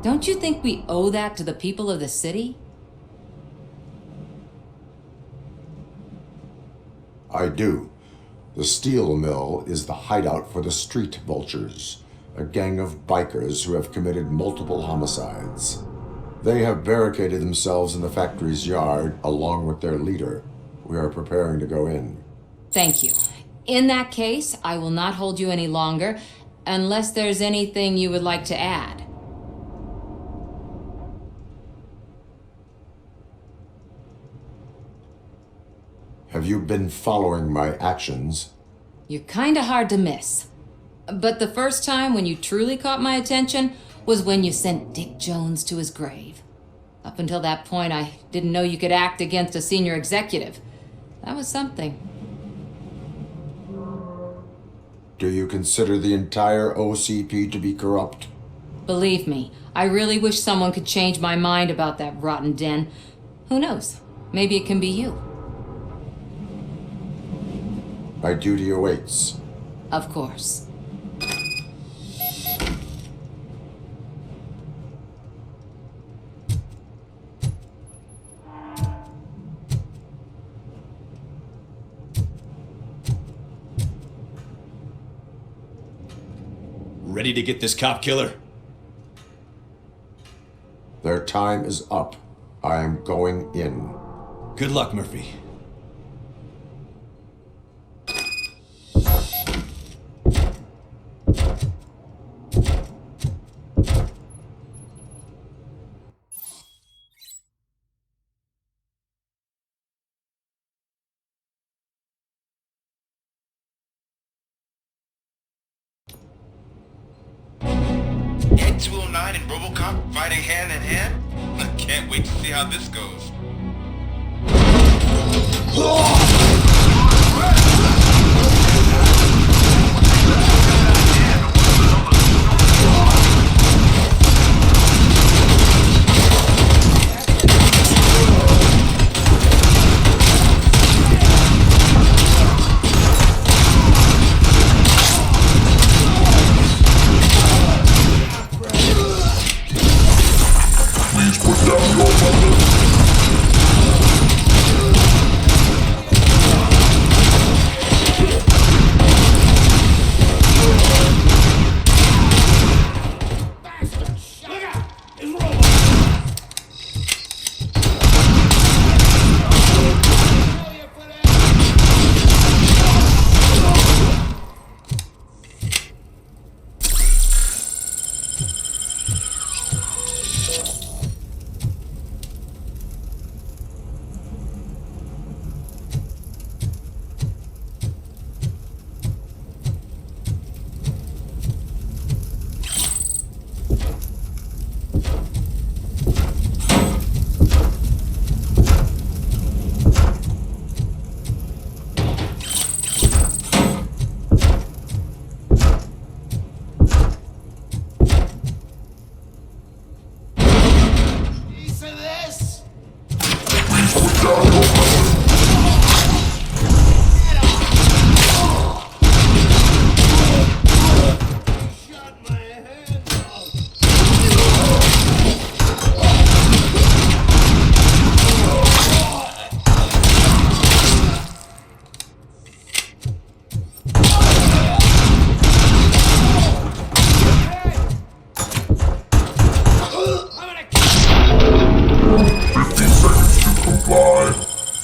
Don't you think we owe that to the people of the city? I do. The steel mill is the hideout for the street vultures, a gang of bikers who have committed multiple homicides. They have barricaded themselves in the factory's yard along with their leader. We are preparing to go in. Thank you. In that case, I will not hold you any longer, unless there's anything you would like to add. Have you been following my actions? You're kinda hard to miss. But the first time when you truly caught my attention was when you sent Dick Jones to his grave. Up until that point, I didn't know you could act against a senior executive. That was something. Do you consider the entire OCP to be corrupt? Believe me, I really wish someone could change my mind about that rotten den. Who knows? Maybe it can be you. My duty awaits. Of course. Ready to get this cop killer? Their time is up. I am going in. Good luck, Murphy. Ed 209 and RoboCop fighting hand in hand? I can't wait to see how this goes.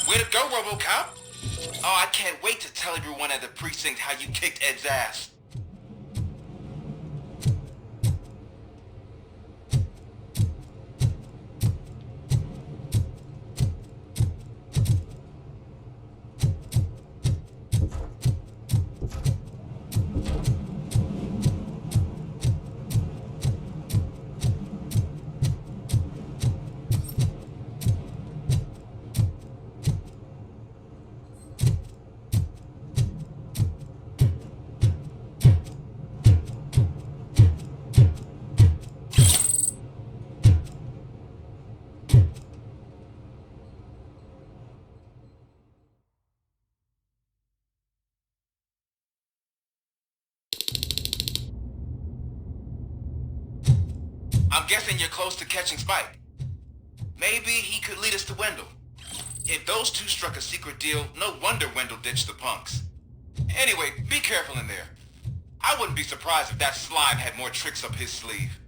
Way to go, RoboCop! Oh, I can't wait to tell everyone at the precinct how you kicked Ed's ass. I'm guessing you're close to catching Spike. Maybe he could lead us to Wendell. If those two struck a secret deal, no wonder Wendell ditched the punks. Anyway, be careful in there. I wouldn't be surprised if that slime had more tricks up his sleeve.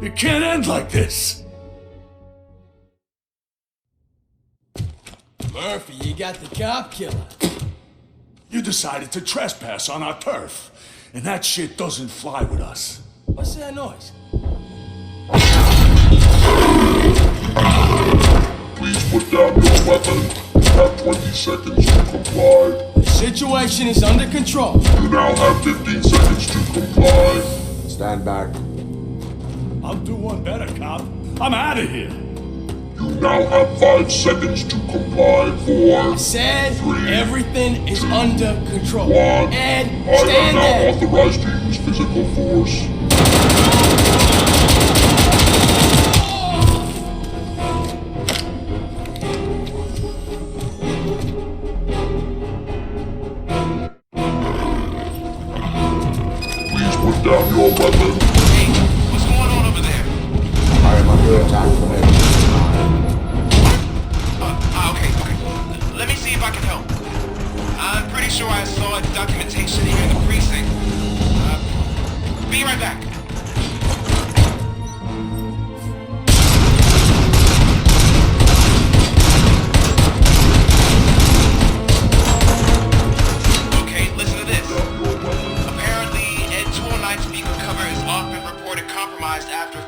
It can't end like this! Murphy, you got the cop killer. You decided to trespass on our turf, and that shit doesn't fly with us. What's that noise? Please put down your weapon. You have 20 seconds to comply. The situation is under control. You now have 15 seconds to comply. Stand back. I'll do one better, cop. I'm out of here. You now have 5 seconds to comply. 4. I said 3, everything is under control. 1. Ed, I stand am there. now authorized to use physical force. Please put down your weapon. Hey, what's going on over there? I am under Your attack failed. Okay. Let me see if I can help. I'm pretty sure I saw documentation here in the precinct. Be right back. Okay, listen to this. Apparently, Ed 209 speaker cover has often reported compromised after